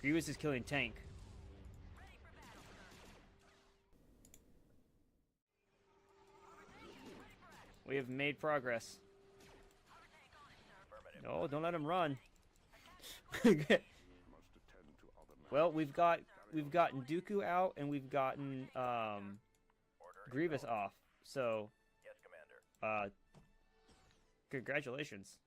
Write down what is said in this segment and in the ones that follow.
Grievous is killing tank. We have made progress. No, don't let him run. Well, we've gotten Dooku out, and we've gotten Grievous off. So, congratulations.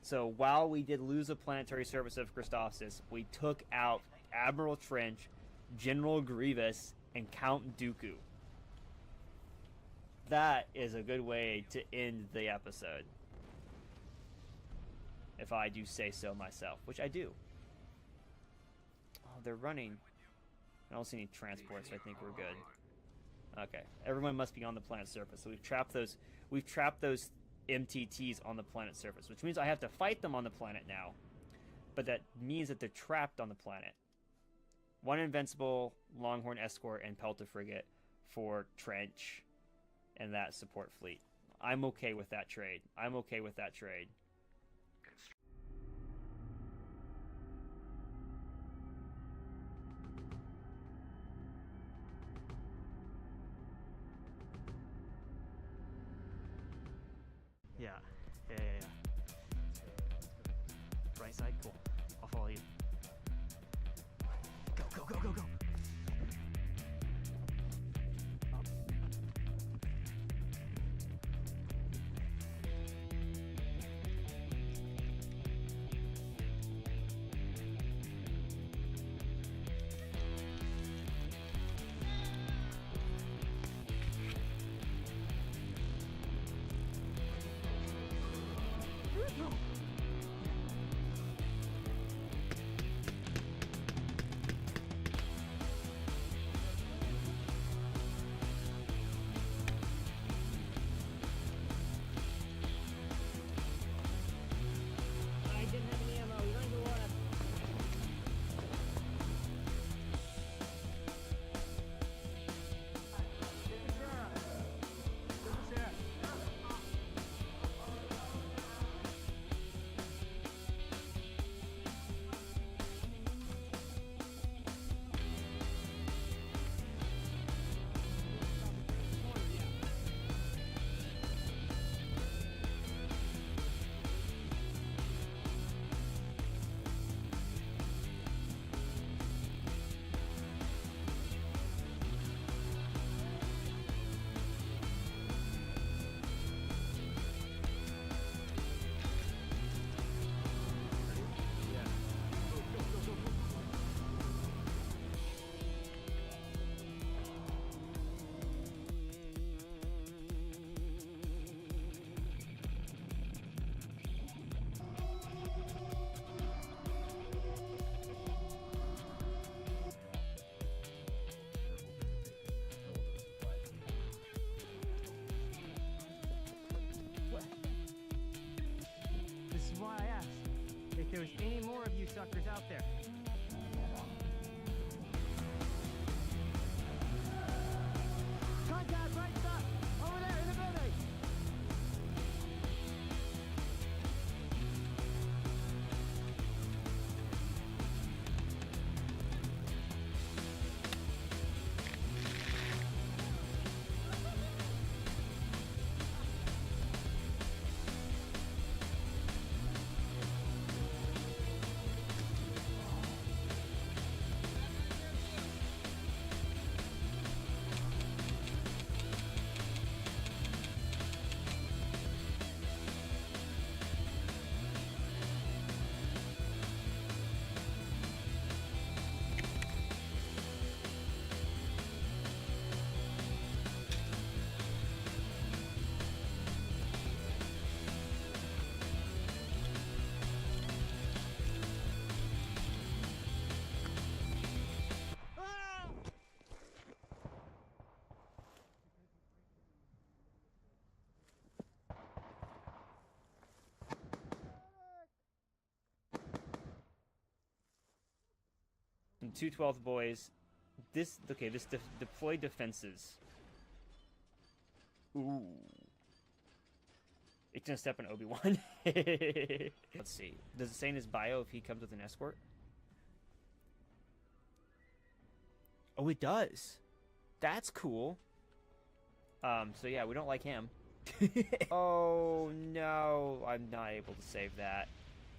So while we did lose a planetary service of Christophsis, we took out Admiral Trench, General Grievous, and Count Dooku. That is a good way to end the episode. If I do say so myself, which I do. Oh, they're running. I don't see any transports, so I think we're good. Okay, everyone must be on the planet's surface. So we've trapped those MTTs on the planet's surface, which means I have to fight them on the planet now. But that means that they're trapped on the planet. One Invincible, Longhorn Escort, and Pelta Frigate for Trench and that support fleet. I'm okay with that trade. I'm okay with that trade. Yeah. Right side, cool. I'll follow you. Go, go, go, go, go! Up. If there's any more of you suckers out there. Contact, right stop! Over there in the building! Some 212th boys. This deploy defenses. Ooh. It's gonna step on Obi-Wan. Let's see. Does it say in his bio if he comes with an escort? Oh, it does. That's cool. So yeah, we don't like him. Oh no, I'm not able to save that.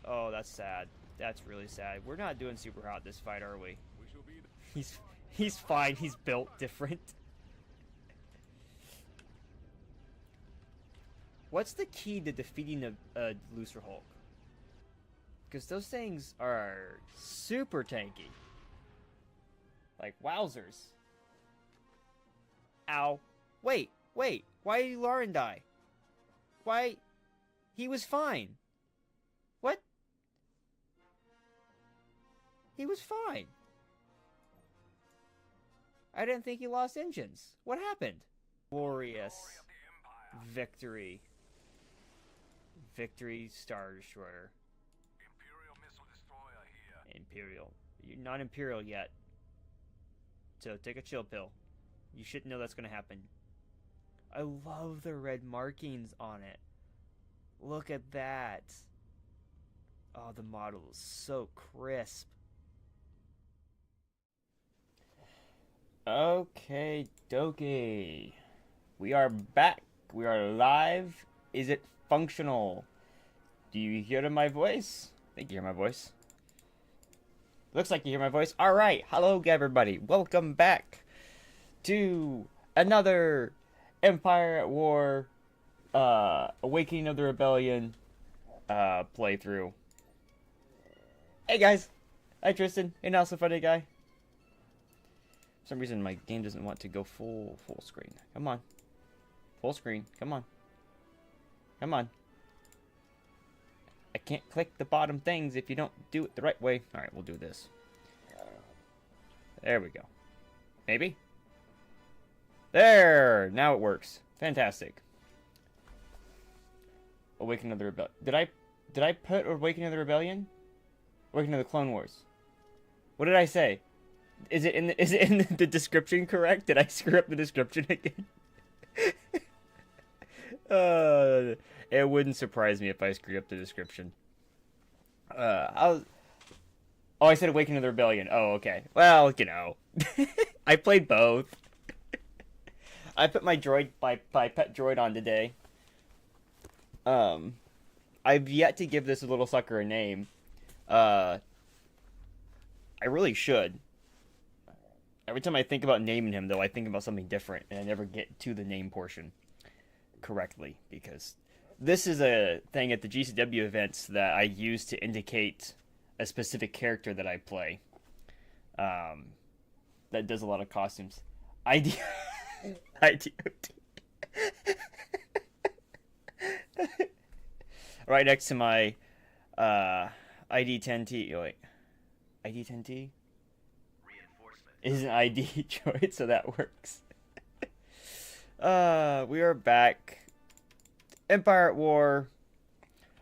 Oh, that's sad. That's really sad. We're not doing super hot this fight, are we? He's fine. He's built different. What's the key to defeating a Looser Hulk? Because those things are super tanky. Like, wowzers. Ow. Wait. Why did Lauren die? Why? He was fine. What? He was fine. I didn't think he lost engines. What happened? Glorious victory. Victory Star Destroyer. Imperial missile destroyer here. Imperial. You're not Imperial yet. So take a chill pill. You should know that's going to happen. I love the red markings on it. Look at that. Oh, the model is so crisp. Okay, dokie. We are back. We are live. Is it functional? Do you hear my voice? I think you hear my voice. Looks like you hear my voice. Alright, hello everybody. Welcome back to another Empire at War, Awakening of the Rebellion, playthrough. Hey guys! Hi Tristan, you're not so funny guy. For some reason my game doesn't want to go full screen. Come on. Full screen, come on. Come on. I can't click the bottom things if you don't do it the right way. Alright, we'll do this. There we go. Maybe? There! Now it works. Fantastic. Awakening of the Rebellion. Did I put Awakening of the Rebellion? Awakening of the Clone Wars. What did I say? Is it in the description correct? Did I screw up the description again? It wouldn't surprise me if I screwed up the description. Oh, I said Awakening of the Rebellion. Oh, okay. Well, you know. I played both. I put my pet droid on today. I've yet to give this little sucker a name. I really should. Every time I think about naming him, though, I think about something different, and I never get to the name portion correctly, because this is a thing at the GCW events that I use to indicate a specific character that I play. That does a lot of costumes. IDOT. Right next to my ID10T. Oh, wait. ID10T? Is an ID droid, so that works. We are back. Empire at War.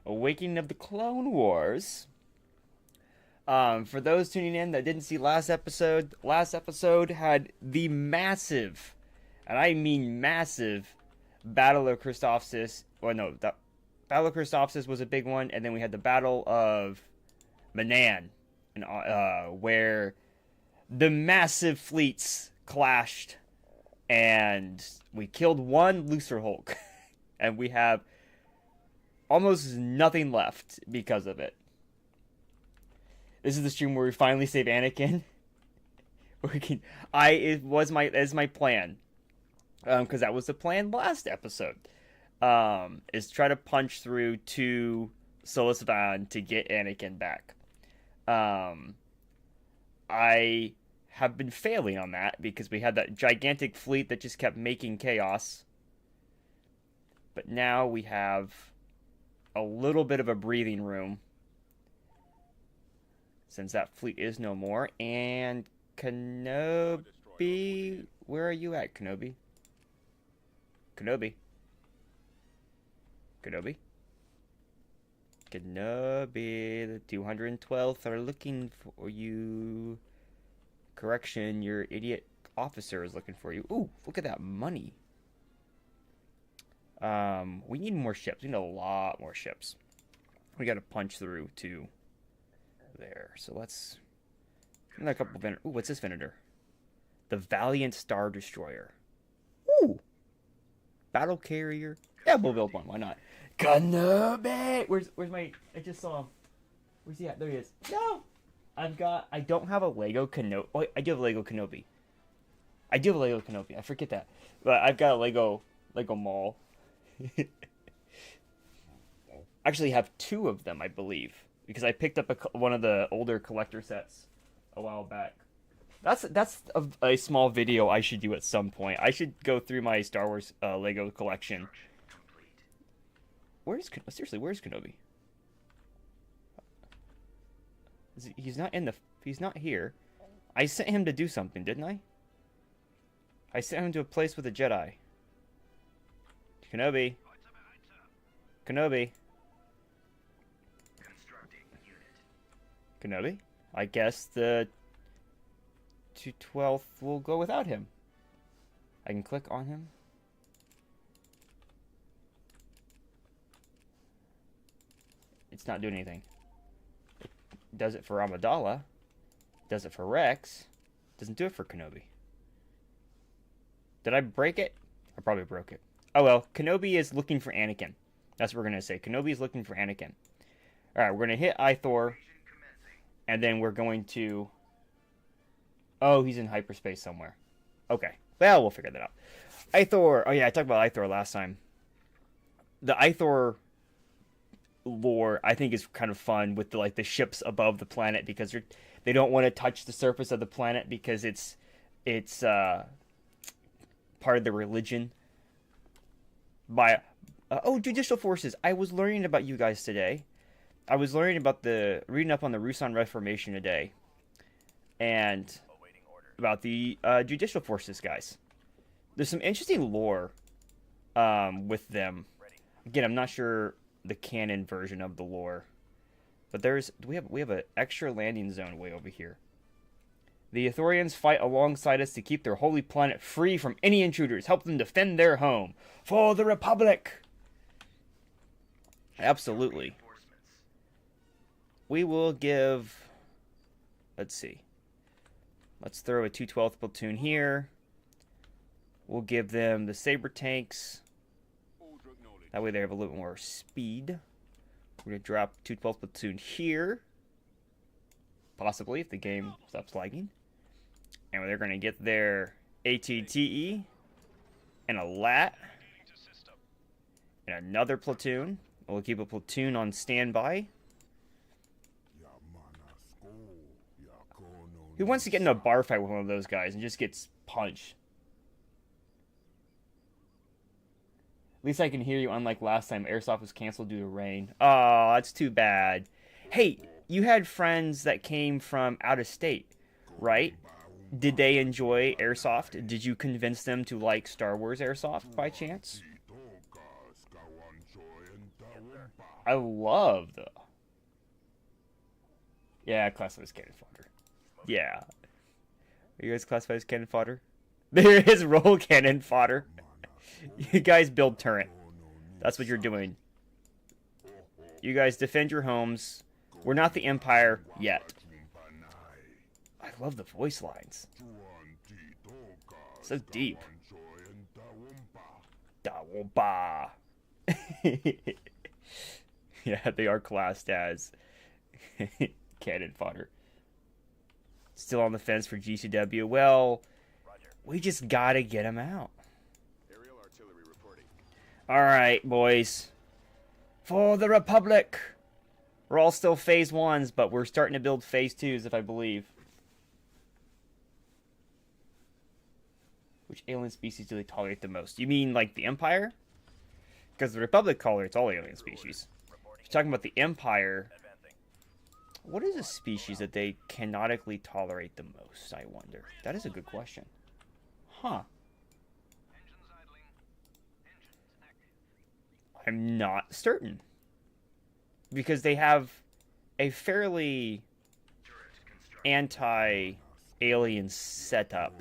Awakening of the Clone Wars. For those tuning in that didn't see last episode had the massive, and I mean massive, Battle of Christophsis. Well, no, the Battle of Christophsis was a big one, and then we had the Battle of Manan, where the massive fleets clashed, and we killed one Looser Hulk, and we have almost nothing left because of it. This is the stream where we finally save Anakin. It was my plan, because that was the plan last episode. Is try to punch through to Solus Van to get Anakin back. I have been failing on that because we had that gigantic fleet that just kept making chaos. But now we have a little bit of a breathing room, since that fleet is no more. And Kenobi, where are you at, Kenobi? Kenobi, the 212th are looking for you. Correction, your idiot officer is looking for you. Ooh, look at that money. We need more ships. We need a lot more ships. We got to punch through to there. So let's... Another couple of... Ooh, what's this Venator? The Valiant Star Destroyer. Ooh. Battle carrier. Yeah, we'll build one. Why not? Kenobi! Where's my... I just saw him. Where's he at? There he is. No! I don't have a Lego Kenobi. Oh, I do have a Lego Kenobi. I forget that. But I've got a Lego Mall. Actually have 2 of them, I believe. Because I picked up one of the older collector sets a while back. That's a small video I should do at some point. I should go through my Star Wars Lego collection. Where's Kenobi? He's not here. I sent him to do something, didn't I? I sent him to a place with a Jedi. Kenobi. Kenobi? I guess the 212th will go without him. I can click on him. It's not doing anything. It does it for Amidala. Does it for Rex. Doesn't do it for Kenobi. Did I break it? I probably broke it. Oh well, Kenobi is looking for Anakin. That's what we're going to say. Kenobi is looking for Anakin. Alright, we're going to hit Ithor. And then we're going to... Oh, he's in hyperspace somewhere. Okay. Well, we'll figure that out. Ithor. Oh yeah, I talked about Ithor last time. The Ithor lore, I think, is kind of fun with the ships above the planet because they don't want to touch the surface of the planet because it's part of the religion. Judicial forces. I was learning about you guys today. I was learning about reading up on the Rusan Reformation today, and about the judicial forces guys. There's some interesting lore with them. Again, I'm not sure the canon version of the lore, but we have an extra landing zone way over here. The Ithorians fight alongside us to keep their holy planet free from any intruders. Help them defend their home for the Republic. Absolutely. We will give... Let's see. Let's throw a 212th platoon here. We'll give them the Saber tanks. That way they have a little more speed. We're going to drop 212th platoon here. Possibly, if the game stops lagging. And they're going to get their ATTE. And a LAT. And another platoon. We'll keep a platoon on standby. Who wants to get in a bar fight with one of those guys and just gets punched? At least I can hear you, unlike last time. Airsoft was canceled due to rain. Oh, that's too bad. Hey, you had friends that came from out of state, right? Did they enjoy Airsoft? Did you convince them to like Star Wars Airsoft by chance? I love the... Yeah, classified as cannon fodder. Yeah. Are you guys classified as cannon fodder? There is roll cannon fodder. You guys build turret. That's what you're doing. You guys defend your homes. We're not the Empire yet. I love the voice lines. So deep. Dawompa. Yeah, they are classed as cannon fodder. Still on the fence for GCW. Well, we just gotta get him out. Alright, boys. For the Republic! We're all still phase 1s, but we're starting to build phase 2s, if I believe. Which alien species do they tolerate the most? You mean, like, the Empire? Because the Republic tolerates all alien species. If you're talking about the Empire... What is a species that they canonically tolerate the most, I wonder? That is a good question. Huh. I'm not certain. Because they have a fairly anti-alien setup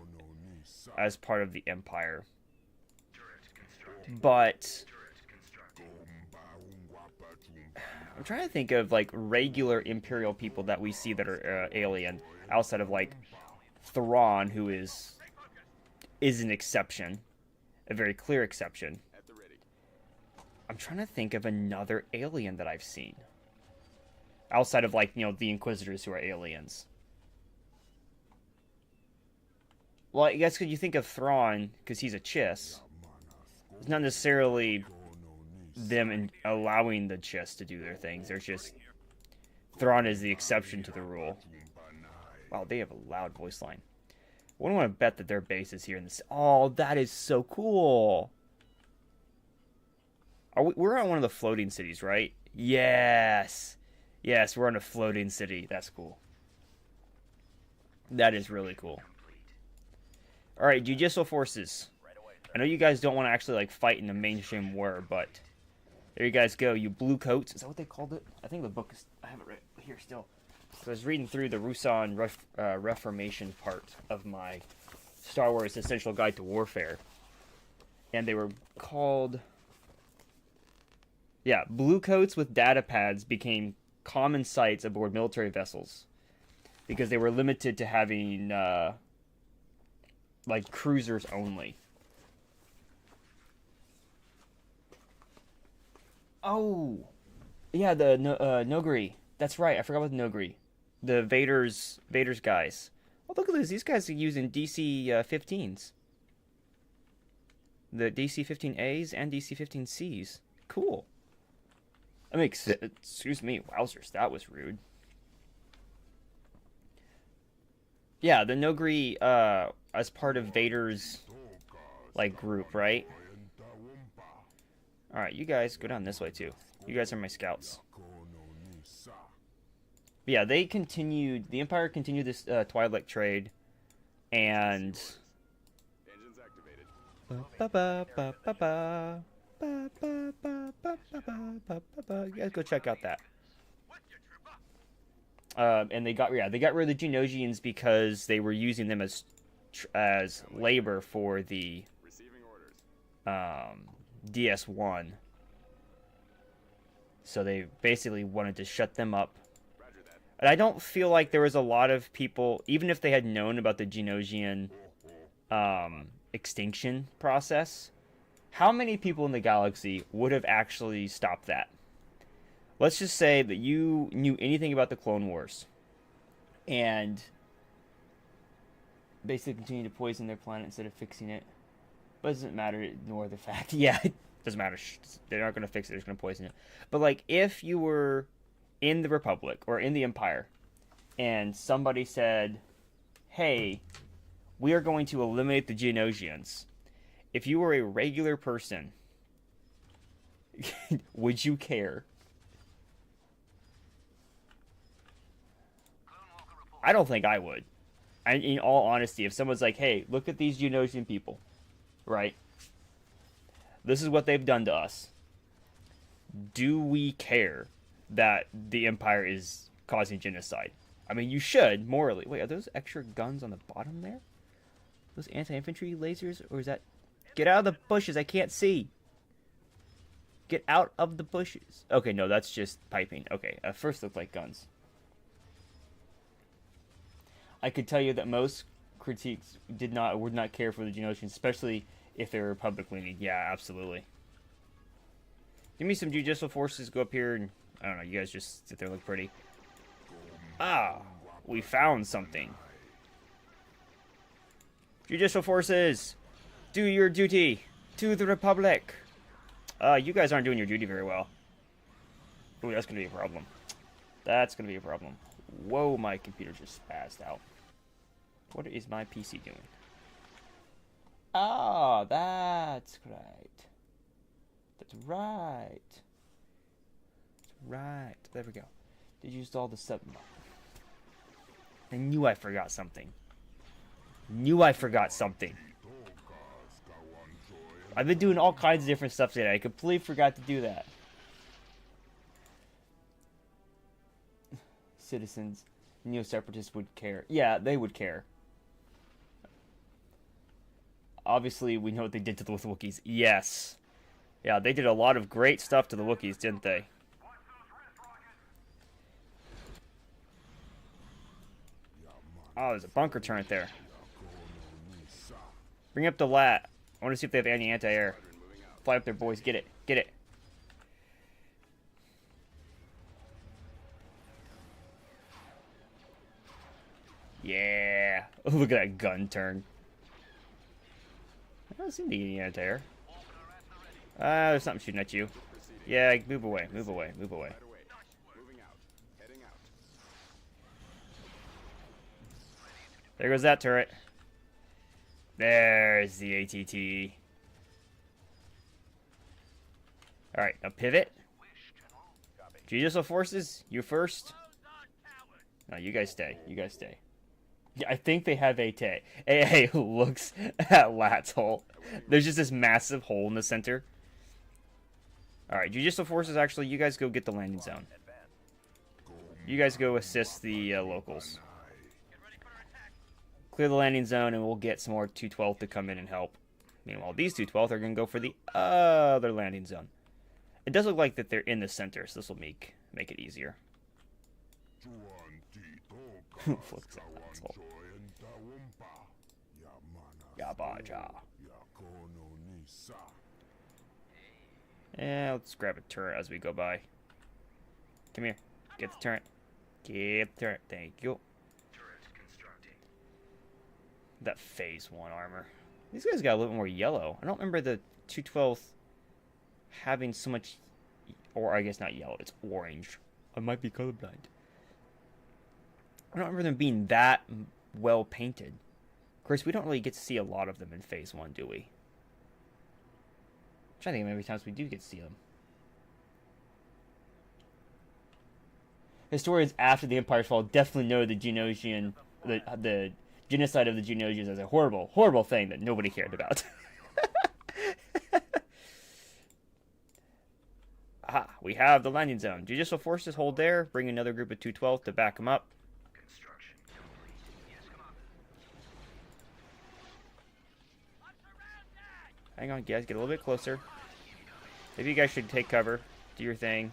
as part of the Empire. But... I'm trying to think of, like, regular Imperial people that we see that are alien, outside of, like, Thrawn, who is is an exception, a very clear exception. At the ready. I'm trying to think of another alien that I've seen. Outside of, like, the Inquisitors who are aliens. Well, I guess you think of Thrawn, because he's a Chiss. It's not necessarily them allowing the Chiss to do their things. There's just... Thrawn is the exception to the rule. Wow, they have a loud voice line. I wouldn't want to bet that their base is here in this... Oh, that is so cool! We're on one of the floating cities, right? Yes! Yes, we're on a floating city. That's cool. That is really cool. Alright, Judicial Forces. I know you guys don't want to actually, like, fight in the mainstream war, but... There you guys go, you blue coats. Is that what they called it? I think the book is... I have it right here still. So I was reading through the Rusan Reformation part of my Star Wars Essential Guide to Warfare. And they were called... Yeah, blue coats with data pads became common sights aboard military vessels. Because they were limited to having, like, cruisers only. Oh! Yeah, the Nogri. That's right, I forgot about the Nogri. The Vader's guys. Oh, look at this. These guys are using DC-15s. The DC-15As and DC-15Cs. Cool. That makes sense. Excuse me. Wowzers, that was rude. Yeah, the Nogri, as part of Vader's, like, group, right? Alright, you guys go down this way, too. You guys are my scouts. But yeah, they continued... The Empire continued this Twi'lek trade, and... Engines activated. You guys go check out that. And they got rid of the Geonosians because they were using them as labor for the Receiving orders. DS1. So they basically wanted to shut them up. Roger that. And I don't feel like there was a lot of people, even if they had known about the Geonosian extinction process, how many people in the galaxy would have actually stopped that? Let's just say that you knew anything about the Clone Wars and basically continue to poison their planet instead of fixing it. But it doesn't matter, ignore the fact. Yeah, it doesn't matter. They're not going to fix it, they're just going to poison it. But, like, if you were in the Republic or in the Empire and somebody said, hey, we are going to eliminate the Geonosians. If you were a regular person, would you care? I don't think I would. In all honesty, if someone's like, hey, look at these Geonosian people, right? This is what they've done to us. Do we care that the Empire is causing genocide? I mean, you should, morally. Wait, are those extra guns on the bottom there? Those anti-infantry lasers? Or is that... Get out of the bushes, I can't see. Get out of the bushes. Okay, no, that's just piping. Okay, at first looked like guns. I could tell you that most critiques would not care for the Geonosians, especially if they were Republic leaning. Yeah, absolutely. Give me some judicial forces, go up here, and I don't know, you guys just sit there and look pretty. Ah, we found something. Judicial forces, do your duty to the Republic. You guys aren't doing your duty very well. Ooh, that's gonna be a problem. That's gonna be a problem. Whoa, my computer just spazzed out. What is my PC doing? Ah, that's right. That's right. That's right. There we go. Did you install the sub? I knew I forgot something. I've been doing all kinds of different stuff today. I completely forgot to do that. Citizens, neo-separatists would care. Yeah, they would care. Obviously, we know what they did to the Wookiees. Yes. Yeah, they did a lot of great stuff to the Wookiees, didn't they? Oh, there's a bunker turret there. Bring up the lat. I want to see if they have any anti-air. Fly up there, boys. Get it. Get it. Yeah. Look at that gun turn. I don't seem to get any anti-air. There's something shooting at you. Yeah, move away. Move away. Move away. There goes that turret. There's the ATT. Alright, now pivot. Judicial forces, you first. No, you guys stay. You guys stay. Yeah, I think they have AT. AA looks at Lat's hole. There's just this massive hole in the center. Alright, Judicial forces, actually, you guys go get the landing zone. You guys go assist the locals. Clear the landing zone, and we'll get some more 212 to come in and help. Meanwhile, these 212 are going to go for the other landing zone. It does look like that they're in the center, so this will make it easier. Flips that asshole. Yabaja. Yeah, let's grab a turret as we go by. Come here. Get the turret. Get the turret. Thank you. That phase 1 armor. These guys got a little more yellow. I don't remember the 212 having so much, or I guess not yellow, it's orange. I might be colorblind. I don't remember them being that well painted. Of course, we don't really get to see a lot of them in phase 1, do we? I'm trying to think of many times we do get to see them. Historians after the Empire's fall definitely know the Genosian, the genocide of the Genosians as a horrible, horrible thing that nobody cared about. Aha, we have the landing zone. Judicial forces hold there. Bring another group of 212 to back them up. Hang on, guys. Get a little bit closer. Maybe you guys should take cover. Do your thing.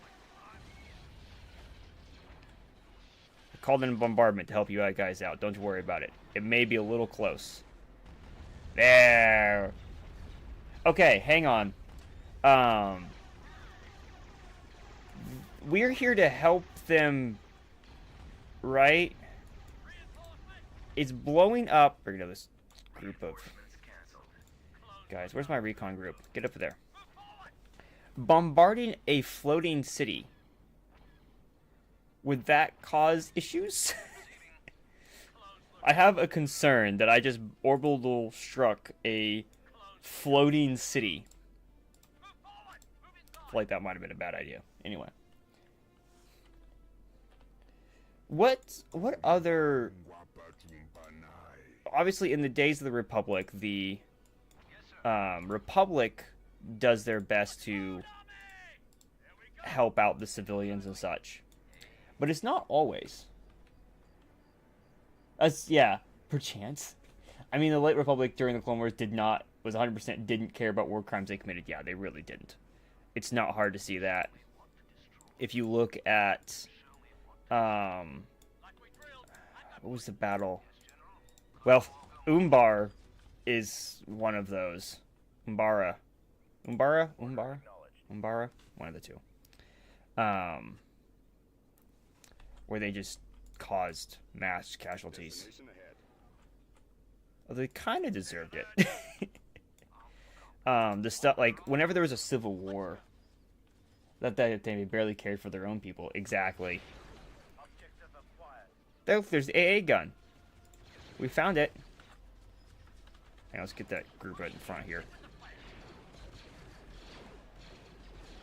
I called in a bombardment to help you guys out. Don't you worry about it. It may be a little close. There. Okay, hang on. We're here to help them, right? It's blowing up. We're gonna this group of guys. Where's my recon group? Get up there. Bombarding a floating city. Would that cause issues? I have a concern that I just orbital struck a floating city. I feel like that might have been a bad idea. Anyway. What other... Obviously, in the days of the Republic, the Republic does their best to help out the civilians and such. But it's not always. Yeah, perchance. I mean, the late Republic during the Clone Wars was 100% didn't care about war crimes they committed. Yeah, they really didn't. It's not hard to see that. If you look at, what was the battle? Well, Umbar is one of those. Umbara, one of the two. Where they just caused mass casualties. Well, they kind of deserved it. The stuff like whenever there was a civil war, that they barely cared for their own people. Exactly. There's the AA gun. We found it. Hang on, let's get that group right in front here.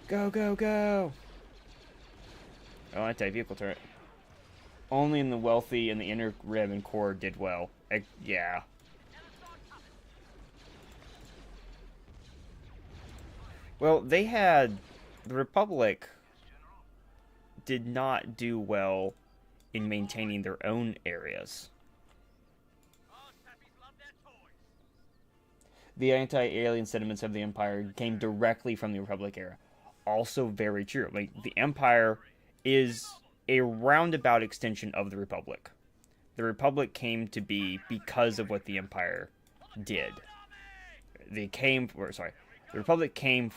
Go, go, go! Oh, anti-vehicle turret. Only in the wealthy and the inner rim and core did well. Yeah. Well, the Republic did not do well in maintaining their own areas. The anti-alien sentiments of the Empire came directly from the Republic era. Also very true. Like, the Empire is a roundabout extension of the Republic. The Republic came to be because of what the Empire did. the Republic came.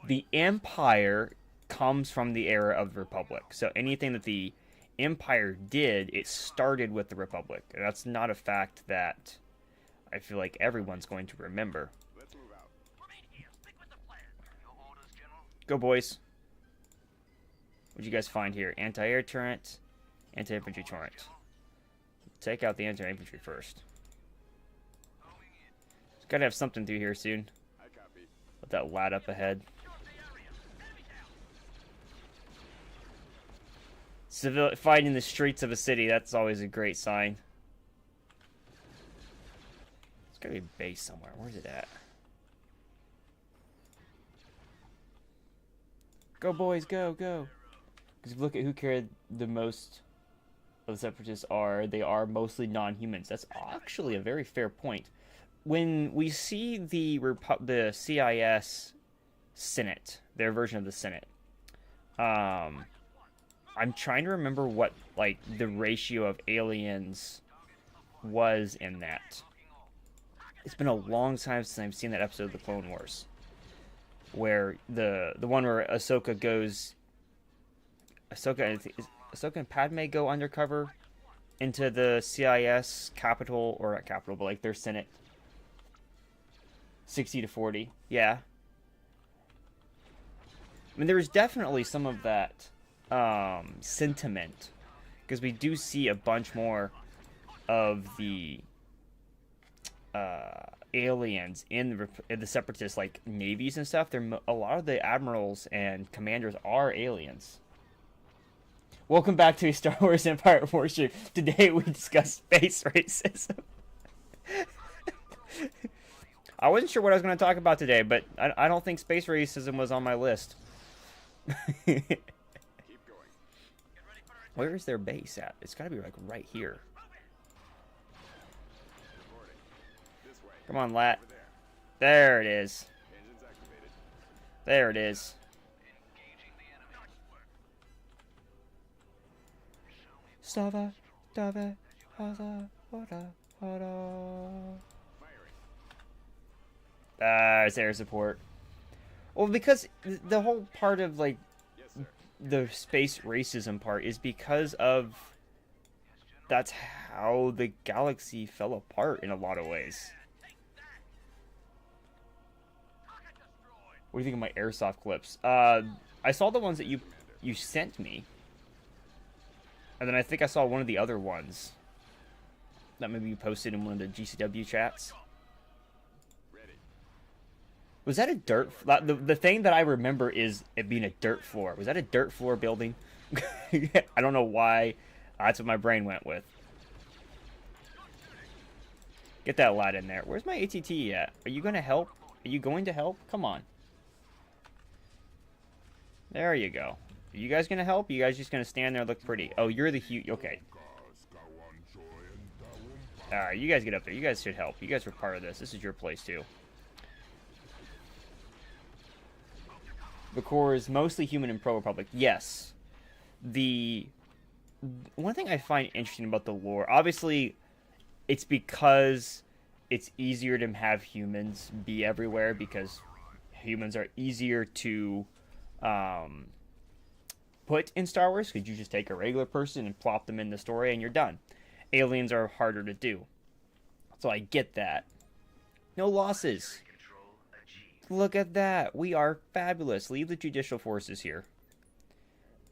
The Empire comes from the era of the Republic. So anything that the Empire did, it started with the Republic. And that's not a fact that I feel like everyone's going to remember. Let's move out. Go, boys. What'd you guys find here? Anti-air turret, anti-infantry turret. Take out the anti-infantry first. It's gotta have something through here soon. I copy. Let that lad up ahead. Fighting in the streets of a city, that's always a great sign. There's gotta be a base somewhere. Where's it at? Go, boys, go, go. Because if you look at who carried the most of the Separatists they are mostly non-humans. That's actually a very fair point. When we see the CIS Senate, their version of the Senate, I'm trying to remember what, like, the ratio of aliens was in that. It's been a long time since I've seen that episode of the Clone Wars. Where the one where Ahsoka and Padme go undercover into the CIS capital, or not capital, but like their Senate. 60-40. Yeah. I mean, there was definitely some of that sentiment, because we do see a bunch more of the aliens in the Separatist like navies and stuff. A lot of the admirals and commanders are aliens. Welcome back to Star Wars Empire Warship. Today we discuss space racism. I wasn't sure what I was going to talk about today, but I don't think space racism was on my list. Keep going. Where is their base at? It's got to be like right here. Reporting. This way. Come on, Lat. Over there. There it is. Engines activated. There it is. Stava, dave, hada, hada, hada. Firing. It's air support. Well, because the whole part of, like, Yes, sir. the space racism part is because of that's how the galaxy fell apart in a lot of ways. What do you think of my airsoft clips? I saw the ones that you sent me. And then I think I saw one of the other ones that maybe you posted in one of the GCW chats. Ready. Was that a dirt... The thing that I remember is it being a dirt floor. Was that a dirt floor building? I don't know why. That's what my brain went with. Get that lad in there. Where's my ATT at? Are you going to help? Are you going to help? Come on. There you go. Are you guys going to help? Are you guys just going to stand there and look pretty? Oh, you're the huge... Okay. Alright, you guys get up there. You guys should help. You guys were part of this. This is your place, too. The core is mostly human and pro-republic. Yes. One thing I find interesting about the lore, obviously, it's because it's easier to have humans be everywhere, because humans are easier to put in Star Wars, because you just take a regular person and plop them in the story and you're done. Aliens are harder to do. So I get that. No losses. Look at that. We are fabulous. Leave the judicial forces here.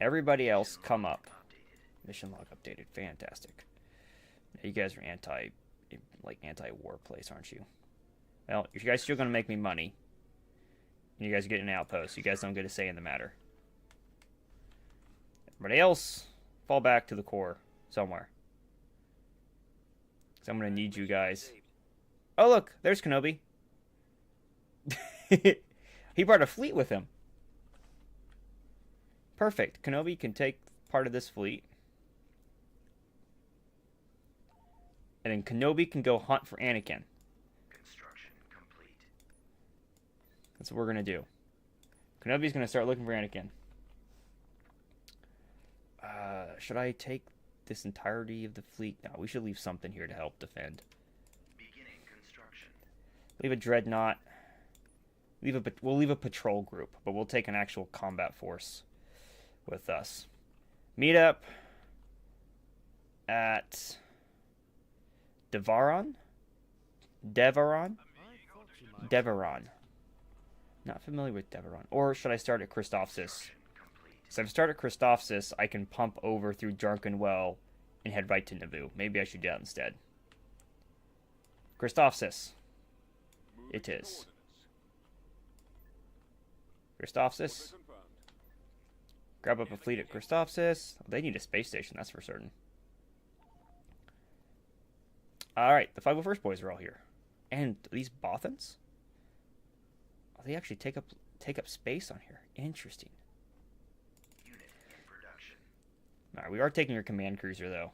Everybody else, come up. Mission log updated. Fantastic. You guys are anti-war place, aren't you? Well, you guys still gonna make me money. And you guys get an outpost. You guys don't get a say in the matter. Everybody else, fall back to the core somewhere. Because I'm gonna need you guys. Oh look, there's Kenobi. He brought a fleet with him. Perfect. Kenobi can take part of this fleet. And then Kenobi can go hunt for Anakin. Construction complete. That's what we're going to do. Kenobi's going to start looking for Anakin. Should I take this entirety of the fleet? No, we should leave something here to help defend. Beginning construction. Leave a dreadnought. We'll leave a patrol group, but we'll take an actual combat force with us. Meet up at Devaron? Devaron? Not familiar with Devaron. Or should I start at Christophsis? So if I start at Christophsis, I can pump over through Jarkenwell and head right to Naboo. Maybe I should do that instead. Christophsis. It is. Christophsis. Grab up a fleet at Christophsis. They need a space station, that's for certain. Alright, the 501st boys are all here. And these Bothans? Oh, they actually take up space on here. Interesting. Unit in production. Alright, we are taking your command cruiser, though.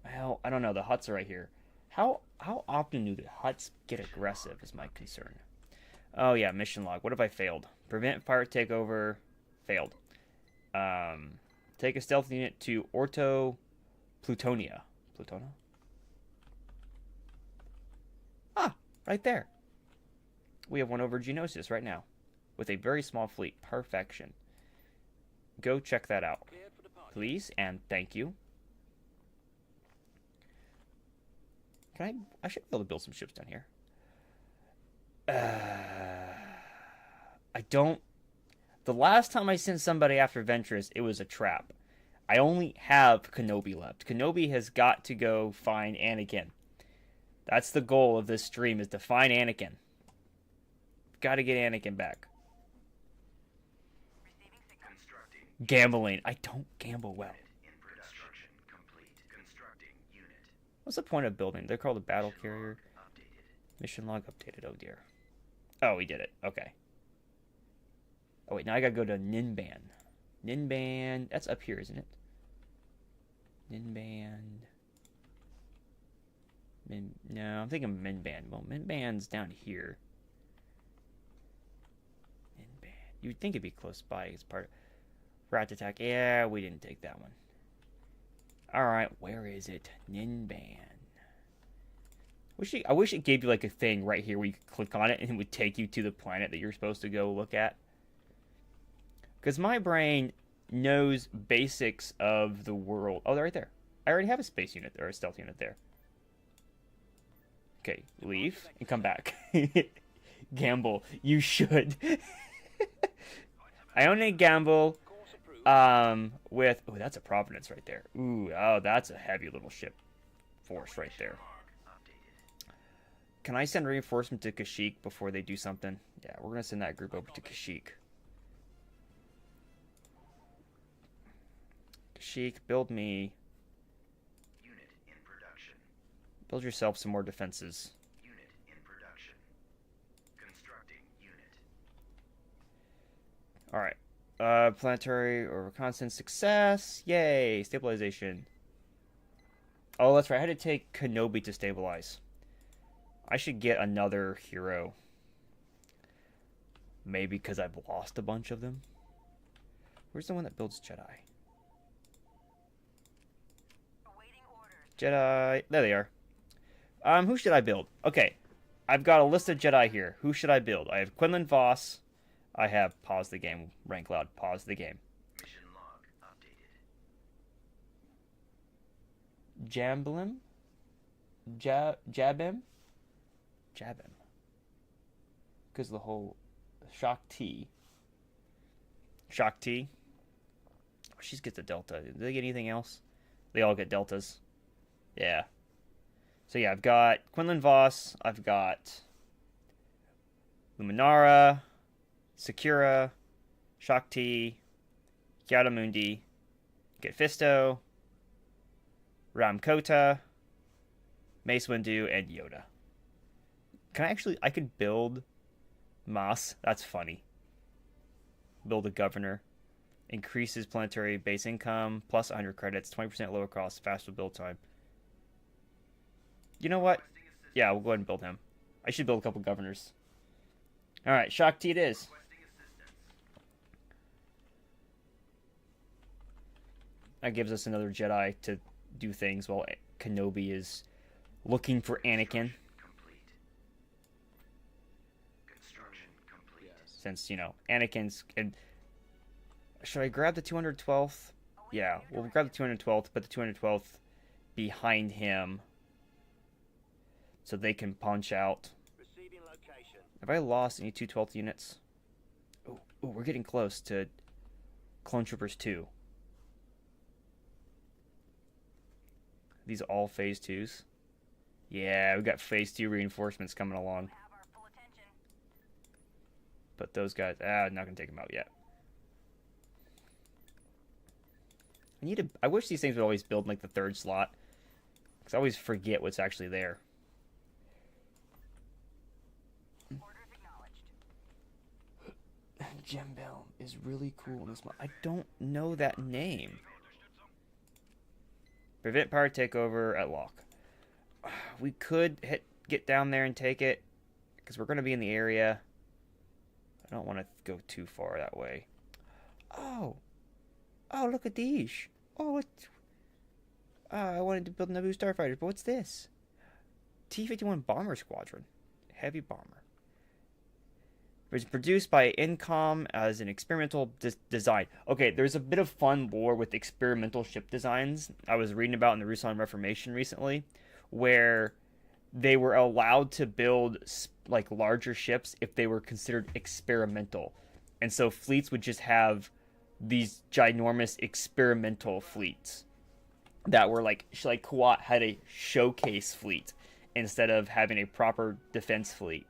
Well, I don't know. The Hutts are right here. How often do the Hutts get aggressive is my concern. Oh, yeah, mission log. What if I failed? Prevent pirate takeover. Failed. Take a stealth unit to Orto Plutonia. Plutona? Ah, right there. We have one over Geonosis right now. With a very small fleet. Perfection. Go check that out. Please, and thank you. I should be able to build some ships down here. I don't... The last time I sent somebody after Ventress, it was a trap. I only have Kenobi left. Kenobi has got to go find Anakin. That's the goal of this stream, is to find Anakin. Got to get Anakin back. Gambling. I don't gamble well. What's the point of building? They're called a battle carrier. Mission log updated. Oh dear. Oh, we did it. Okay. Oh wait, now I gotta go to Ninban. Ninban. That's up here, isn't it? Ninban. No, I'm thinking Minban. Well, Minban's down here. Ninban. You'd think it'd be close by. It's part of Rat Attack. Yeah, we didn't take that one. Alright, where is it? Ninban. I wish it gave you like a thing right here where you could click on it and it would take you to the planet that you're supposed to go look at. Because my brain knows basics of the world. Oh, they're right there. I already have a space unit or a stealth unit there. Okay, leave and come back. Gamble. You should. I only gamble with... Oh, that's a Providence right there. Ooh, oh, that's a heavy little ship force right there. Can I send reinforcement to Kashyyyk before they do something? Yeah, we're going to send that group over to Kashyyyk. Kashyyyk, build me... Unit in production. Build yourself some more defenses. Unit in production. Constructing unit. Alright. Planetary or constant success. Yay! Stabilization. Oh, that's right. I had to take Kenobi to stabilize. I should get another hero. Maybe because I've lost a bunch of them. Where's the one that builds Jedi? Jedi. There they are. Who should I build? Okay. I've got a list of Jedi here. Who should I build? I have Quinlan Voss. I have pause the game. Rank loud. Pause the game. Mission log updated. Jamblim? Jabim? Jabim. Because the whole Shakti. Shakti. Oh, she gets a delta. Do they get anything else? They all get deltas. Yeah. So yeah, I've got Quinlan Voss. I've got Luminara, Sakura, Shakti, Kyadamundi, get Fisto, Ramkota, Mace Windu, and Yoda. I could build Mas. That's funny. Build a governor. Increases planetary base income, plus 100 credits, 20% lower cost, faster build time. You know what? Yeah, we'll go ahead and build him. I should build a couple governors. Alright, Shakti it is. That gives us another Jedi to do things while Kenobi is looking for Anakin. since, you know, Anakin's... And should I grab the 212th? Yeah, we'll grab the 212th, put the 212th behind him so they can punch out. Receiving location. Have I lost any 212th units? Oh, we're getting close to Clone Troopers 2. These are all Phase 2s. Yeah, we got Phase 2 reinforcements coming along. But those guys, not gonna take them out yet. I wish these things would always build in, like, the third slot, because I always forget what's actually there. Gem Bell is really cool in this mod. I don't know that name. Prevent pirate takeover at lock. We could get down there and take it, because we're going to be in the area. I don't want to go too far that way. Oh, look at these. Oh, what? I wanted to build Naboo starfighters, but what's this? T-51 Bomber Squadron. Heavy bomber. It was produced by Incom as an experimental design. Okay, there's a bit of fun lore with experimental ship designs I was reading about in the Rusan Reformation recently, where they were allowed to build, like, larger ships if they were considered experimental. And so fleets would just have these ginormous experimental fleets that were like Kuwait had a showcase fleet instead of having a proper defense fleet.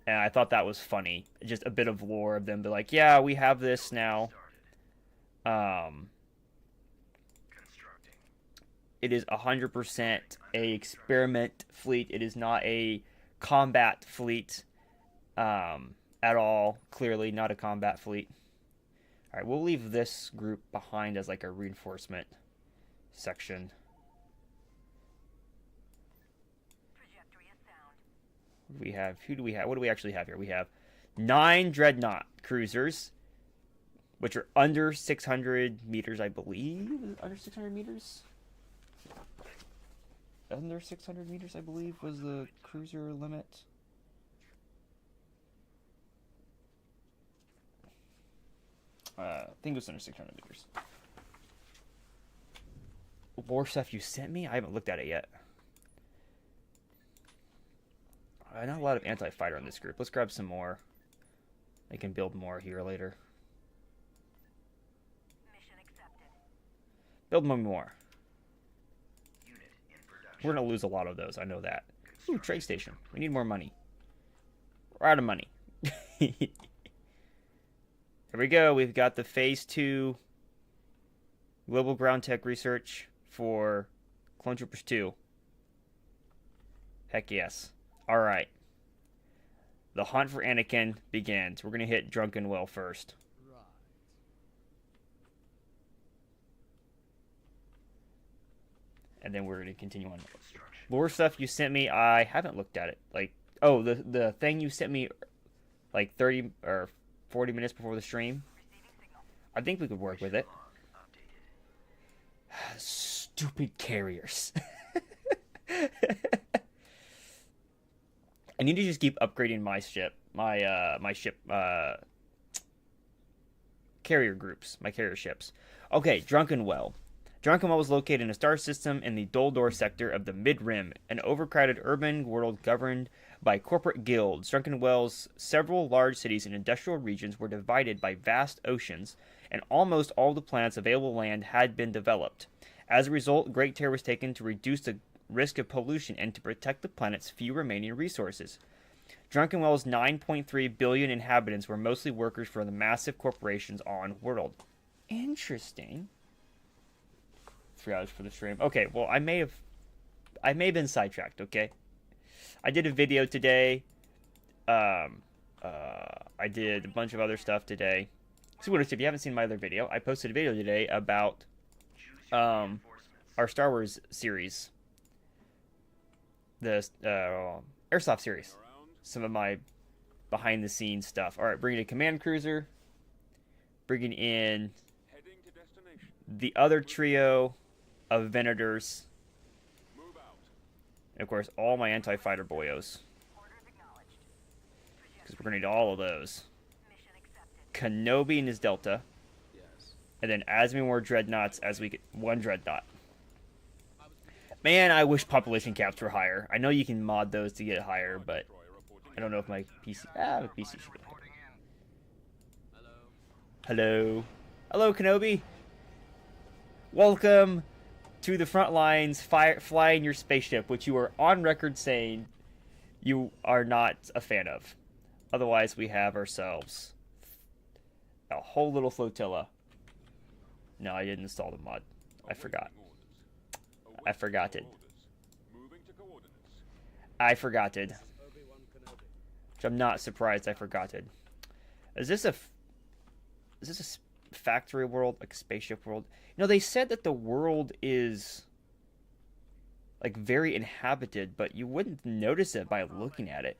And I thought that was funny. Just a bit of lore of them be like, yeah, we have this now. It is 100% a experiment fleet. It is not a combat fleet at all. Clearly not a combat fleet. All right, we'll leave this group behind as like a reinforcement section. What do we have? Who do we have? What do we actually have here? We have 9 Dreadnought cruisers, which are under 600 meters, I believe. Is it under 600 meters? Under 600 meters, I believe, was the cruiser limit. I think it was under 600 meters. War stuff you sent me? I haven't looked at it yet. Not a lot of anti-fighter in this group. Let's grab some more. I can build more here later. Mission accepted. Build more. We're going to lose a lot of those. I know that. Ooh, trade station. We need more money. We're out of money. Here we go. We've got the Phase 2 Global Ground Tech Research for Clone Troopers 2. Heck yes. Alright. The hunt for Anakin begins. We're going to hit Drunken Well first. And then we're going to continue on. Lore stuff you sent me, I haven't looked at it. Like, oh, the thing you sent me like 30 or 40 minutes before the stream. I think we could work with it. Stupid carriers. I need to just keep upgrading my ship, my ship carrier groups, my carrier ships. Okay, Drunken Well. Drunken Well was located in a star system in the Doldor sector of the Mid-Rim, an overcrowded urban world governed by corporate guilds. Drunken Well's several large cities and industrial regions were divided by vast oceans, and almost all the planet's available land had been developed. As a result, great care was taken to reduce the risk of pollution and to protect the planet's few remaining resources. Drunken Well's 9.3 billion inhabitants were mostly workers for the massive corporations on world. Interesting. 3 hours for the stream. Okay, well, I may have been sidetracked, okay? I did a video today. I did a bunch of other stuff today. So if you haven't seen my other video, I posted a video today about our Star Wars series. The Airsoft series. Some of my behind-the-scenes stuff. Alright, bringing in Command Cruiser. Bringing in the other trio of Venators. And of course, all my anti-fighter boyos. Because we're going to need all of those. Kenobi and his Delta. And then as many more dreadnoughts as we get. One dreadnought. Man, I wish population caps were higher. I know you can mod those to get higher, but I don't know if my PC. My PC should be higher. Hello. Hello, Kenobi. Welcome to the front lines, flying your spaceship, which you are on record saying you are not a fan of. Otherwise, we have ourselves a whole little flotilla. No, I didn't install the mod. I forgot. I forgot it. I forgot it. Which I'm not surprised I forgot it. Is this a factory world, like a spaceship world? You know, they said that the world is like very inhabited, but you wouldn't notice it by looking at it.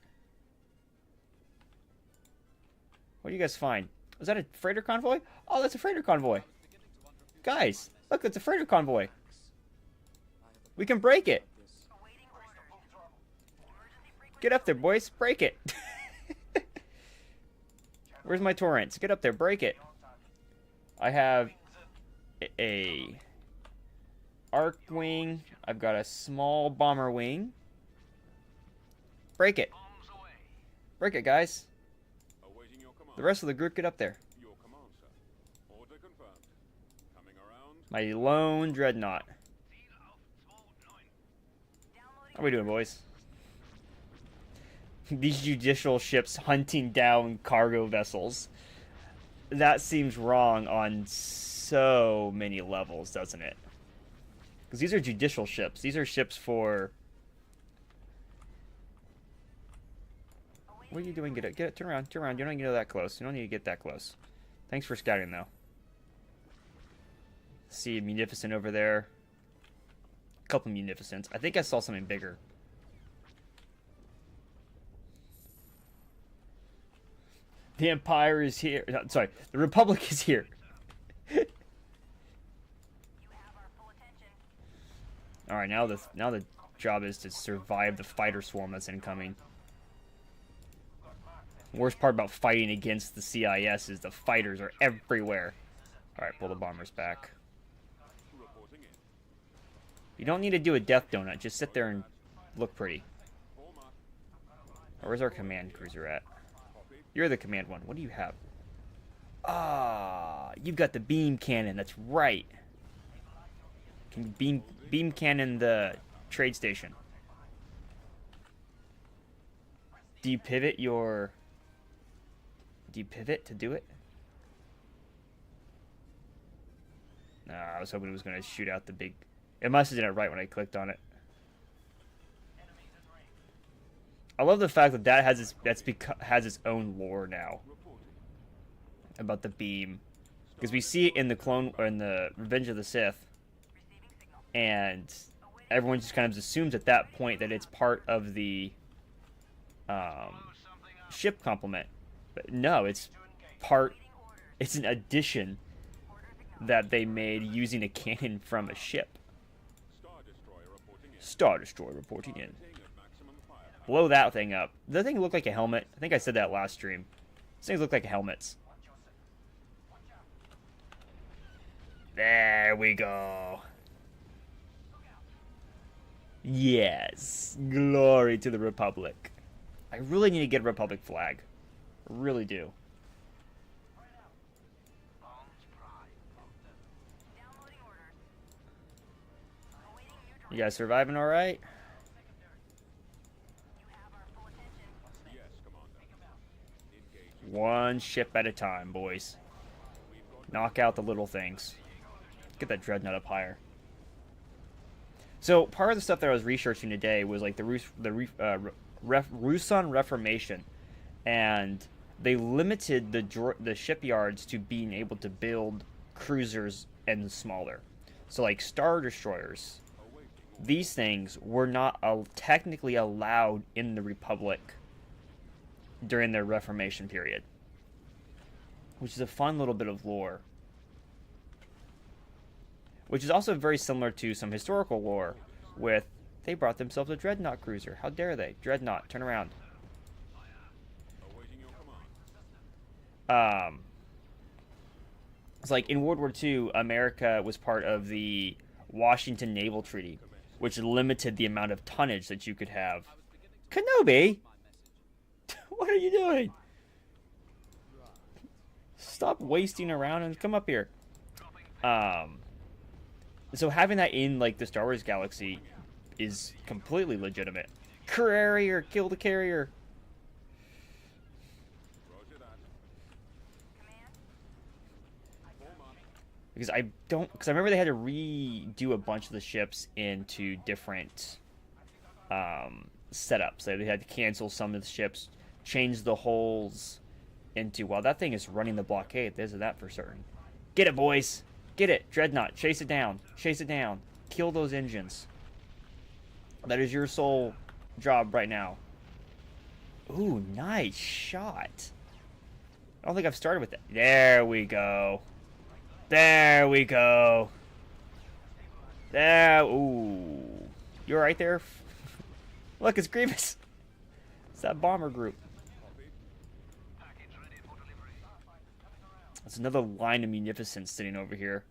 What do you guys find? Is that a freighter convoy? Oh, that's a freighter convoy. Guys, look, it's a freighter convoy. We can break it. Get up there, boys. Break it. Where's my torrents? Get up there. Break it. I have a arc wing. I've got a small bomber wing. Break it. Break it, guys. The rest of the group, get up there. My lone dreadnought. How are we doing, boys? These judicial ships hunting down cargo vessels. That seems wrong on so many levels, doesn't it? Because these are judicial ships. These are ships for... What are you doing? Get it. Turn around. Turn around. You don't need to get that close. You don't need to get that close. Thanks for scouting, though. See a Munificent over there. A couple Munificents. I think I saw something bigger. The Empire is here. Sorry, the Republic is here. All right, now the job is to survive the fighter swarm that's incoming. Worst part about fighting against the CIS is the fighters are everywhere. All right, pull the bombers back. You don't need to do a death donut. Just sit there and look pretty. Where's our command cruiser at? You're the command one. What do you have? Ah, you've got the beam cannon. That's right. Can you beam cannon the trade station? Do you pivot your... Do you pivot to do it? Nah, I was hoping it was going to shoot out the big... It must have done it right when I clicked on it. I love the fact that that has its own lore now about the beam, because we see it in the Revenge of the Sith, and everyone just kind of assumes at that point that it's part of the ship complement, but no, it's an addition that they made using a cannon from a ship. Star Destroyer reporting in. Blow that thing up. Does that thing look like a helmet? I think I said that last stream. These things look like helmets. There we go. Yes. Glory to the Republic. I really need to get a Republic flag. I really do. You guys surviving all right? One ship at a time, boys. Knock out the little things. Get that dreadnought up higher. So part of the stuff that I was researching today was like the Rusan Reformation, and they limited the shipyards to being able to build cruisers and smaller. So like Star Destroyers, these things were not technically allowed in the Republic during their Reformation period, which is a fun little bit of lore, which is also very similar to some historical lore with they brought themselves a dreadnought cruiser. How dare they? Dreadnought, turn around. It's like in World War II, America was part of the Washington Naval Treaty, which limited the amount of tonnage that you could have. Kenobi, what are you doing? Stop wasting around and come up here. So having that in like the Star Wars galaxy is completely legitimate. Carrier, kill the carrier. Because I remember they had to redo a bunch of the ships into different setups. They had to cancel some of the ships, change the hulls into. Well, that thing is running the blockade. There's that for certain. Get it, boys. Get it. Dreadnought. Chase it down. Chase it down. Kill those engines. That is your sole job right now. Ooh, nice shot. I don't think I've started with that. There we go. There we go. There. Ooh. You alright there? Look, it's Grievous. It's that bomber group. There's another line of munificence sitting over here.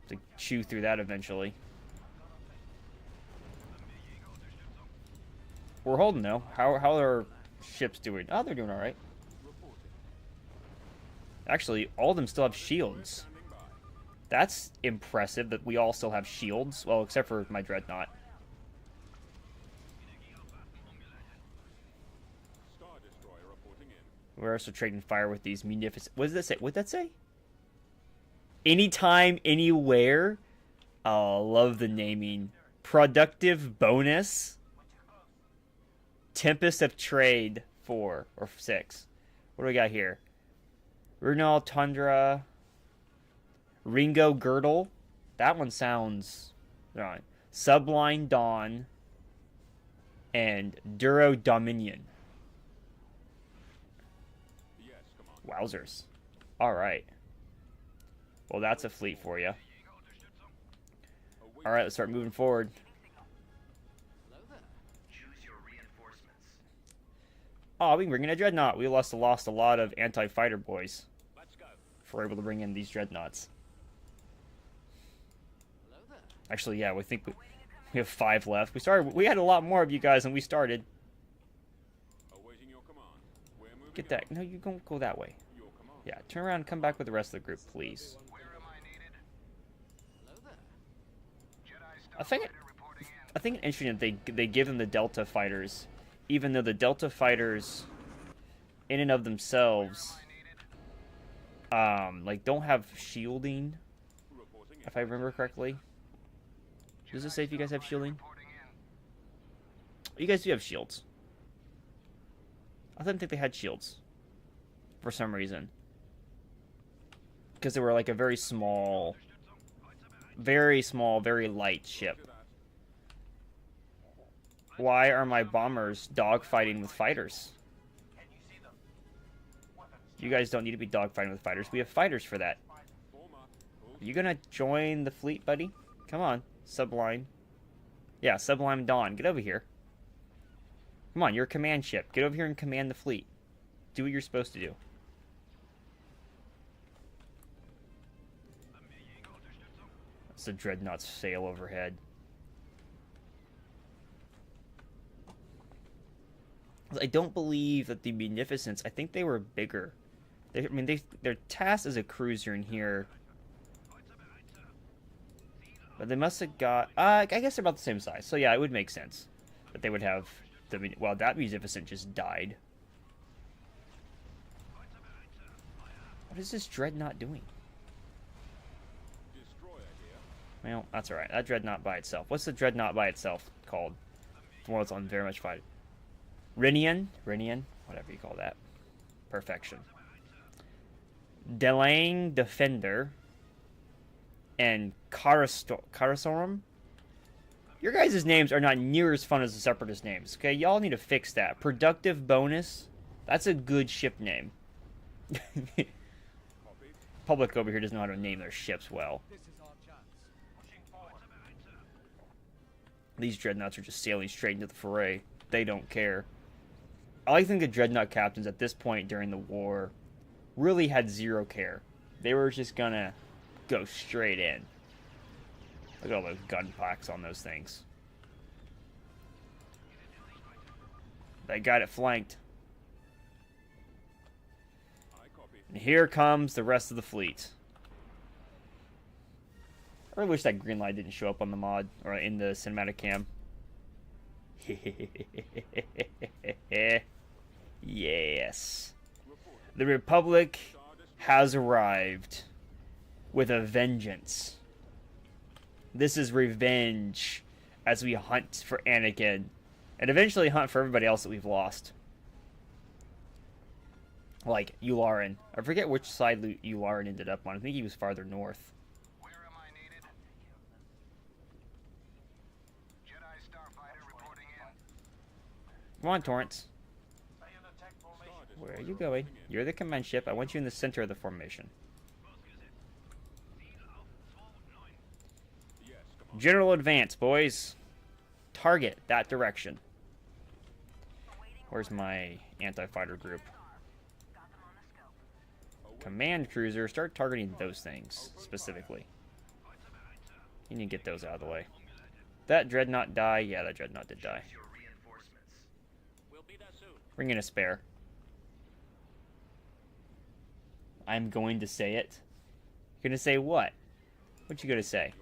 To chew through that eventually. We're holding though. How are our ships doing? Oh, they're doing alright. Actually, all of them still have shields. That's impressive that we all still have shields. Well, except for my dreadnought. We're also trading fire with these munificent. What does that say? What did that say? Anytime, anywhere. Oh, love the naming. Productive bonus. Tempest of Trade 4 or 6. What do we got here? Runal Tundra. Ringo Girdle. That one sounds right. Sublime Dawn. And Duro Dominion. Wowzers. Alright. Well, that's a fleet for you. Alright, let's start moving forward. Choose your reinforcements. Oh, we can bring in a dreadnought. We lost a lot of anti-fighter boys. If we're able to bring in these dreadnoughts. Actually, yeah, we think we have 5 left. We had a lot more of you guys when we started. Get that. No, you don't go that way. Yeah, turn around and come back with the rest of the group, please. I think it's interesting that they give them the Delta fighters, even though the Delta fighters, in and of themselves, like don't have shielding, if I remember correctly. Does it say if you guys have shielding? You guys do have shields. I didn't think they had shields. For some reason. Because they were like a very small, very light ship. Why are my bombers dogfighting with fighters? You guys don't need to be dogfighting with fighters. We have fighters for that. Are you gonna join the fleet, buddy? Come on. Sublime. Yeah, Sublime Dawn. Get over here. Come on, you're a command ship. Get over here and command the fleet. Do what you're supposed to do. That's the dreadnoughts sail overhead. I don't believe that the Munificence, I think they were bigger. They're tasked as a cruiser in here. But they must have got... I guess they're about the same size. So yeah, it would make sense that they would have... Well, that Munificent just died. What is this dreadnought doing? Well, that's alright. That dreadnought by itself. What's the dreadnought by itself called? The one that's on very much fight. Rinian? Whatever you call that. Perfection. Delang Defender. And Karasorum? Your guys' names are not near as fun as the Separatist names, okay? Y'all need to fix that. Productive Bonus? That's a good ship name. Public over here doesn't know how to name their ships well. These dreadnoughts are just sailing straight into the foray. They don't care. I like to think the dreadnought captains at this point during the war really had zero care. They were just gonna go straight in. Look at all those gun packs on those things. They got it flanked. And here comes the rest of the fleet. I really wish that green light didn't show up on the mod or in the cinematic cam. Yes. The Republic has arrived with a vengeance. This is revenge as we hunt for Anakin and eventually hunt for everybody else that we've lost. Like Yularen. I forget which side Yularen ended up on. I think he was farther north. Where am I needed? Jedi Starfighter reporting in. Come on, Torrance. Where are you going? You're the command ship. I want you in the center of the formation. General advance, boys. Target that direction. Where's my anti-fighter group? Command cruiser, start targeting those things specifically. You need to get those out of the way. That dreadnought die? Yeah, that dreadnought did die. Your reinforcements. Bring in a spare. I'm going to say it. You're gonna say what? What you gonna say?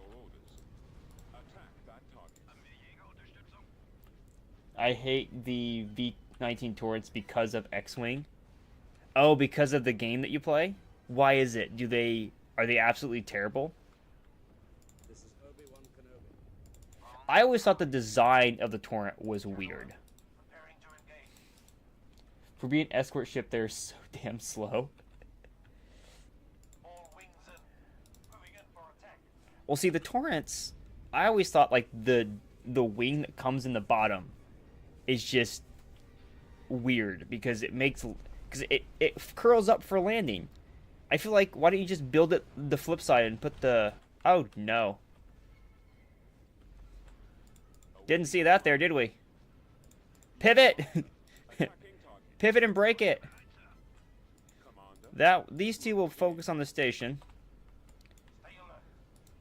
I hate the V-19 turrets because of X-Wing. Oh, because of the game that you play? Why is it? Are they absolutely terrible? I always thought the design of the turret was weird. Preparing to engage. For being an escort ship, they're so damn slow. All wings in. Moving in for attack. Well, see, the torrents, I always thought like the wing that comes in the bottom is just weird because it curls up for landing. I feel like, why don't you just build it the flip side and put the... Oh, no. Didn't see that there, did we? Pivot! Pivot and break it. These two will focus on the station.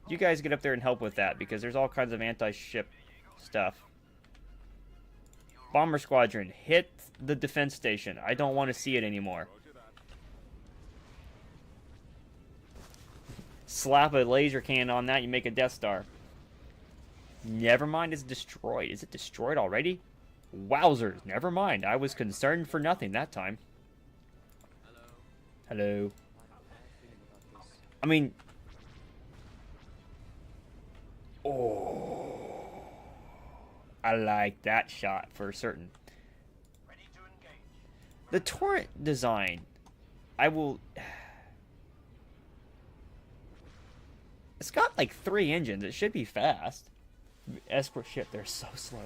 You guys get up there and help with that because there's all kinds of anti-ship stuff. Bomber squadron, hit the defense station. I don't want to see it anymore. Slap a laser cannon on that, you make a Death Star. Never mind, it's destroyed. Is it destroyed already? Wowzers, never mind. I was concerned for nothing that time. Hello. I mean... Oh... I like that shot for certain. Ready to engage. The turret design, I will... It's got like 3 engines. It should be fast. Escort ship, they're so slow.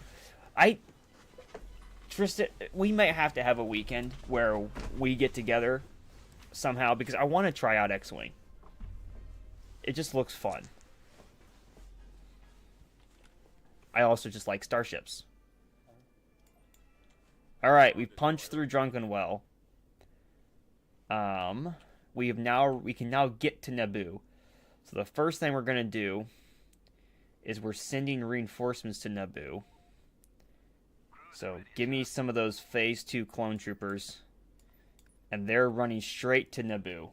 Tristan, we might have to have a weekend where we get together somehow because I want to try out X-Wing. It just looks fun. I also just like starships. Alright, we punched through Drunken Well. We can now get to Naboo. So the first thing we're gonna do is we're sending reinforcements to Naboo. So give me some of those Phase 2 clone troopers. And they're running straight to Naboo.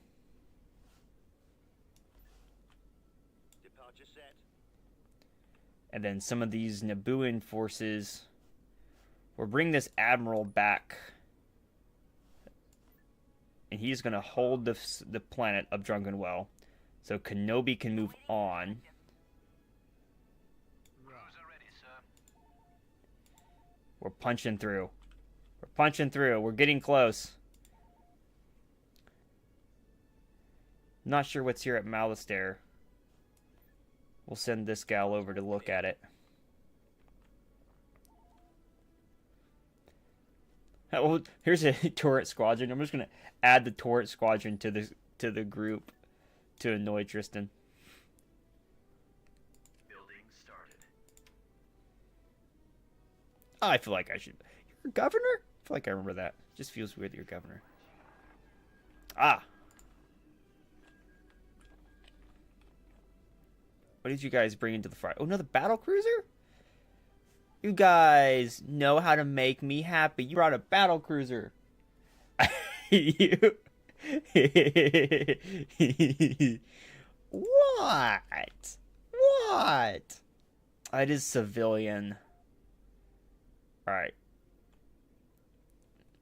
Departure set. And then some of these Nabooan forces will bring this admiral back. And he's going to hold the planet of Drunken Well. So Kenobi can move on. Cruiser ready, sir. We're punching through. We're punching through. We're getting close. Not sure what's here at Malastare. We'll send this gal over to look at it. Oh, here's a turret squadron. I'm just gonna add the turret squadron to the group to annoy Tristan. Building started. Oh, I feel like I should. You're governor? I feel like I remember that. Just feels weird that you're governor. Ah. What did you guys bring into the fire? Oh, another battle cruiser? You guys know how to make me happy. You brought a battle cruiser. You. What? What? It is civilian. Alright.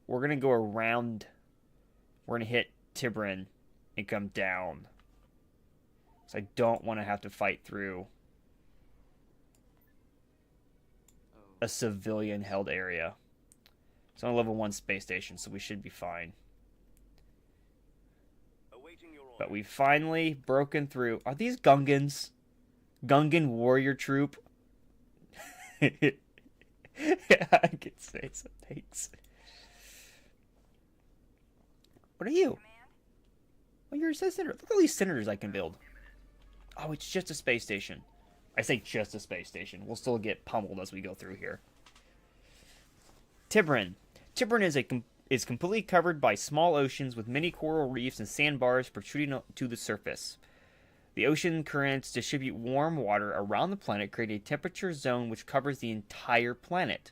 We're going to go around. We're going to hit Tiburon and come down. So I don't want to have to fight through a civilian-held area. It's on a level 1 space station, so we should be fine. But we've finally broken through. Are these Gungans? Gungan warrior troop? I could say some things. What are you? Oh, you're a senator. Look at all these senators I can build. Oh, it's just a space station. I say just a space station. We'll still get pummeled as we go through here. Tiburon. Tiburon is completely covered by small oceans with many coral reefs and sandbars protruding to the surface. The ocean currents distribute warm water around the planet, creating a temperature zone which covers the entire planet.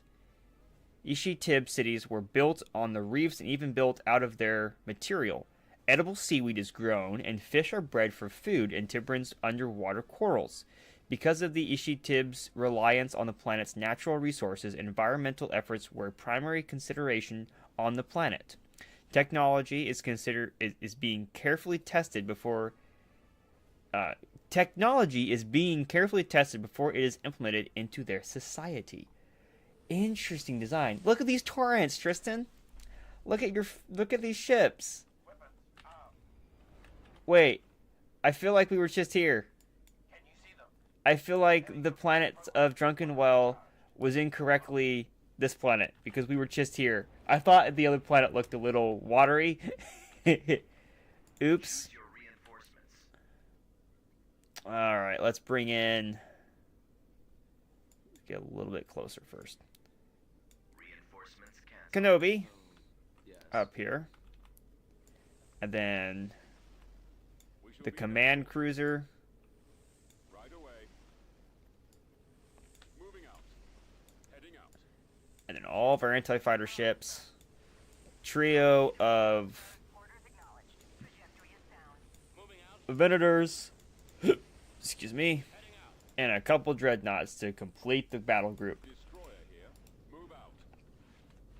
Ishi-Tib cities were built on the reefs and even built out of their material. Edible seaweed is grown, and fish are bred for food in Tiburon's underwater corals. Because of the Ishi-Tib's reliance on the planet's natural resources, environmental efforts were a primary consideration on the planet. Technology is being carefully tested before it is implemented into their society. Interesting design. Look at these torrents, Tristan. Look at these ships. Wait, I feel like we were just here. Can you see them? I feel like the planet of Drunkenwell was incorrectly this planet because we were just here. I thought the other planet looked a little watery. Oops. Alright, let's bring in... Let's get a little bit closer first. Kenobi. Up here. And then... the command cruiser. Right away. Moving out. Heading out. And then all of our anti-fighter ships. Trio of Venators. Excuse me. And a couple dreadnoughts to complete the battle group. Destroyer here. Move out.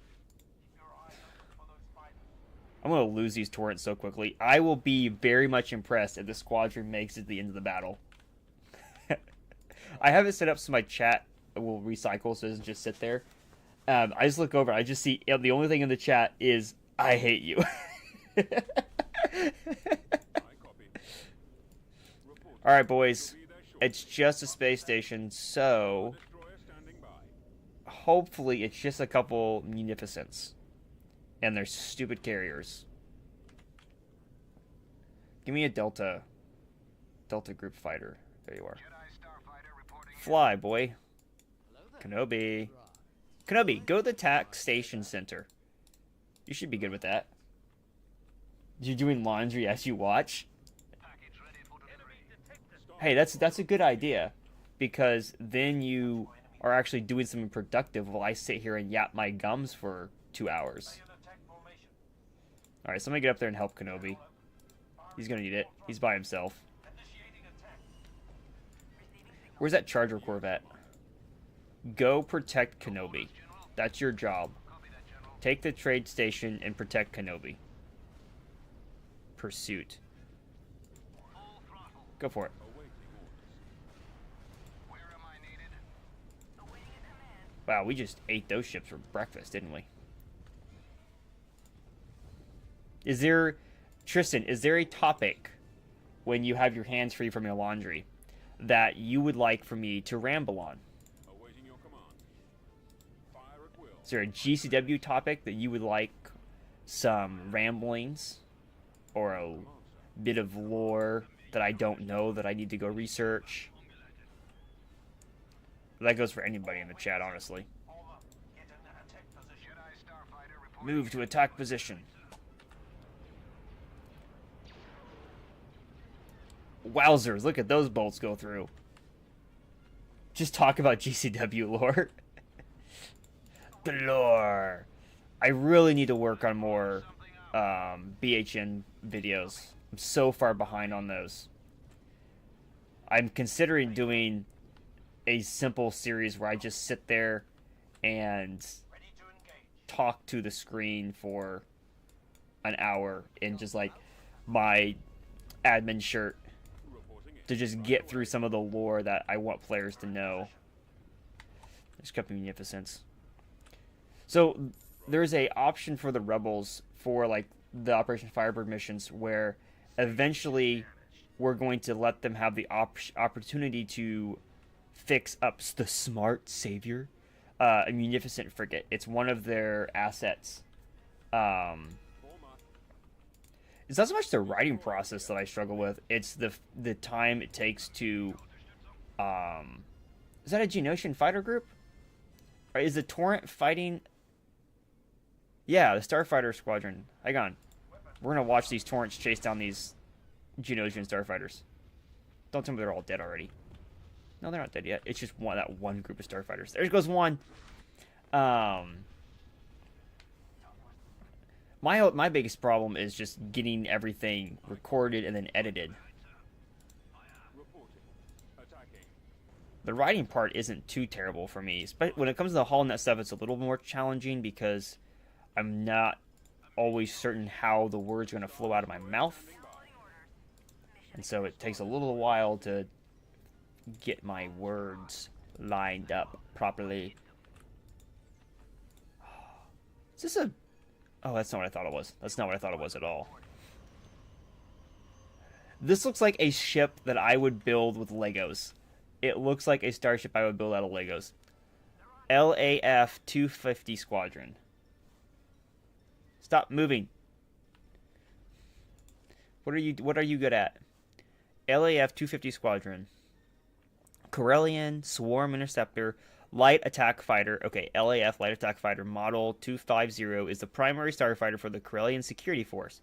Keep your eyes open for those fighters. I'm going to lose these torrents so quickly. I will be very much impressed if the squadron makes it to the end of the battle. I have it set up so my chat will recycle so it doesn't just sit there. I just look over. I just see the only thing in the chat is, I hate you. I copy. Alright, boys. It's just a space station, so Destroyer standing by. hopefully it's just a couple munificents. And they're stupid carriers. Give me a Delta group fighter. There you are. Jedi Starfighter reporting. Fly, boy. Kenobi. Kenobi, go to the TAC station center. You should be good with that. You're doing laundry as you watch? Package ready for delivery. Hey, that's a good idea. Because then you are actually doing something productive while I sit here and yap my gums for 2 hours. Stay in attack formation. Alright, so I'm gonna get up there and help Kenobi. He's gonna need it. He's by himself. Initiating attack. Where's that Charger Corvette? Go protect Kenobi. That's your job. Copy that, General. Take the trade station and protect Kenobi. Pursuit. Full throttle. Go for it. Awaiting orders. Where am I needed? Awaiting a command. Wow, we just ate those ships for breakfast, didn't we? Is there... Tristan, is there a topic when you have your hands free from your laundry that you would like for me to ramble on? Awaiting your command. Fire at will. Is there a GCW topic that you would like some ramblings or a bit of lore that I don't know that I need to go research? That goes for anybody in the chat, honestly. All up. Get in attack position. Jedi Starfighter reporting. Move to attack position. Wowzers, look at those bolts go through. Just talk about GCW lore. The lore. I really need to work on more BHN videos. I'm so far behind on those. I'm considering doing a simple series where I just sit there and talk to the screen for an hour in just like my admin shirt to just get through some of the lore that I want players to know. Just got Munificence. So there's a option for the rebels for like the Operation Firebird missions where eventually we're going to let them have the opportunity to fix up the Smart Savior, a Munificent frigate. It's one of their assets. It's not so much the writing process that I struggle with. It's the time it takes to. Is that a Geonosian fighter group? Or is the Torrent fighting? Yeah, the Starfighter Squadron. Hang on. We're gonna watch these Torrents chase down these Geonosian starfighters. Don't tell me they're all dead already. No, they're not dead yet. It's just that one group of starfighters. There goes one. My biggest problem is just getting everything recorded and then edited. The writing part isn't too terrible for me. But when it comes to the HoloNet stuff, it's a little more challenging because I'm not always certain how the words are going to flow out of my mouth. And so it takes a little while to get my words lined up properly. Is this a... Oh, that's not what I thought it was. That's not what I thought it was at all. This looks like a ship that I would build with Legos. It looks like a starship I would build out of Legos. LAF 250 Squadron. Stop moving. What are you good at? LAF 250 Squadron. Corellian Swarm Interceptor Light Attack Fighter. Okay, LAF Light Attack Fighter Model 250 is the primary starfighter for the Corellian Security Force.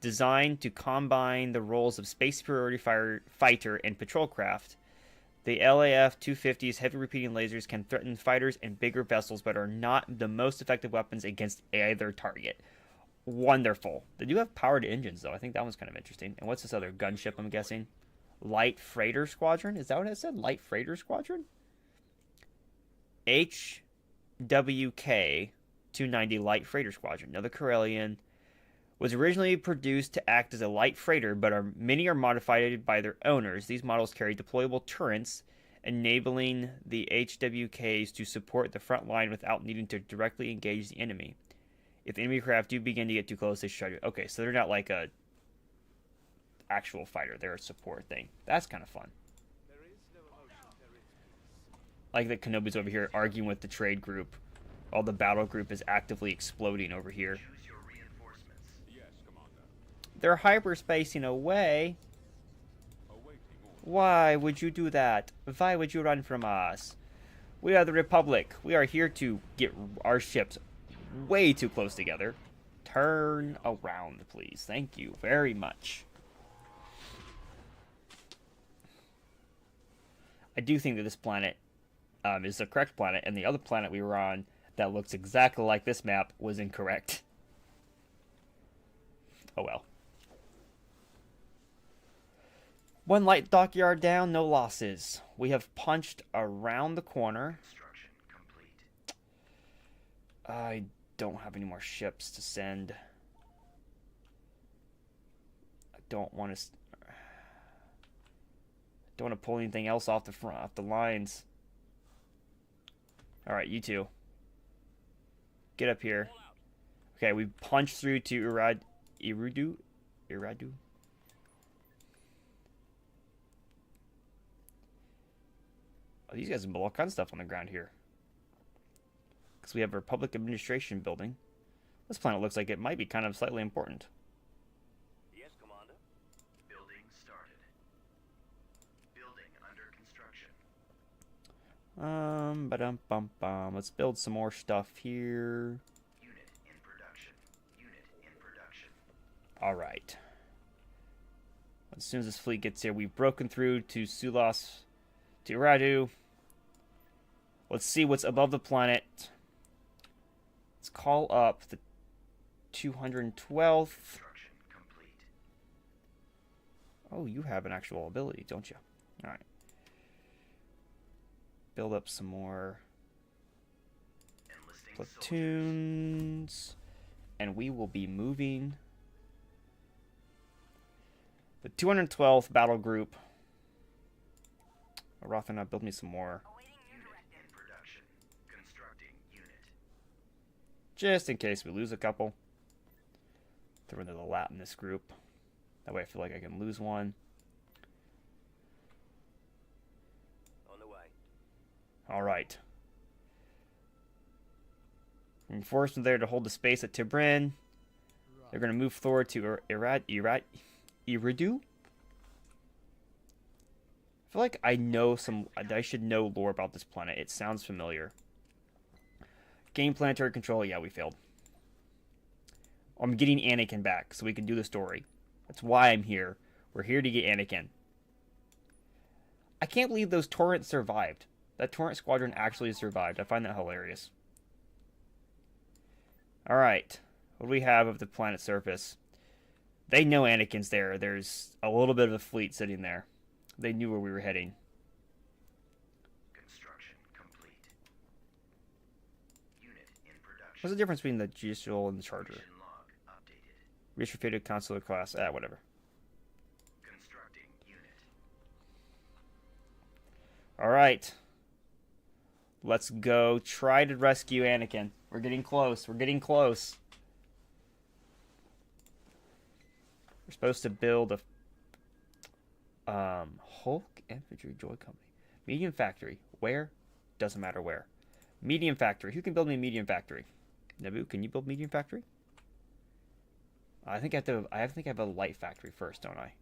Designed to combine the roles of space superiority fighter and patrol craft. The LAF 250's heavy repeating lasers can threaten fighters and bigger vessels, but are not the most effective weapons against either target. Wonderful. They do have powered engines, though. I think that one's kind of interesting. And what's this other gunship, I'm guessing? Light Freighter Squadron? Is that what it said? Light Freighter Squadron? HWK 290 Light Freighter Squadron. Another Corellian. Was originally produced to act as a light freighter, but many are modified by their owners. These models carry deployable turrets, enabling the HWKs to support the front line without needing to directly engage the enemy. If the enemy craft do begin to get too close, they should try to... Okay, so they're not like a actual fighter. They're a support thing. That's kind of fun. Like the Kenobi's over here arguing with the trade group while the battle group is actively exploding over here. They're hyperspacing away. Why would you do that? Why would you run from us? We are the Republic. We are here to get our ships way too close together. Turn around, please. Thank you very much. I do think that this planet is the correct planet, and the other planet we were on that looks exactly like this map was incorrect. Oh well. One light dockyard down, no losses. We have punched around the corner. I don't have any more ships to send. I don't want to pull anything else off the front, off the lines. All right, you two. Get up here. Okay, we punched through to Iradu. Oh, these guys have all kinds of stuff on the ground here. Because we have a Republic Administration building. This planet looks like it might be kind of slightly important. Yes, Commander. Building started. Building under construction. Let's build some more stuff here. Unit in production. Unit in production. All right. As soon as this fleet gets here, we've broken through to Sulos, to Iradu. Let's see what's above the planet. Let's call up the 212th. Oh, you have an actual ability, don't you? Alright. Build up some more platoons. And we will be moving the 212th battle group. Rothana, build me some more. Just in case we lose a couple. Throw into the lap in this group. That way I feel like I can lose one. On the way. Alright. Reinforcements there to hold the space at Tibrin. They're going to move forward to Iridu. I feel like I should know lore about this planet. It sounds familiar. Gain planetary control. Yeah, we failed. I'm getting Anakin back so we can do the story. That's why I'm here. We're here to get Anakin. I can't believe those Torrents survived. That Torrent squadron actually survived. I find that hilarious. Alright. What do we have of the planet's surface? They know Anakin's there. There's a little bit of a fleet sitting there. They knew where we were heading. Construction complete. Unit in production. What's the difference between the Judicial and the Charger? Mission log updated. Restricted consular class. Whatever. Constructing unit. Alright. Let's go try to rescue Anakin. We're getting close. We're getting close. We're supposed to build a Hulk Infantry Joy Company. Medium factory. Where? Doesn't matter where. Medium factory. Who can build me a medium factory? Naboo, can you build medium factory? I think I have a light factory first, don't I?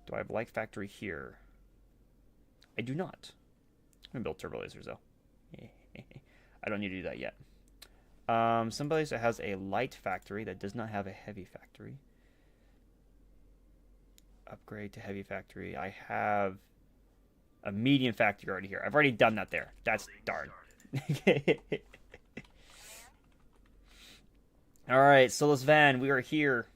Do I have light factory here? I do not. I'm gonna build turbo lasers though. I don't need to do that yet. Somebody that has a light factory that does not have a heavy factory. Upgrade to heavy factory. I have a medium factory already here. I've already done that there. That's darn. Alright, Solus Van, we are here.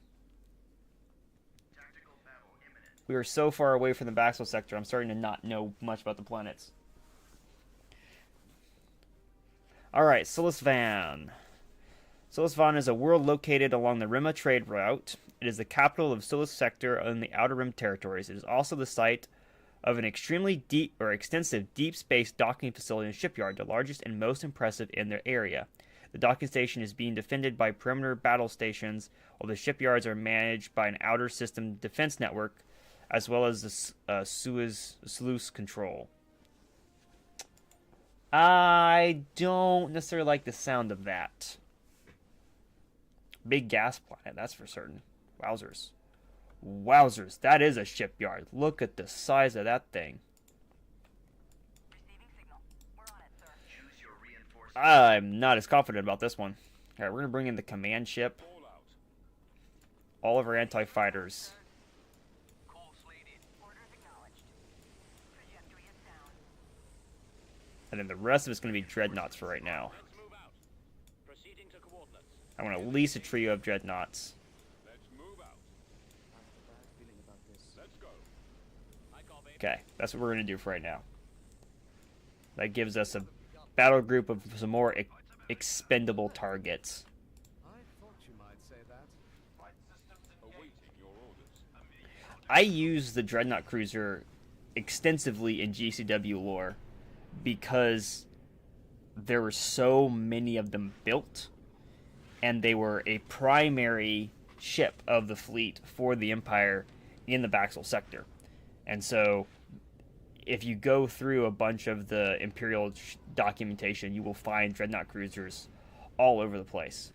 We are so far away from the Baxel sector, I'm starting to not know much about the planets. Alright, Solus Van. Solus Van is a world located along the Rima trade route. It is the capital of Solus sector in the Outer Rim territories. It is also the site of an extremely extensive deep space docking facility and shipyard, the largest and most impressive in their area. The docking station is being defended by perimeter battle stations, while the shipyards are managed by an outer system defense network, as well as the sluice control. I don't necessarily like the sound of that. Big gas planet, that's for certain. Wowzers. Wowzers, that is a shipyard. Look at the size of that thing. I'm not as confident about this one. Alright, we're going to bring in the command ship. All of our anti-fighters. And then the rest of it's going to be dreadnoughts for right now. I want at least a trio of dreadnoughts. Okay, that's what we're going to do for right now. That gives us a battle group of some more expendable targets. I use the Dreadnought Cruiser extensively in GCW lore because there were so many of them built, and they were a primary ship of the fleet for the Empire in the Baxel sector. And so, if you go through a bunch of the Imperial documentation, you will find Dreadnought Cruisers all over the place.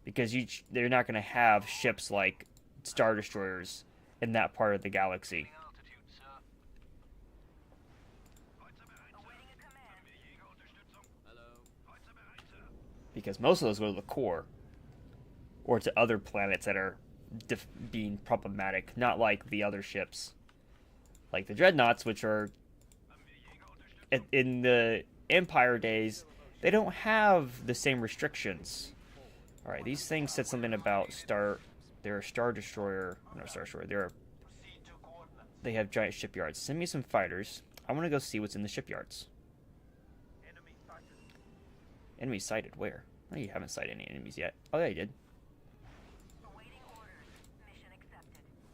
Because they're not going to have ships like Star Destroyers in that part of the galaxy. Because most of those go to the core, or to other planets that are being problematic, not like the other ships. Like the dreadnoughts, which are in the Empire days, they don't have the same restrictions. All right, these things said something about they're a star destroyer. No, star destroyer. They have giant shipyards. Send me some fighters. I want to go see what's in the shipyards. Enemy sighted. Where? Oh, you haven't sighted any enemies yet. Oh, yeah, you did.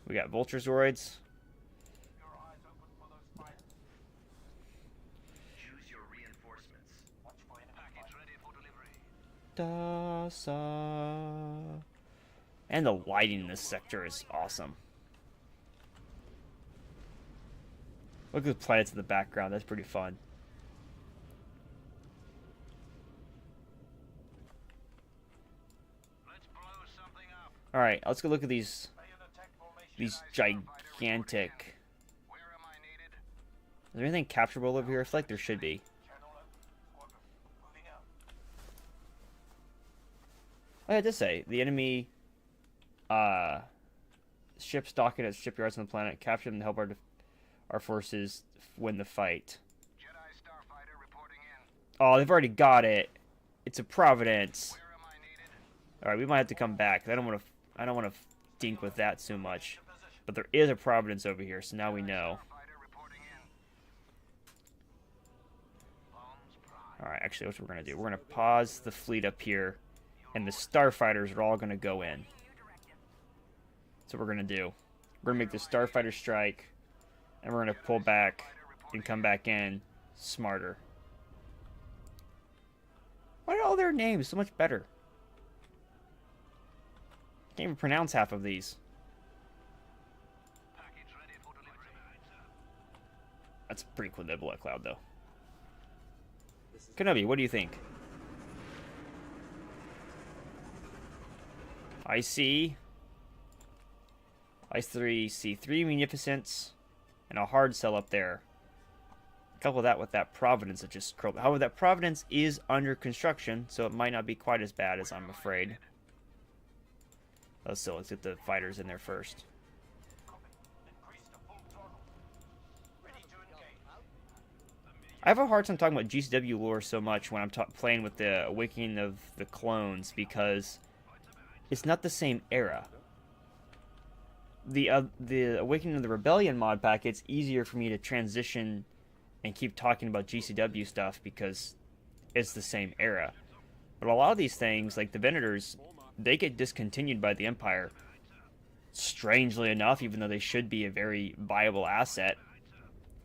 We got vulture zoroids. Choose your reinforcements. And the lighting in this sector is awesome. Look at the planets in the background. That's pretty fun. All right, let's go look at these gigantic. Is there anything capturable over here? I feel like there should be. Oh, yeah, it does say the enemy ships docking at shipyards on the planet. Capture them to help our forces win the fight. Oh, they've already got it. It's a Providence. All right, we might have to come back. I don't want to dink with that too much. But there is a Providence over here, so now we know. Alright, actually, what we're going to do. We're going to pause the fleet up here, and the starfighters are all going to go in. That's what we're going to do. We're going to make the starfighter strike, and we're going to pull back and come back in smarter. Why are all their names so much better? Can't even pronounce half of these. That's a pretty cool nebula cloud, though. Kenobi, what do you think? I see three Munificents and a hard cell up there. Couple that with that Providence that just curled. However, that Providence is under construction, so it might not be quite as bad as I'm afraid. Oh, so let's get the fighters in there first. I have a hard time talking about GCW lore so much when I'm playing with the Awakening of the Clones because it's not the same era. The Awakening of the Rebellion mod pack, it's easier for me to transition and keep talking about GCW stuff because it's the same era. But a lot of these things, like the Venators, they get discontinued by the Empire. Strangely enough, even though they should be a very viable asset,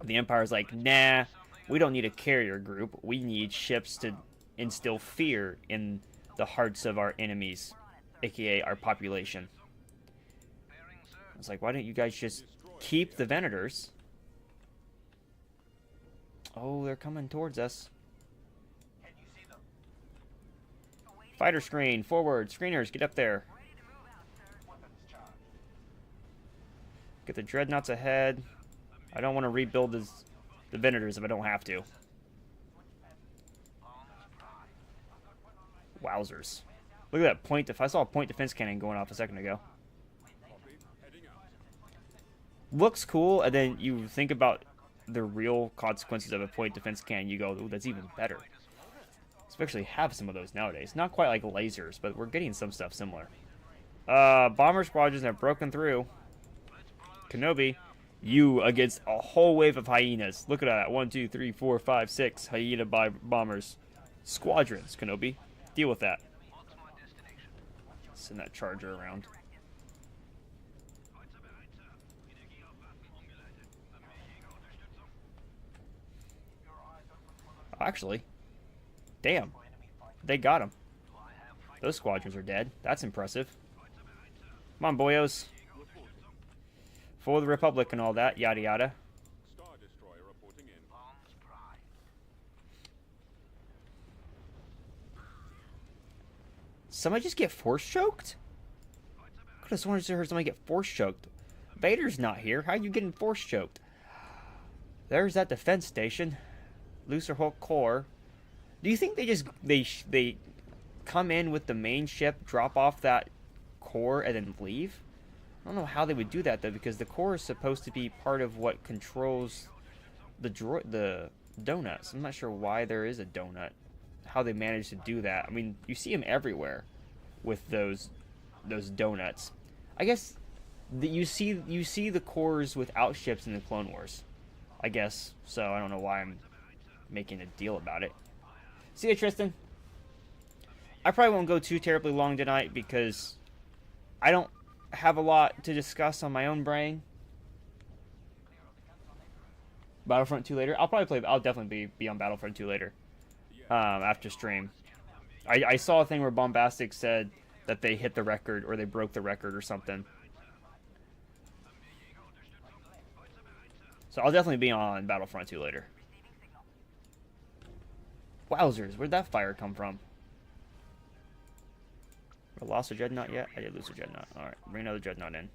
the Empire's like, nah, we don't need a carrier group. We need ships to instill fear in the hearts of our enemies, aka our population. It's like, why don't you guys just keep the Venators? Oh, they're coming towards us. Fighter screen, forward, screeners, get up there. Get the dreadnoughts ahead. I don't want to rebuild the Venators if I don't have to. Wowzers. Look at that point. I saw a point defense cannon going off a second ago. Looks cool, and then you think about the real consequences of a point defense cannon. You go, ooh, that's even better. Especially have some of those nowadays. Not quite like lasers, but we're getting some stuff similar. Bomber squadrons have broken through. Kenobi, you against a whole wave of hyenas. Look at that. 1, 2, 3, 4, 5, 6 hyena bombers. Squadrons, Kenobi. Deal with that. Send that charger around. Actually, damn. They got him. Those squadrons are dead. That's impressive. Come on, boyos. For the Republic and all that, yada yada. Star Destroyer reporting in. Somebody just get force choked? Could have sworn I just heard somebody get force choked. Vader's not here. How are you getting force choked? There's that defense station. Looser Hulk core. Do you think they come in with the main ship, drop off that core, and then leave? I don't know how they would do that though, because the core is supposed to be part of what controls the donuts. I'm not sure why there is a donut. How they managed to do that. I mean, you see them everywhere with those donuts. I guess you see the cores without ships in the Clone Wars. I guess so. I don't know why I'm making a deal about it. See you, Tristan. I probably won't go too terribly long tonight because I don't have a lot to discuss on my own brain. Battlefront 2 later. I'll definitely be on Battlefront 2 later. After stream. I saw a thing where Bombastic said that they hit the record or they broke the record or something. So I'll definitely be on Battlefront 2 later. Wowzers, where'd that fire come from? I lost a dreadnought yet? I did lose a dreadnought. Alright, bring another dreadnought in.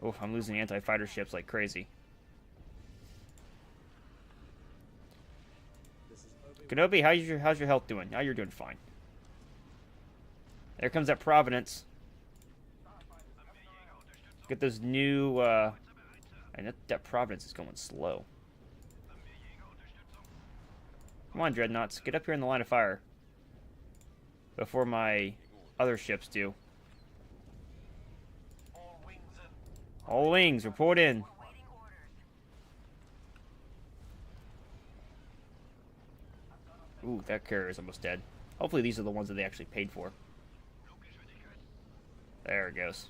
Oh, I'm losing anti-fighter ships like crazy. Kenobi, how's your health doing? Now you're doing fine. There comes that Providence. Get those new, and that Providence is going slow. Come on, Dreadnoughts. Get up here in the line of fire. Before my other ships do. All wings, report in. Ooh, that carrier is almost dead. Hopefully these are the ones that they actually paid for. There it goes.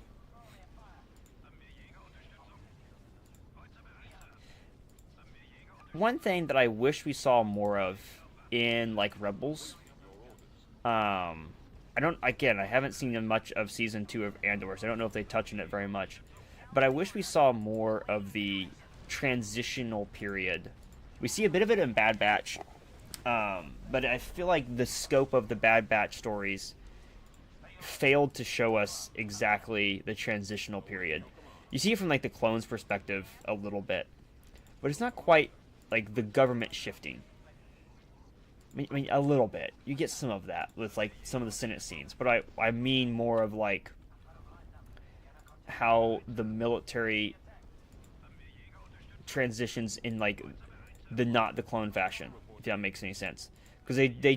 One thing that I wish we saw more of in, like, Rebels, I haven't seen much of Season 2 of Andor, so I don't know if they touch on it very much. But I wish we saw more of the transitional period. We see a bit of it in Bad Batch, but I feel like the scope of the Bad Batch stories failed to show us exactly the transitional period. You see it from, like, the clones' perspective a little bit, but it's not quite like the government shifting. I mean, a little bit. You get some of that with, like, some of the Senate scenes, but I mean more of, like, how the military transitions in, like, not the clone fashion, if that makes any sense. Because they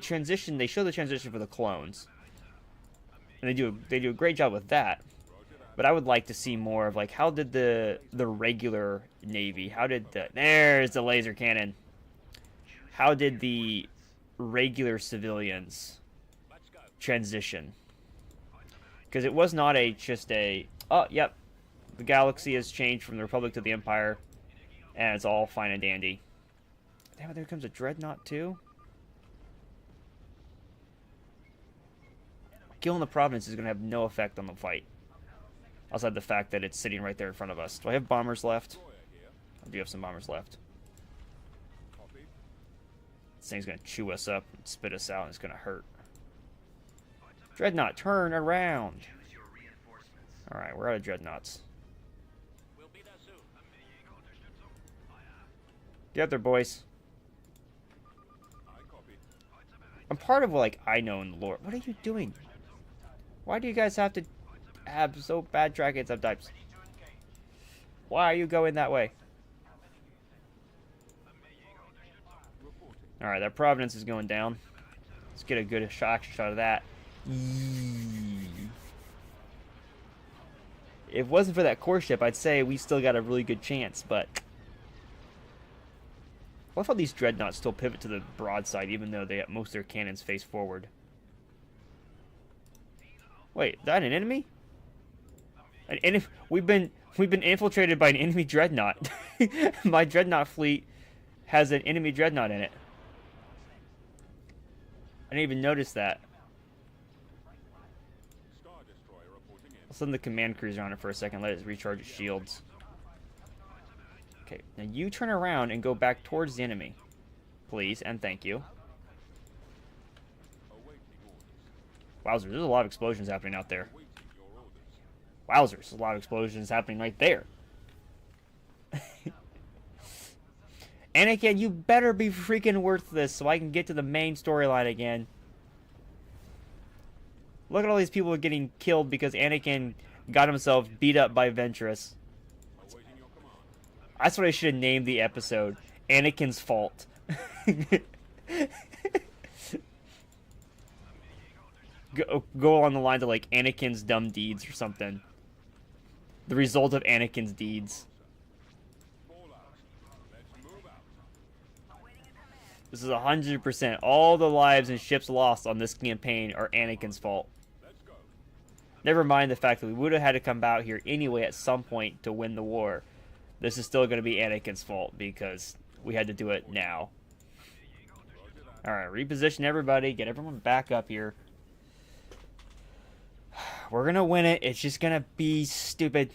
show the transition for the clones, and they do a great job with that. But I would like to see more of, like, how did the regular Navy, there's the laser cannon. How did the regular civilians transition? Because it was not oh, yep, the galaxy has changed from the Republic to the Empire, and it's all fine and dandy. Damn it, there comes a dreadnought too? Killing the Providence is going to have no effect on the fight. Outside the fact that it's sitting right there in front of us. Do I have bombers left? I do have some bombers left. This thing's going to chew us up and spit us out, and it's going to hurt. Dreadnought, turn around! Alright, we're out of dreadnoughts. Get up there, boys. I'm part of, like, I know in the lore. What are you doing? Why do you guys have to have so bad dragons of types? Why are you going that way? Alright, that Providence is going down. Let's get a good action shot of that. If it wasn't for that core ship, I'd say we still got a really good chance, but I love how these dreadnoughts still pivot to the broadside, even though most of their cannons face forward. Wait, is that an enemy? We've been infiltrated by an enemy dreadnought. My dreadnought fleet has an enemy dreadnought in it. I didn't even notice that. I'll send the command cruiser on it for a second, let it recharge its shields. Okay, now you turn around and go back towards the enemy. Please, and thank you. Wowzers, there's a lot of explosions happening out there. Wowzers, there's a lot of explosions happening right there. Anakin, you better be freaking worth this so I can get to the main storyline again. Look at all these people getting killed because Anakin got himself beat up by Ventress. Awaiting your command. That's what I should have named the episode. Anakin's fault. Go on the lines of like Anakin's dumb deeds or something. The result of Anakin's deeds. Fall out. Let's move out. This is 100%. All the lives and ships lost on this campaign are Anakin's fault. Let's go. Never mind the fact that we would have had to come out here anyway at some point to win the war. This is still going to be Anakin's fault because we had to do it now. Alright, reposition everybody. Get everyone back up here. We're going to win it. It's just going to be stupid.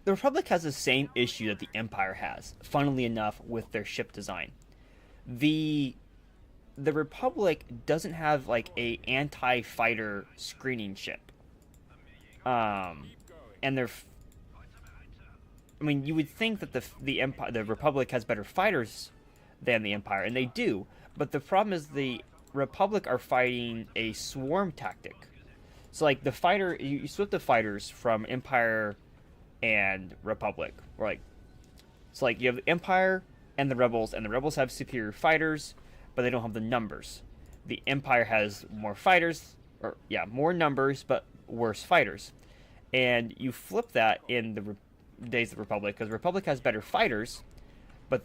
The Republic has the same issue that the Empire has, funnily enough, with their ship design. The Republic doesn't have like a anti-fighter screening ship. And they're I mean, you would think that the Republic has better fighters than the Empire, and they do. But the problem is the Republic are fighting a swarm tactic. So like the fighter, you split the fighters from Empire and Republic. Or like, it's like you have the Empire and the Rebels have superior fighters, but they don't have the numbers. The Empire has more fighters, or yeah, more numbers, but worse fighters. And you flip that in the days of the Republic, because the Republic has better fighters, but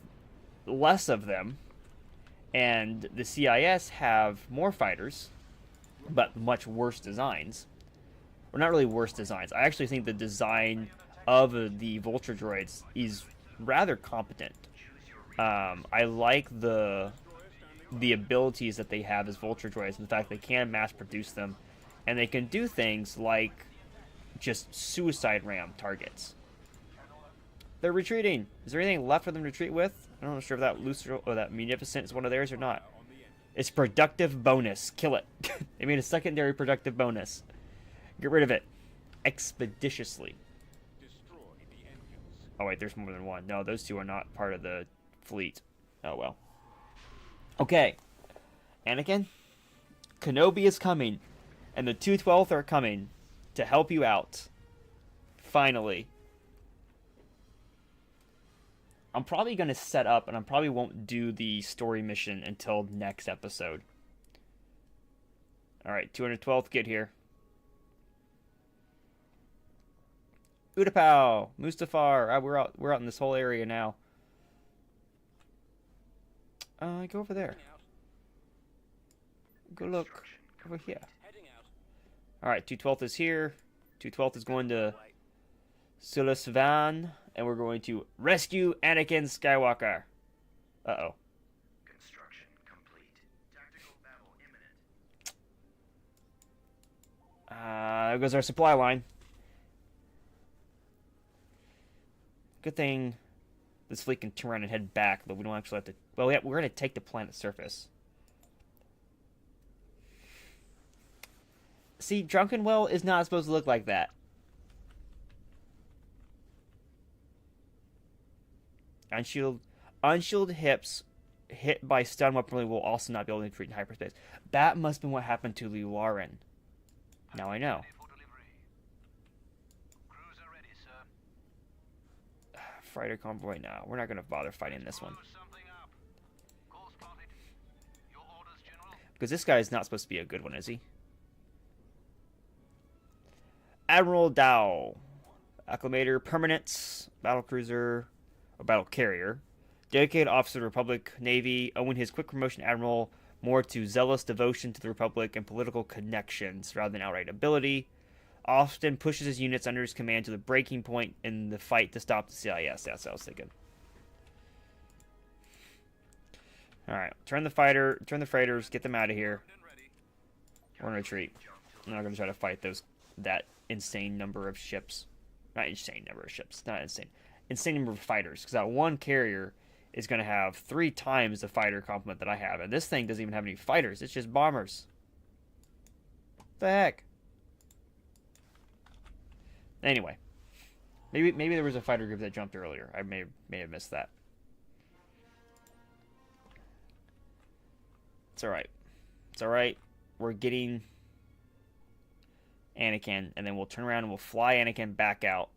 less of them, and the CIS have more fighters, but much worse designs. Well, not really worse designs. I actually think the design of the Vulture droids is rather competent. I like the abilities that they have as Vulture droids, and the fact they can mass produce them, and they can do things like just suicide ram targets. They're retreating. Is there anything left for them to retreat with? I'm not sure if that Lucifer or that Munificent is one of theirs or not. It's productive bonus. Kill it. They made a secondary productive bonus. Get rid of it. Expeditiously. Oh wait, there's more than one. No, those two are not part of the fleet. Oh well. Okay. Anakin, Kenobi is coming, and the 212th are coming to help you out. Finally. I'm probably going to set up, and I probably won't do the story mission until next episode. Alright, 212th, get here. Utapau, Mustafar, we're out in this whole area now. Go over there. Go look over here. Alright, 212th is here. 212th is going to Silasvan, and we're going to rescue Anakin Skywalker. Uh-oh. Construction complete. Tactical battle imminent. There goes our supply line. Good thing this fleet can turn around and head back, but we don't actually have to... Well, yeah, we're going to take the planet's surface. See, Drunkenwell is not supposed to look like that. Unshielded hips hit by stun weaponry will also not be able to retreat in hyperspace. That must have been what happened to Lauren. Now I know. Fighter convoy now. We're not going to bother fighting this one. Because this guy is not supposed to be a good one, is he? Admiral Dow. Acclimator, Permanence, Battlecruiser, or Battle Carrier. Dedicated officer of the Republic Navy, owing his quick promotion Admiral more to zealous devotion to the Republic and political connections rather than outright ability. Often pushes his units under his command to the breaking point in the fight to stop the CIS. That's what I was thinking. Alright, turn the freighters, get them out of here. We're gonna retreat. I'm not gonna try to fight that insane number of ships. Not insane number of ships, not insane. Insane number of fighters, because that one carrier is gonna have 3 times the fighter complement that I have, and this thing doesn't even have any fighters, it's just bombers. What the heck? Anyway, maybe there was a fighter group that jumped earlier. I may have missed that. It's alright. It's alright. We're getting Anakin, and then we'll turn around and we'll fly Anakin back out.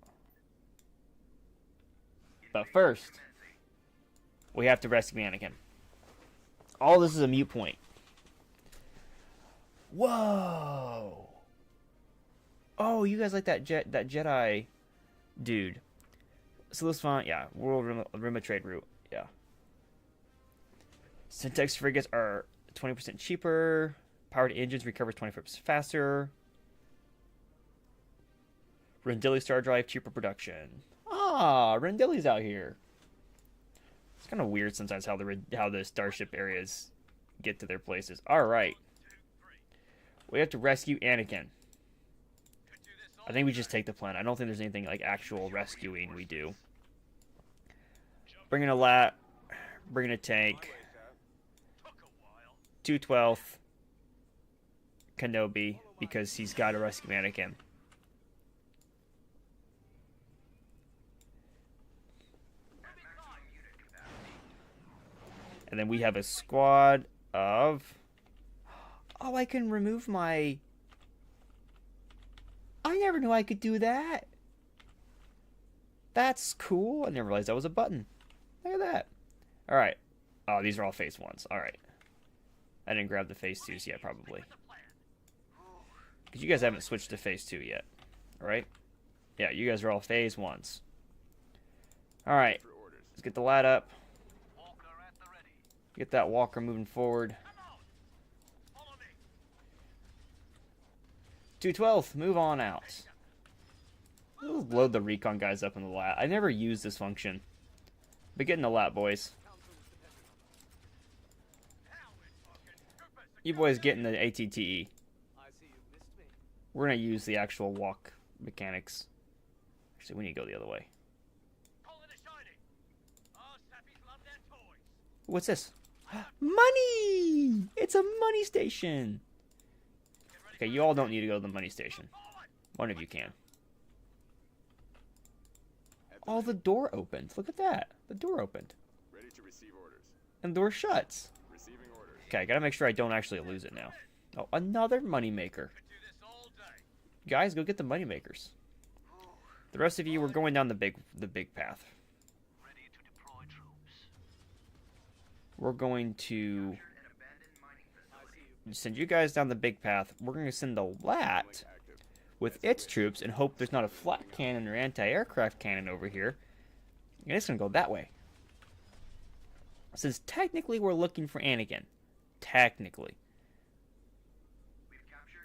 But first, we have to rescue Anakin. All this is a mute point. Whoa! Oh, you guys like that Jedi dude. Solus Font, yeah. World Rim of Trade route, yeah. Syntax frigates are 20% cheaper. Powered engines recovers 25% faster. Rendili Star Drive, cheaper production. Ah, Rendili's out here. It's kind of weird sometimes how the starship areas get to their places. All right, we have to rescue Anakin. I think we just take the planet. I don't think there's anything like actual rescuing we do. Bring in a lat. Bring in a tank. 212th Kenobi because he's got to rescue Anakin. And then we have a squad of... Oh, I can remove my... I never knew I could do that. That's cool. I never realized that was a button. Look at that. Alright. Oh, these are all phase 1s. Alright. I didn't grab the phase 2s yet, probably. Because you guys haven't switched to phase 2 yet. Alright? Yeah, you guys are all phase 1s. Alright. Let's get the lad up. Get that walker moving forward. 212th, move on out. We'll load the recon guys up in the lat. I never used this function. But get in the lat, boys. You boys get in the ATTE. We're going to use the actual walk mechanics. Actually, we need to go the other way. What's this? Money! It's a money station! Okay, you all don't need to go to the money station. One of you can. Oh, the door opened. Look at that. The door opened. Ready to receive orders. And the door shuts. Receiving orders. Okay, I gotta make sure I don't actually lose it now. Oh, another money maker. Guys, go get the money makers. The rest of you, we're going down the big path. We're going to send you guys down the big path. We're going to send the lat with its troops and hope there's not a flat cannon or anti-aircraft cannon over here. And it's going to go that way. Since technically we're looking for Anakin. Technically.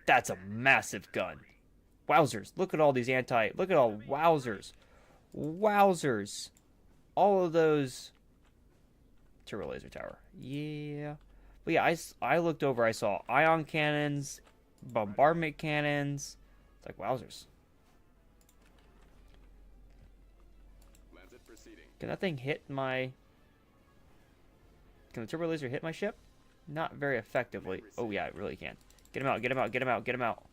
That's a massive gun. Wowzers. Look at all these Look at all... Wowzers. Wowzers. All of those... Turbo laser tower. Yeah. But yeah, I looked over. I saw ion cannons, bombardment cannons. It's like wowzers. Can that thing hit my... Can the turbo laser hit my ship? Not very effectively. Oh yeah, it really can. Get him out, get him out, get him out, get him out.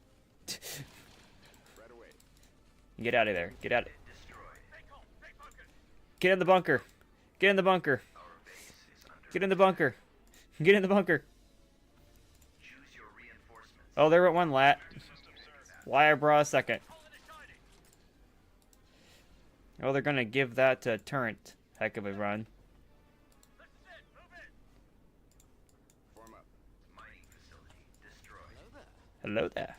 Get out of there. Get out. Get in the bunker. Get in the bunker. Get in the bunker. Get in the bunker. Oh, there went one lat. Why I brought a second. Oh, they're gonna give that turret heck of a run. Hello there.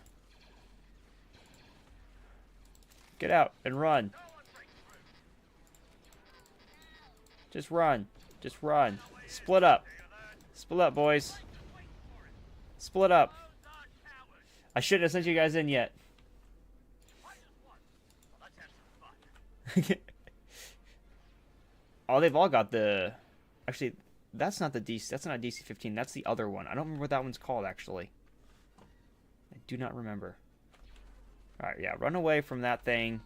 Get out and run. Just run. Just run. Split up. Split up, boys. Split up. I shouldn't have sent you guys in yet. Oh, they've all got the... Actually, that's not the DC. That's not DC-15. That's the other one. I don't remember what that one's called, actually. I do not remember. Alright, yeah. Run away from that thing.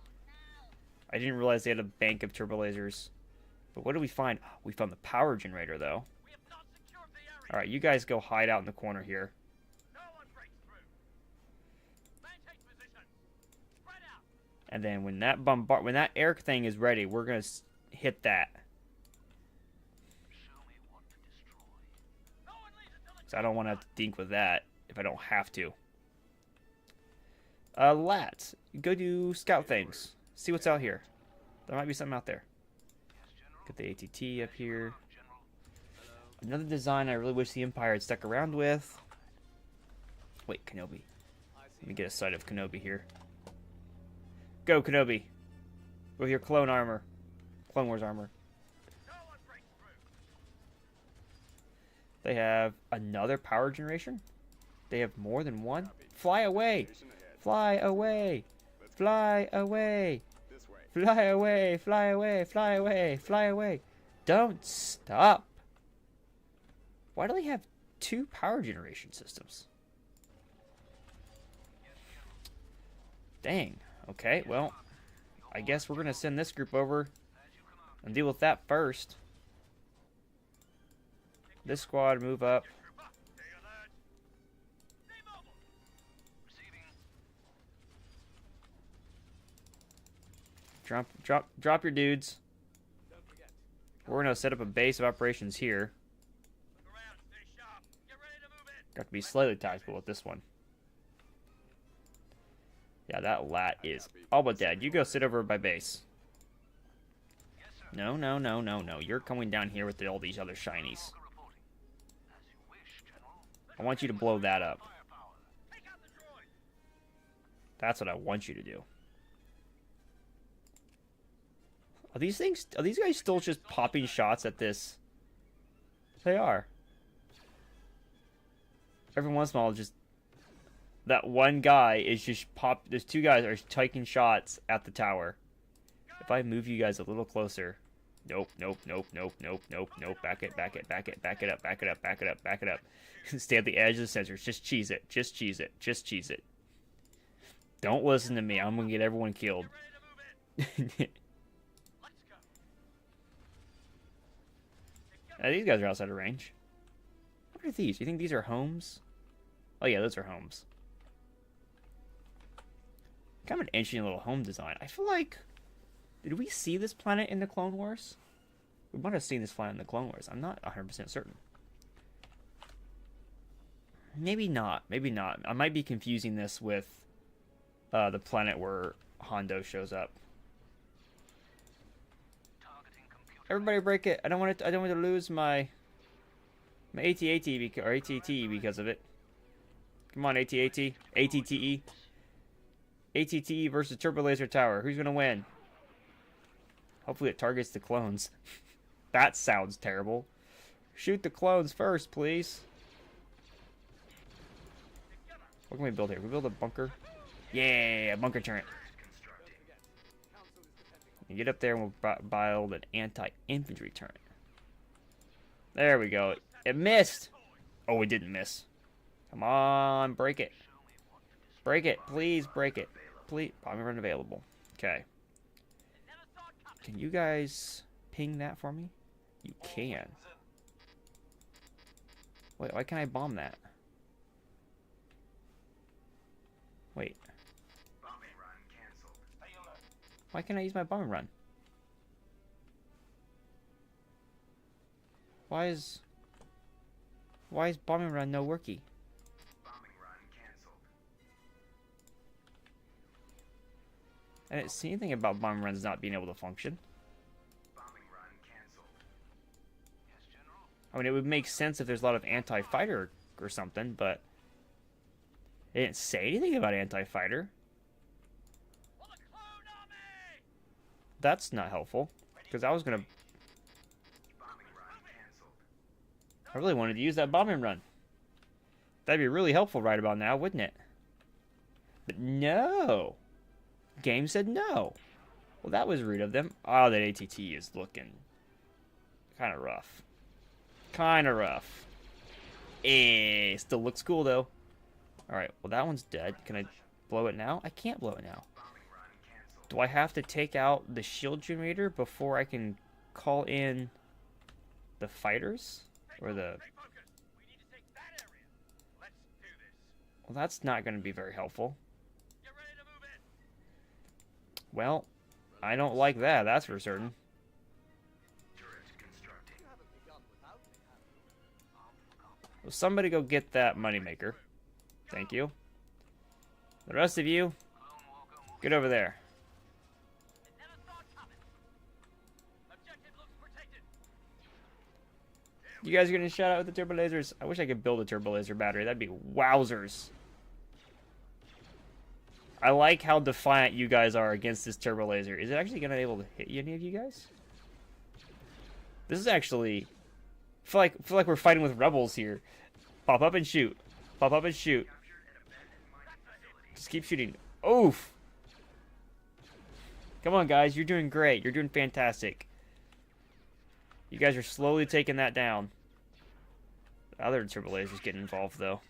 I didn't realize they had a bank of turbo lasers. But what did we find? We found the power generator, though. Alright, you guys go hide out in the corner here. And then when that air thing is ready, we're gonna hit that. So I don't want to have to dink with that if I don't have to. Lat, go do scout things. See what's out here. There might be something out there. Get the ATT up here. Another design I really wish the Empire had stuck around with. Wait, Kenobi. Let me get a sight of Kenobi here. Go, Kenobi. With your clone armor. Clone Wars armor. They have another power generation? They have more than one? Fly away! Fly away! Fly away! Fly away! Fly away! Fly away! Fly away! Don't stop! Why do they have 2 power generation systems? Dang. Okay, well, I guess we're going to send this group over and deal with that first. This squad move up. Drop your dudes. We're going to set up a base of operations here. Got to be slightly tactical with this one. Yeah, that lat is all but dead. You go sit over by base. No, no, no, no, no. You're coming down here with all these other shinies. I want you to blow that up. That's what I want you to do. Are these guys still just popping shots at this? They are. Every once in a while, just that one guy is just there's 2 guys are taking shots at the tower. If I move you guys a little closer. Nope, nope, nope, nope, nope, nope, nope. Back it, back it, back it, back it up, back it up, back it up, back it up. Stay at the edge of the sensors. Just cheese it. Just cheese it. Just cheese it. Don't listen to me. I'm gonna get everyone killed. These guys are outside of range. What are these? Do you think these are homes? Oh yeah, those are homes. Kind of an interesting little home design. I feel like... Did we see this planet in the Clone Wars? We might have seen this planet in the Clone Wars. I'm not 100% certain. Maybe not. Maybe not. I might be confusing this with the planet where Hondo shows up. Everybody break it. I don't want to lose my AT-AT or ATT because of it. Come on, AT-AT. ATTE. ATTE versus Turbo Laser Tower. Who's gonna win? Hopefully it targets the clones. That sounds terrible. Shoot the clones first, please. What can we build here? We build a bunker. Yeah, bunker turret. You get up there and we'll build an anti-infantry turret. There we go. It missed. Oh, it didn't miss. Come on, break it. Break it. Please break it. Please. Bomber run available. Okay. Can you guys ping that for me? You can. Wait, why can't I bomb that? Wait. Why can't I use my bombing run? Why is bombing run no worky? Bombing run canceled. I didn't see anything about bombing runs not being able to function. Bombing run canceled. I mean, it would make sense if there's a lot of anti-fighter or something, but they didn't say anything about anti-fighter. That's not helpful, because I was gonna... I really wanted to use that bombing run. That'd be really helpful right about now, wouldn't it? But no! Game said no. Well, that was rude of them. Oh, that ATT is looking kind of rough. Kind of rough. Still looks cool, though. Alright, well, that one's dead. Can I blow it now? I can't blow it now. Do I have to take out the shield generator before I can call in the fighters? Or the... Well, that's not going to be very helpful. Well, I don't like that, that's for certain. Will somebody go get that moneymaker? Thank you. The rest of you, get over there. You guys are getting shot out with the turbo lasers? I wish I could build a turbo laser battery. That'd be wowzers. I like how defiant you guys are against this turbo laser. Is it actually going to be able to hit any of you guys? This is actually... I feel like we're fighting with rebels here. Pop up and shoot. Pop up and shoot. Just keep shooting. Oof! Come on, guys. You're doing great. You're doing fantastic. You guys are slowly taking that down. The other turbo laser's getting involved, though.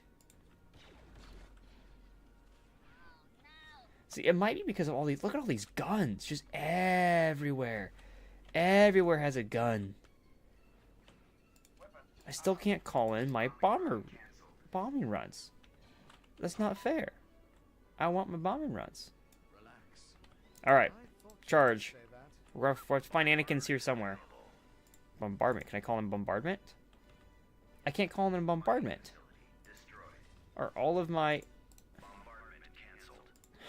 See, it might be because of all these... Look at all these guns. Just everywhere. Everywhere has a gun. I still can't call in my bombing runs. That's not fair. I want my bombing runs. Alright. Charge. We're going to find Anakin's here somewhere. Bombardment. Can I call him bombardment? I can't call him a bombardment. Are all of my...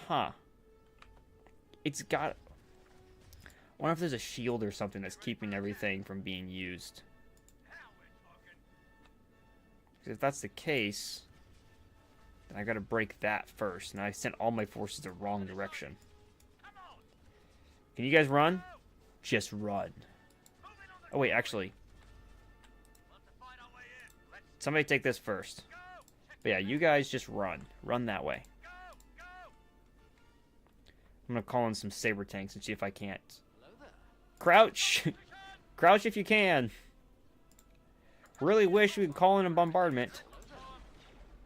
Huh. It's got... I wonder if there's a shield or something that's keeping everything from being used. If that's the case, then I gotta break that first. And I sent all my forces the wrong direction. Can you guys run? Just run. Oh wait, actually. Somebody take this first. But yeah, you guys just run. Run that way. I'm gonna call in some saber tanks and see if I can't. Crouch! Crouch if you can. Really wish we could call in a bombardment.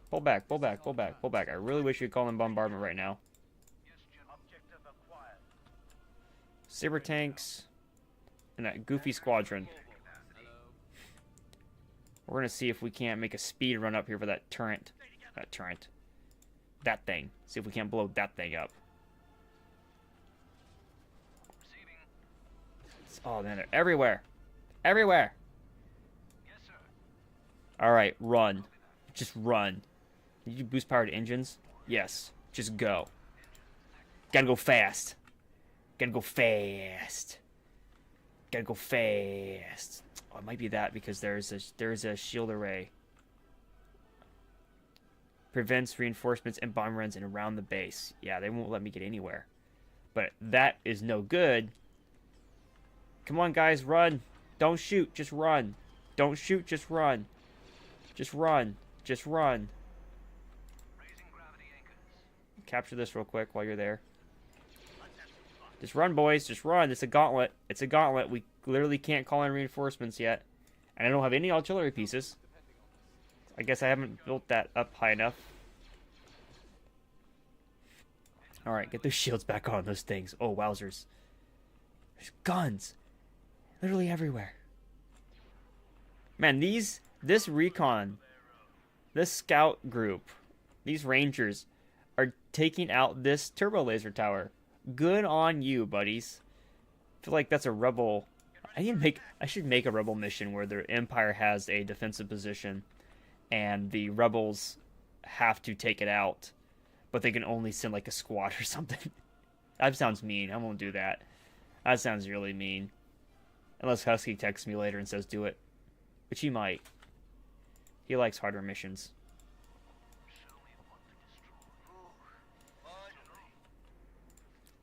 Pull back, pull back, pull back, pull back. I really wish we could call in bombardment right now. Saber tanks and that goofy squadron. We're gonna see if we can't make a speed run up here for that turret. That thing. See if we can't blow that thing up. Oh man, they're everywhere. Everywhere. Alright, run. Just run. Did you boost powered engines? Yes. Just go. Gotta go fast. Gotta go fast. Gotta go fast. Oh, it might be that because there's a shield array. Prevents reinforcements and bomb runs and around the base. Yeah, they won't let me get anywhere. But that is no good. Come on, guys, run. Don't shoot, just run. Don't shoot, just run. Just run. Just run. Capture this real quick while you're there. Just run, boys. Just run. It's a gauntlet. It's a gauntlet. We literally can't call in reinforcements yet. And I don't have any artillery pieces. I guess I haven't built that up high enough. Alright, get those shields back on, those things. Oh, wowzers. There's guns. Literally everywhere. Man, this recon, this scout group, these rangers are taking out this turbo laser tower. Good on you, buddies. I feel like that's a rebel. I should make a rebel mission where the Empire has a defensive position and the rebels have to take it out, but they can only send like a squad or something. That sounds mean. I won't do that. That sounds really mean. Unless Husky texts me later and says do it. Which he might. He likes harder missions.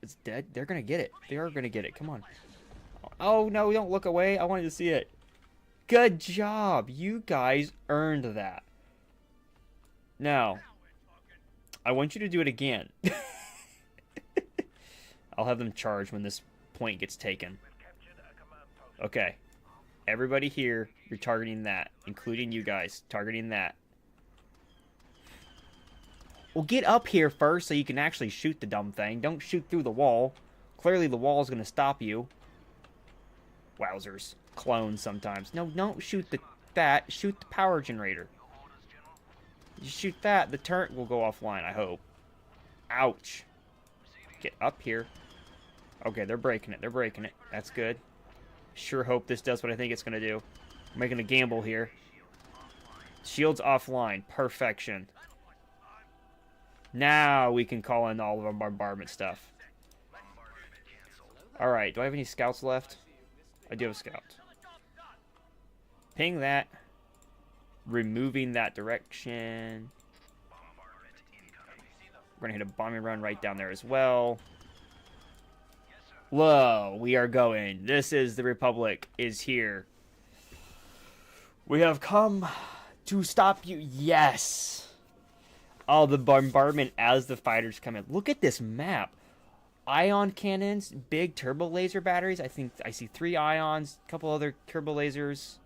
It's dead. They're gonna get it. They are gonna get it. Come on. Oh no, don't look away. I wanted to see it. Good job. You guys earned that. Now, I want you to do it again. I'll have them charge when this point gets taken. Okay. Everybody here, you're targeting that. Including you guys. Targeting that. Well, get up here first so you can actually shoot the dumb thing. Don't shoot through the wall. Clearly the wall is going to stop you. Wowzers. Clones sometimes. No, don't shoot that. Shoot the power generator. You shoot that, the turret will go offline, I hope. Ouch. Get up here. Okay, they're breaking it. They're breaking it. That's good. Sure hope this does what I think it's going to do. I'm making a gamble here. Shields offline. Perfection. Now we can call in all of our bombardment stuff. Alright, do I have any scouts left? I do have a scout. Ping that. Removing that direction. We're going to hit a bombing run right down there as well. Whoa, we are going. This is the Republic is here. We have come to stop you. Yes. Oh, the bombardment as the fighters come in. Look at this map. Ion cannons, big turbo laser batteries. I think I see 3 ions, a couple other turbo lasers.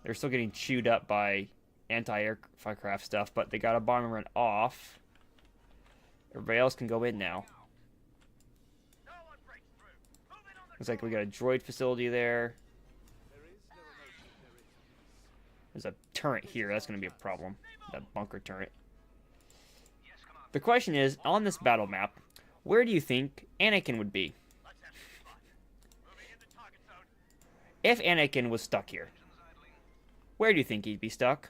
They're still getting chewed up by anti-aircraft stuff, but they got a bombing run off. Everybody else can go in now. Looks like we got a droid facility there. There's a turret here. That's going to be a problem. That bunker turret. The question is, on this battle map, where do you think Anakin would be? If Anakin was stuck here, where do you think he'd be stuck?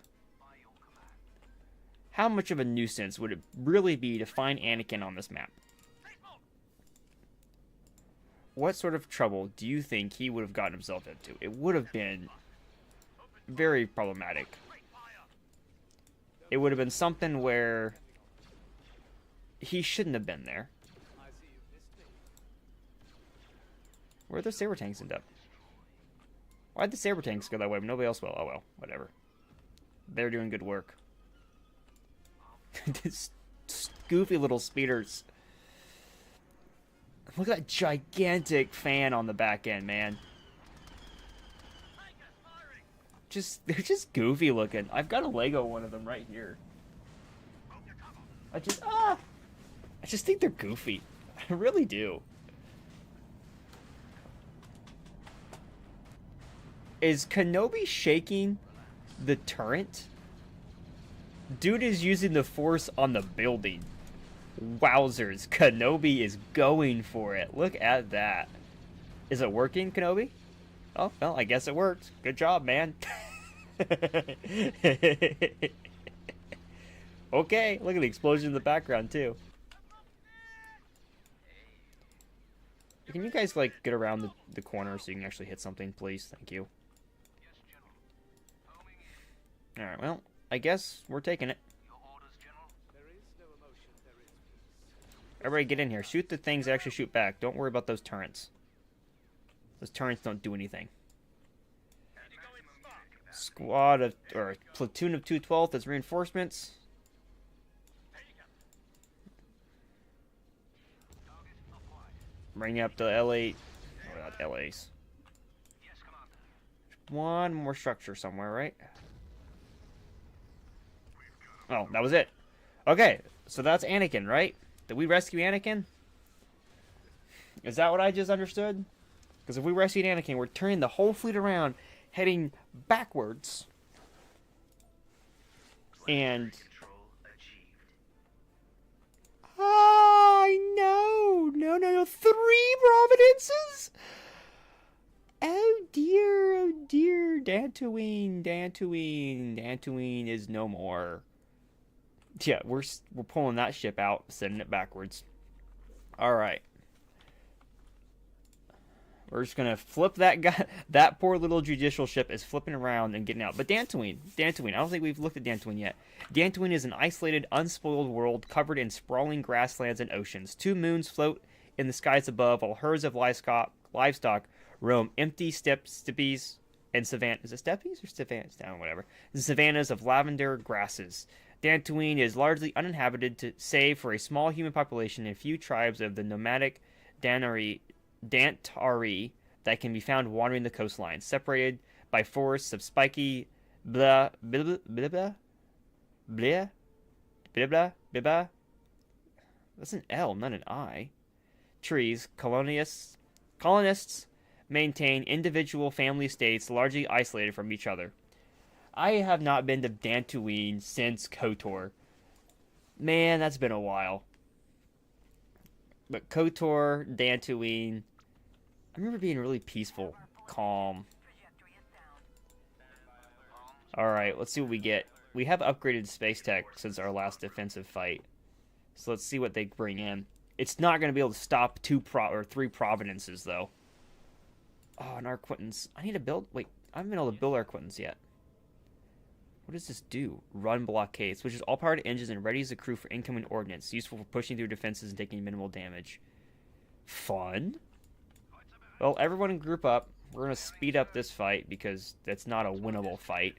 How much of a nuisance would it really be to find Anakin on this map? What sort of trouble do you think he would have gotten himself into? It would have been very problematic. It would have been something where he shouldn't have been there. Where'd the saber tanks end up? Why'd the saber tanks go that way? Nobody else will. Oh well, whatever. They're doing good work. These goofy little speeders. Look at that gigantic fan on the back end, man. They're just goofy looking. I've got a Lego one of them right here. I just think they're goofy. I really do. Is Kenobi shaking the turret? Dude is using the force on the building. Wowzers. Kenobi is going for it. Look at that. Is it working, Kenobi? Oh, well, I guess it worked. Good job, man. Okay, look at the explosion in the background, too. Can you guys, like, get around the corner so you can actually hit something, please? Thank you. Alright, well, I guess we're taking it. Everybody get in here. Shoot the things that actually shoot back. Don't worry about those turrets. Those turrets don't do anything. Squad of, or platoon of 212th as reinforcements. Bring up the LA, or not LAs. One more structure somewhere, right? Oh, that was it. Okay, so that's Anakin, right? Did we rescue Anakin? Is that what I just understood? Because if we rescued Anakin, we're turning the whole fleet around, heading backwards. And... No. 3 Providences? Oh dear. Dantooine is no more. Yeah, we're pulling that ship out, sending it backwards. Alright. We're just gonna flip that guy. That poor little judicial ship is flipping around and getting out. But Dantooine. I don't think we've looked at Dantooine yet. Dantooine is an isolated, unspoiled world covered in sprawling grasslands and oceans. 2 moons float in the skies above, while herds of livestock roam empty steppies and savannas. Is it steppies or savannas? Down, whatever. The savannas of lavender grasses. Dantooine is largely uninhabited, save for a small human population and a few tribes of the nomadic Dantari that can be found wandering the coastline, separated by forests of spiky that's an L, not an I. Trees. Colonists maintain individual family estates largely isolated from each other. I have not been to Dantooine since KOTOR. Man, that's been a while. But KOTOR, Dantooine, I remember being really peaceful, calm. Alright, let's see what we get. We have upgraded space tech since our last defensive fight. So let's see what they bring in. It's not going to be able to stop 3 Providences, though. Oh, an Arquitens. I need to build... Wait, I haven't been able to build Arquitens yet. What does this do? Run blockades. Switches all powered engines and readies the crew for incoming ordnance. Useful for pushing through defenses and taking minimal damage. Fun. Well, everyone group up. We're going to speed up this fight because that's not a winnable fight.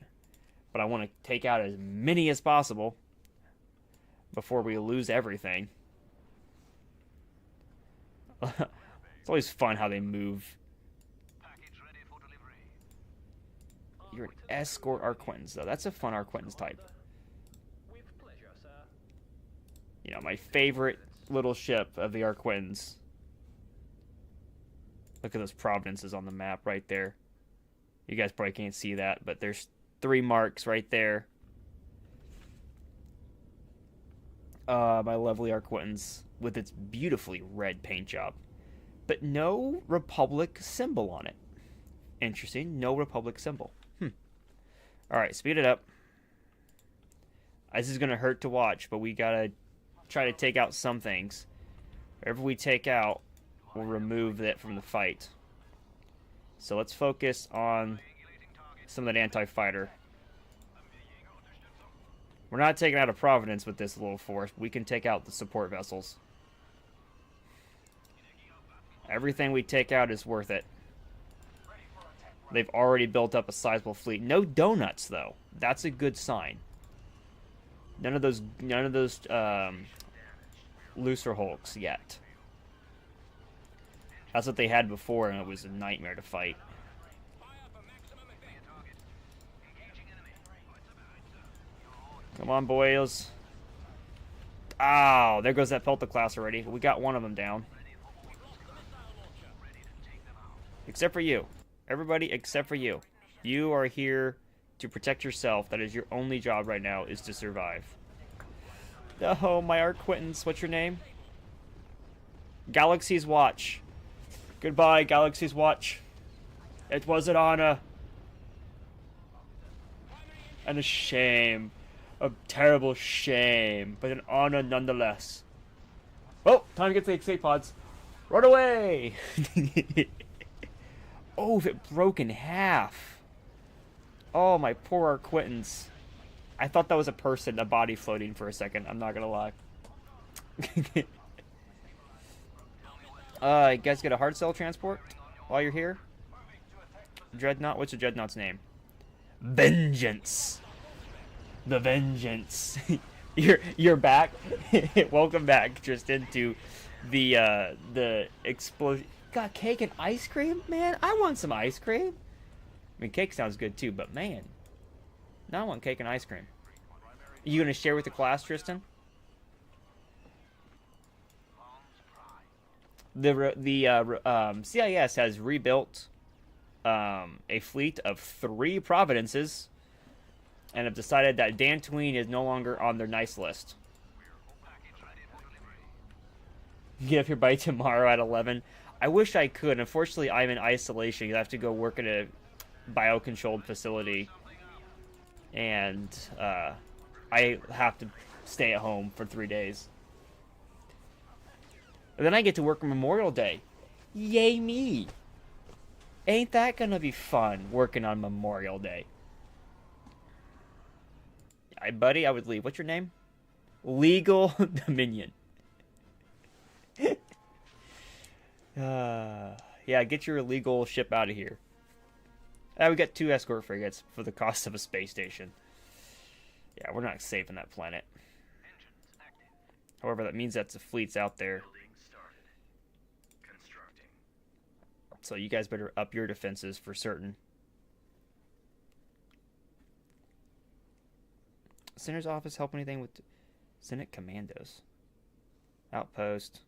But I want to take out as many as possible before we lose everything. It's always fun how they move. You're an escort Arquitens, though. That's a fun Arquitens type. You know, my favorite little ship of the Arquitens. Look at those Providences on the map right there. You guys probably can't see that, but there's 3 marks right there. My lovely Arquitens with its beautifully red paint job. But no Republic symbol on it. Interesting. No Republic symbol. Alright, speed it up. This is going to hurt to watch, but we got to try to take out some things. Whatever we take out, we'll remove that from the fight. So let's focus on some of that anti-fighter. We're not taking out a Providence with this little force. We can take out the support vessels. Everything we take out is worth it. They've already built up a sizable fleet. No donuts, though. That's a good sign. None of those looser hulks yet. That's what they had before, and it was a nightmare to fight. Come on, boys. Oh, there goes that Pelta class already. We got one of them down. Except for you. Everybody except for you. You are here to protect yourself. That is your only job right now, is to survive. Oh, my Arquitens. What's your name? Galaxy's Watch. Goodbye, Galaxy's Watch. It was an honor. And a shame. A terrible shame. But an honor nonetheless. Oh, time to get to the escape pods. Run away! Oh, if it broke in half. Oh, my poor Arquitens. I thought that was a person, a body floating for a second. I'm not gonna lie. You guys get a hard cell transport while you're here? Dreadnought? What's your Dreadnought's name? Vengeance. The Vengeance. You're back. Welcome back, Tristan, to the explosion. Got cake and ice cream? Man, I want some ice cream. I mean, cake sounds good too, but man. Now I want cake and ice cream. You gonna share with the class, Tristan? The CIS has rebuilt a fleet of 3 Providences and have decided that Dantooine is no longer on their nice list. Get up here by tomorrow at 11. I wish I could. Unfortunately, I'm in isolation. I have to go work at a biocontrolled facility. And I have to stay at home for 3 days. And then I get to work on Memorial Day. Yay me! Ain't that gonna be fun, working on Memorial Day? Buddy, I would leave. What's your name? Legal Dominion. Yeah, get your illegal ship out of here. We got 2 escort frigates for the cost of a space station. Yeah, we're not safe on that planet. However, that means that the fleet's out there. So you guys better up your defenses for certain. Senator's office help anything with Senate commandos? Outpost.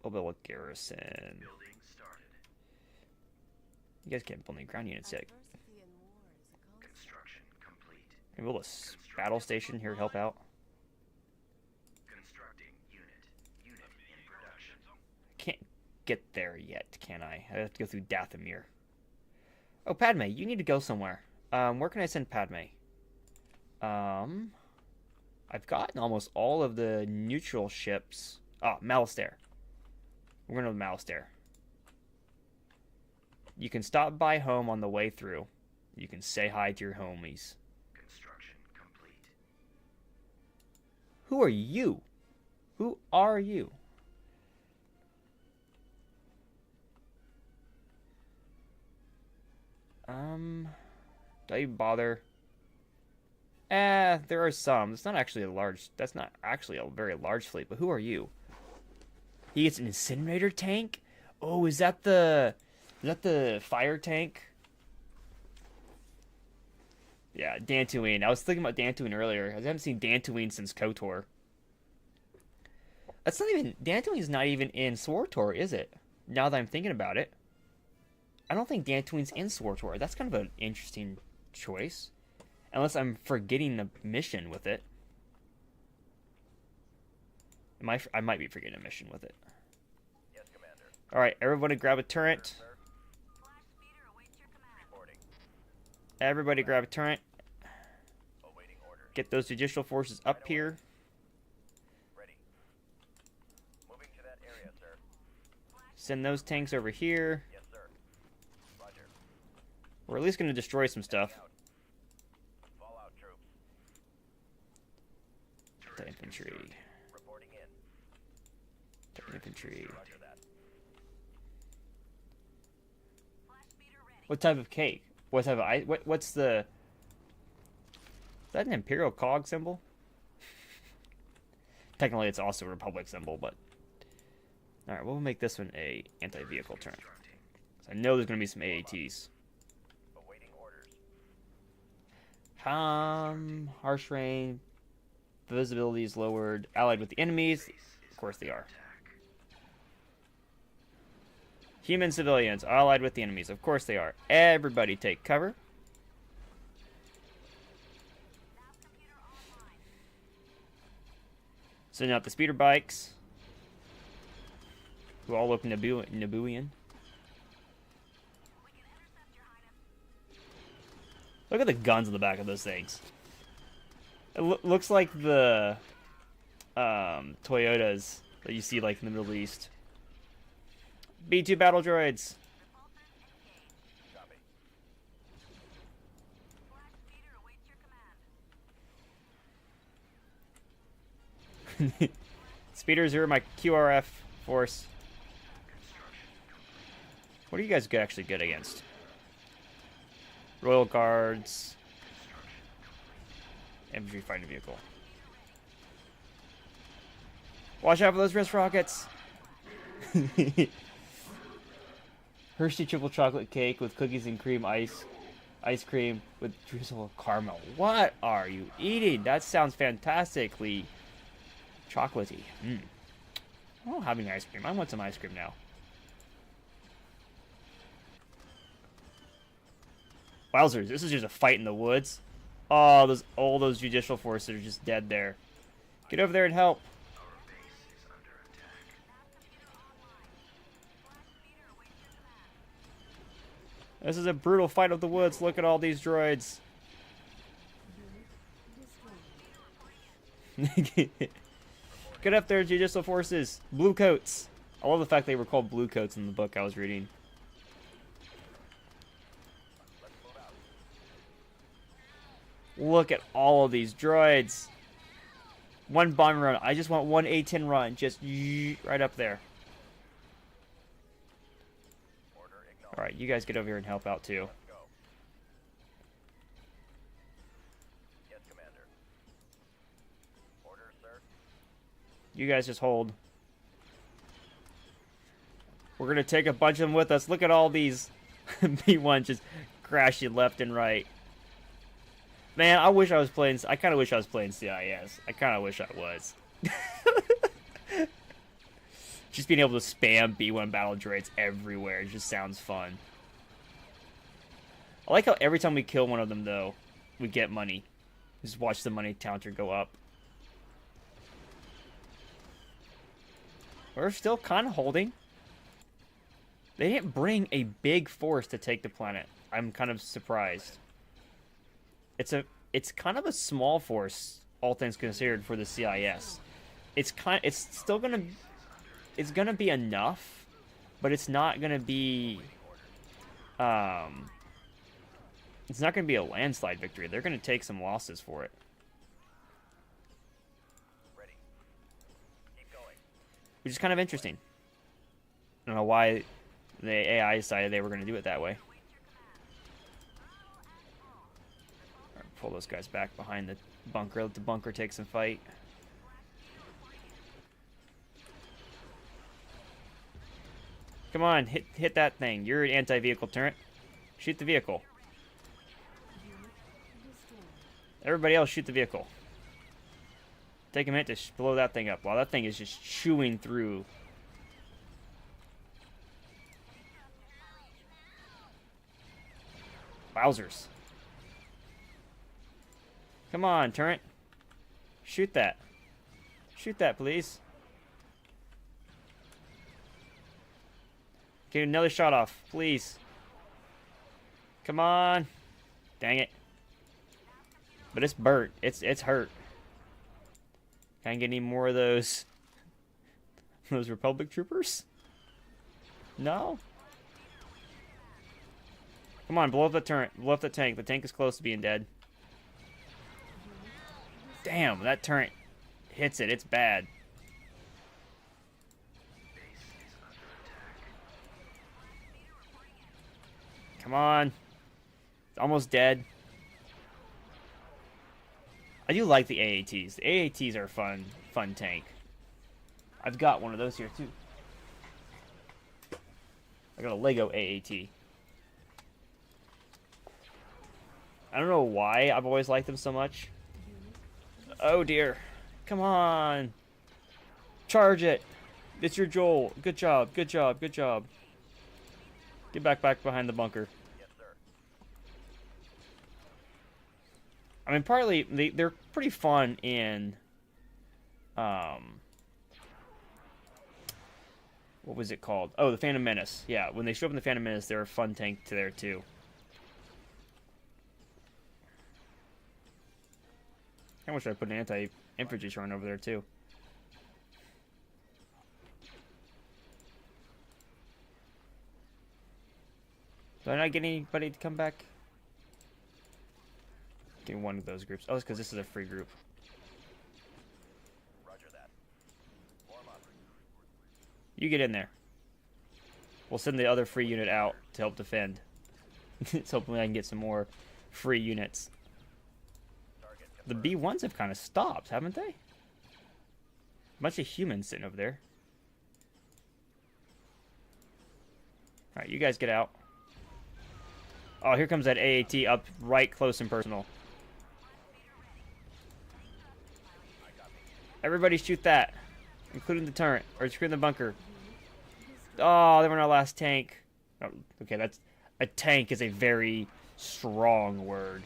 We'll build a garrison. You guys can't build any ground units yet. Construction complete. Can we build a battle station here to help out? Constructing unit. Unit in production. Can't get there yet, can I? I have to go through Dathomir. Oh, Padme, you need to go somewhere. Where can I send Padme? I've gotten almost all of the neutral ships. Oh, Malastare. We're going to Malastare. You can stop by home on the way through. You can say hi to your homies. Construction complete. Who are you? Who are you? Do I even bother? There are some. It's not actually a large. That's not actually a very large fleet. But who are you? He gets an incinerator tank. Oh, is that the fire tank? Yeah, Dantooine. I was thinking about Dantooine earlier. I haven't seen Dantooine since KOTOR. That's not even... Dantooine's not even in SWTOR, is it? Now that I'm thinking about it. I don't think Dantooine's in SWTOR. That's kind of an interesting choice. Unless I'm forgetting the mission with it. I might be forgetting a mission with it. Yes, Commander. Alright, everybody grab a turret. Sir. Reporting. Everybody grab a turret. Awaiting orders. Get those judicial forces up here. Ready. Moving to that area, sir. Send those tanks over here. Yes, sir. Roger. We're at least going to destroy some stuff. Out. Fall out, troops. The infantry. Reporting in. The infantry. Roger that. What type of cake? What type of ice? What's the... Is that an Imperial cog symbol? Technically, it's also a Republic symbol, but... Alright, we'll make this one a anti-vehicle turret. So I know there's going to be some AATs. Awaiting orders. Harsh rain. Visibility is lowered. Allied with the enemies. Of course they are. Human civilians allied with the enemies. Of course they are. Everybody take cover. Sending out the speeder bikes. Who all look Nabooian. Look at the guns on the back of those things. It looks like the Toyotas that you see like in the Middle East. B2 battle droids. Copy. Speeders are my QRF force. What are you guys actually good against? Royal Guards. Infantry fighting vehicle. Watch out for those wrist rockets. Hershey triple chocolate cake with cookies and cream ice cream with drizzle of caramel. What are you eating? That sounds fantastically chocolatey. Oh, having ice cream. I want some ice cream now. Wowzers, this is just a fight in the woods. Oh, all those judicial forces are just dead there. Get over there and help. This is a brutal fight of the woods. Look at all these droids. Get up there, judicial forces. Blue coats. I love the fact they were called blue coats in the book I was reading. Look at all of these droids. One bomber run. I just want one A-10 run. Just right up there. Alright, you guys get over here and help out too. Go. Yes, Commander. Orders, sir. You guys just hold. We're gonna take a bunch of them with us. Look at all these B1s just crashing left and right. Man, I wish I was playing... I kind of wish I was playing CIS. I kind of wish I was. Just being able to spam B1 battle droids everywhere just sounds fun. I like how every time we kill one of them, though, we get money. Just watch the money counter go up. We're still kind of holding. They didn't bring a big force to take the planet. I'm kind of surprised. it's kind of a small force, all things considered, for the CIS. It's gonna be enough, but it's not gonna be it's not gonna be a landslide victory. They're gonna take some losses for it. Ready. Keep going. Which is kind of interesting. I don't know why the AI decided they were going to do it that way. All right, pull those guys back behind the bunker. Let the bunker take some fight. Come on, hit that thing. You're an anti-vehicle turret. Shoot the vehicle. Everybody else shoot the vehicle. Take a minute to blow that thing up. Wow, that thing is just chewing through. Wowzers. Come on, turret. Shoot that. Shoot that, please. Get another shot off, please. Come on. Dang it. But it's burnt. It's hurt. Can I get any more of those Republic troopers? No? Come on, blow up the turret. Blow up the tank. The tank is close to being dead. Damn, that turret hits it. It's bad. Come on. It's almost dead. I do like the AATs. The AATs are a fun tank. I've got one of those here too. I got a Lego AAT. I don't know why I've always liked them so much. Oh dear. Come on. Charge it. It's your Joel. Good job. Good job. Good job. Get back behind the bunker. Yes, sir. I mean, partly they're pretty fun in what was it called? Oh, the Phantom Menace. Yeah, when they show up in the Phantom Menace, they're a fun tank to there too. I wish I put an anti-infantry turret over there too. Do I not get anybody to come back? Get one of those groups. Oh, it's because this is a free group. Roger that. Warm up. You get in there. We'll send the other free unit out to help defend. So hopefully I can get some more free units. Target The confirmed. B1s have kind of stopped, haven't they? A bunch of humans sitting over there. Alright, you guys get out. Oh, here comes that AAT up right close and personal. Everybody shoot that. Including the turret. Or including the bunker. Oh, they were in our last tank. Oh, okay, that's... A tank is a very strong word.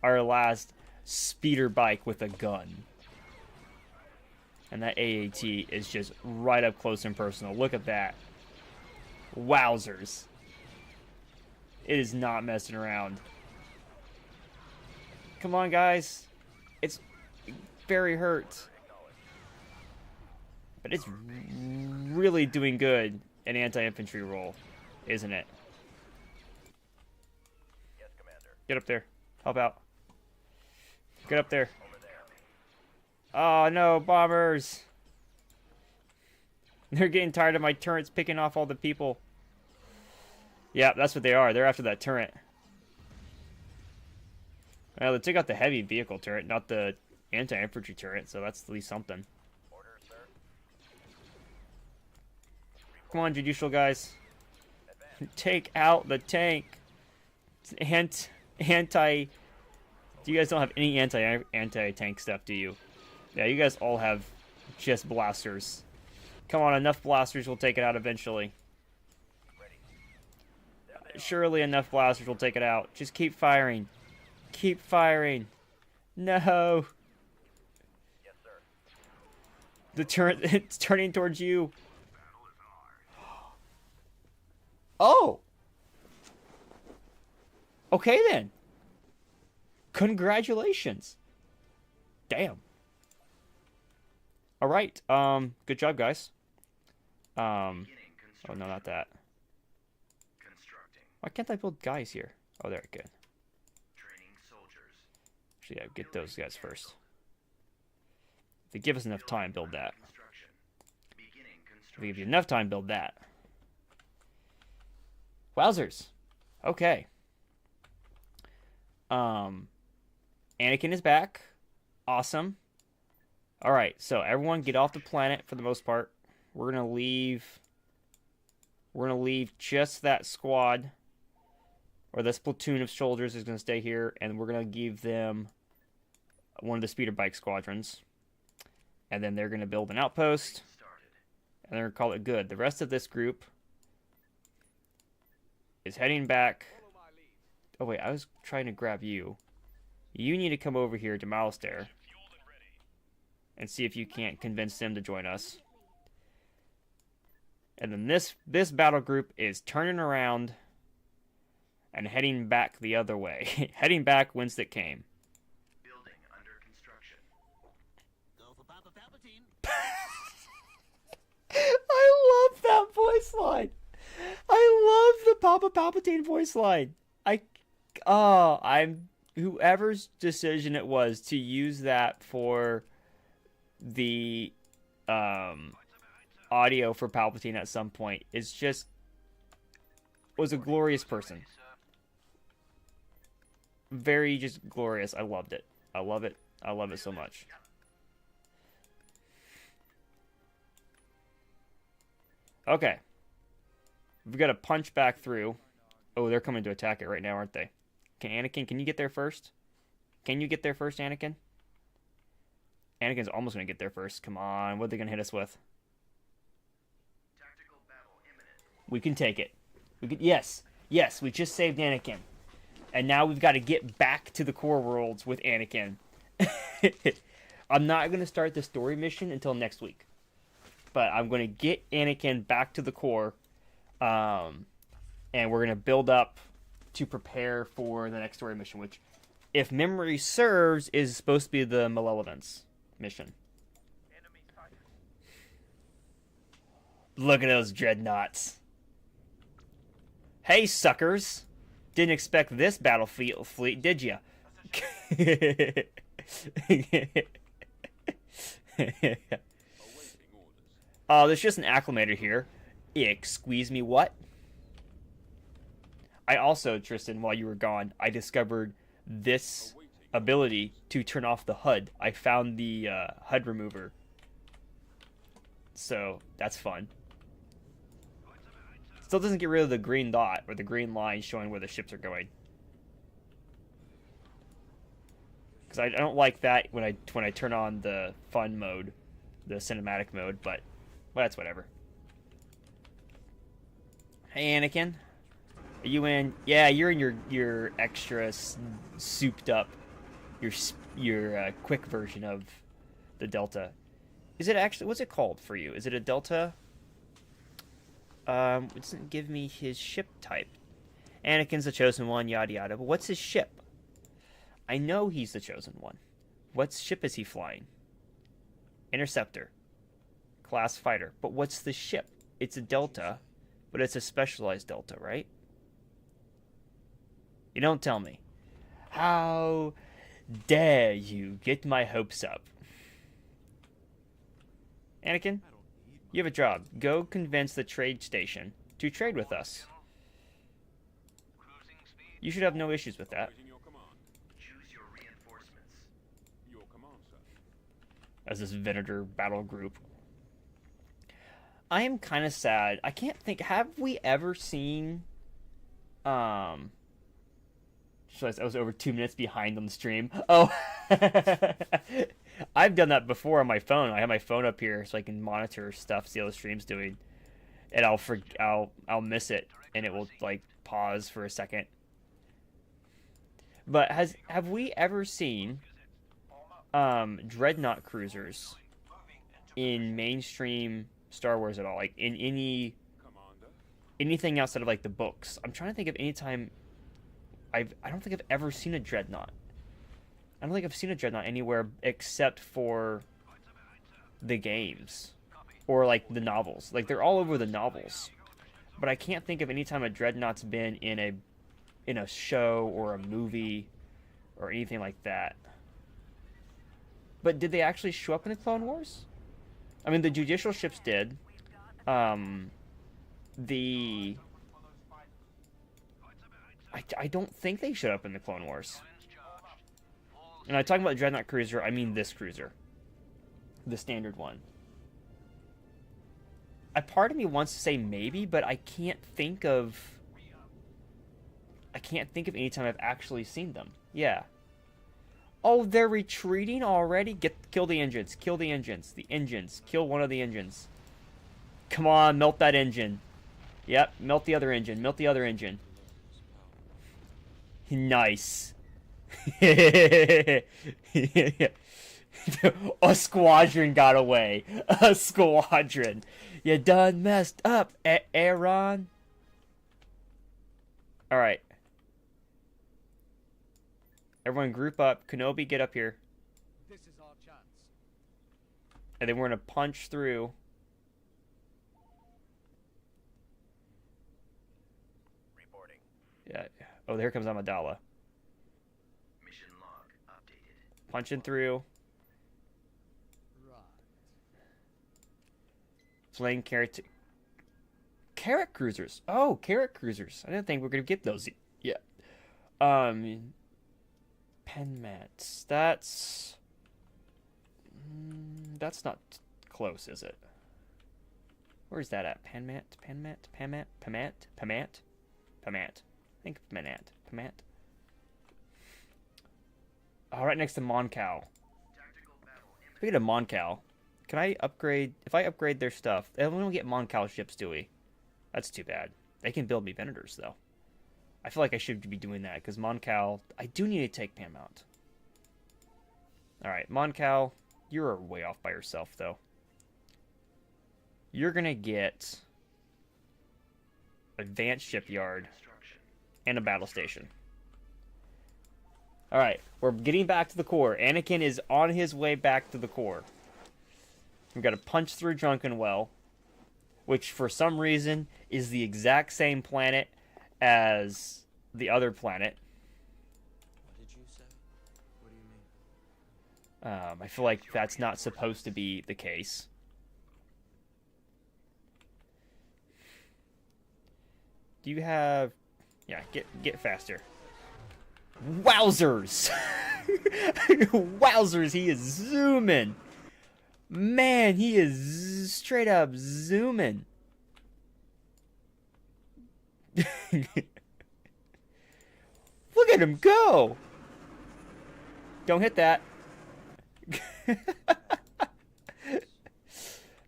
Our last speeder bike with a gun. And that AAT is just right up close and personal. Look at that. Wowzers. It is not messing around. Come on, guys. It's very hurt. But it's really doing good in anti-infantry role, isn't it? Yes, Commander. Get up there. Help out. Get up there. Over there. Oh, no, bombers. They're getting tired of my turrets picking off all the people. Yeah, that's what they are. They're after that turret. Well, they took out the heavy vehicle turret, not the anti-infantry turret, so that's at least something. Order, sir. Come on, judicial guys. Advance. Take out the tank. It's anti... You guys don't have any anti-tank stuff, do you? Yeah, you guys all have just blasters. Come on, enough blasters will take it out eventually. Ready. Down there. Surely enough blasters will take it out. Just keep firing. Keep firing. No. Yes, sir. The turret, it's turning towards you. Oh. Okay then. Congratulations. Damn. All right. Good job, guys. Oh no, not that. Constructing. Why can't I build guys here? Oh, there, good. Training soldiers. Actually, yeah, get those guys first. If they give us enough time, build that. Construction. Beginning If construction. they give you enough time, build that. Wowzers. Okay. Anakin is back. Awesome. All right, so everyone get off the planet for the most part. We're gonna leave just that squad, or this platoon of soldiers is gonna stay here, and we're gonna give them one of the speeder bike squadrons, and then they're gonna build an outpost, Started. and they're gonna call it good. The rest of this group is heading back. Oh wait, I was trying to grab you. You need to come over here to Malastare and see if you can't convince them to join us. And then this battle group is turning around and heading back the other way. Heading back whence it came. Building under construction. Go for Papa Palpatine. I love that voice line. I love the Papa Palpatine voice line. I'm whoever's decision it was to use that for the audio for Palpatine at some point was a glorious person. Very just glorious. I loved it. I love it. I love it so much. Okay. We've got to punch back through. Oh, they're coming to attack it right now, aren't they? Anakin, can you get there first? Can you get there first, Anakin? Anakin's almost going to get there first. Come on. What are they going to hit us with? Tactical battle imminent. We can take it. Yes. Yes, we just saved Anakin. And now we've got to get back to the core worlds with Anakin. I'm not going to start the story mission until next week. But I'm going to get Anakin back to the core. And we're going to build up to prepare for the next story mission, which, if memory serves, is supposed to be the Malevolence mission. Look at those dreadnoughts. Hey, suckers. Didn't expect this battlefield fleet, did ya? Oh, there's just an acclimator here. Squeeze me what? I also, Tristan, while you were gone, I discovered this ability to turn off the HUD. I found the HUD remover. So, that's fun. Still doesn't get rid of the green dot, or the green line showing where the ships are going. Because I don't like that when I turn on the fun mode, the cinematic mode, but that's whatever. Hey, Anakin. Are you in? Yeah, you're in your extra souped up, your quick version of the Delta. Is it actually? What's it called for you? Is it a Delta? It doesn't give me his ship type. Anakin's the chosen one, yada yada. But what's his ship? I know he's the chosen one. What ship is he flying? Interceptor. Class fighter. But what's the ship? It's a Delta, but it's a specialized Delta, right? You don't tell me. How dare you get my hopes up? Anakin, you have a job. Go convince the trade station to trade with us. Cruising speed. You should have no issues with that. Awaiting your command. Choose your reinforcements. Your command, sir. As this Venator battle group. I am kind of sad. I can't think. Have we ever seen... I was over 2 minutes behind on the stream. Oh, I've done that before on my phone. I have my phone up here so I can monitor stuff, see how the stream's doing, and I'll miss it, and it will like pause for a second. But have we ever seen dreadnought cruisers in mainstream Star Wars at all? Like in Commander. anything outside of like the books? I'm trying to think of any time. I don't think I've ever seen a dreadnought I don't think I've seen a dreadnought anywhere except for the games or like the novels. Like they're all over the novels, but I can't think of any time a dreadnought's been in a show or a movie or anything like that. But did they actually show up in the Clone Wars? I mean, the judicial ships did. I don't think they showed up in the Clone Wars. And I'm talking about the Dreadnought cruiser, I mean this cruiser. The standard one. A part of me wants to say maybe, but I can't think of any time I've actually seen them. Yeah. Oh, they're retreating already? Kill the engines. Kill the engines. The engines. Kill one of the engines. Come on, melt that engine. Yep, melt the other engine. Melt the other engine. Nice. A squadron got away. A squadron. You done messed up, Aaron. Alright. Everyone group up. Kenobi, get up here. This is our chance. And then we're going to punch through. Reporting. Yeah. Oh, here comes Amidala. Mission log updated. Punching through. Right. Flying carrot cruisers. Oh, carrot cruisers. I didn't think we were going to get those yet. Pen mats. That's not close, is it? Where's that at? Pamat. I think Pamat. Oh, right next to Moncal. Speaking of Moncal, can I upgrade? If I upgrade their stuff, we don't get Moncal ships, do we? That's too bad. They can build me Venators, though. I feel like I should be doing that, because Moncal... I do need to take Paramount. Alright, Moncal, you're way off by yourself, though. You're gonna get... Advanced Shipyard and a battle station. Alright, we're getting back to the core. Anakin is on his way back to the core. We've got to punch through Drunken Well, which for some reason is the exact same planet as the other planet. What did you say? What do you mean? I feel like that's not supposed to be the case. Do you have... Yeah, get faster. Wowzers! Wowzers, he is zooming! Man, he is straight up zooming. Look at him go! Don't hit that.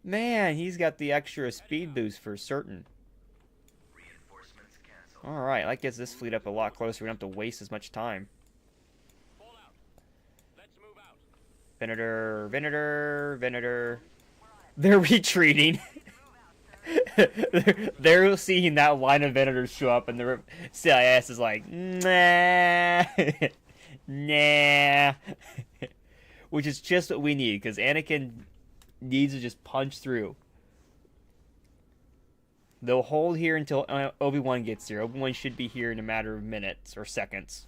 Man, he's got the extra speed boost for certain. Alright, that gets this fleet up a lot closer. We don't have to waste as much time. Venator. They're retreating. they're seeing that line of Venators show up, and the CIS is like, nah. Nah. Which is just what we need, because Anakin needs to just punch through. They'll hold here until Obi-Wan gets here. Obi-Wan should be here in a matter of minutes or seconds,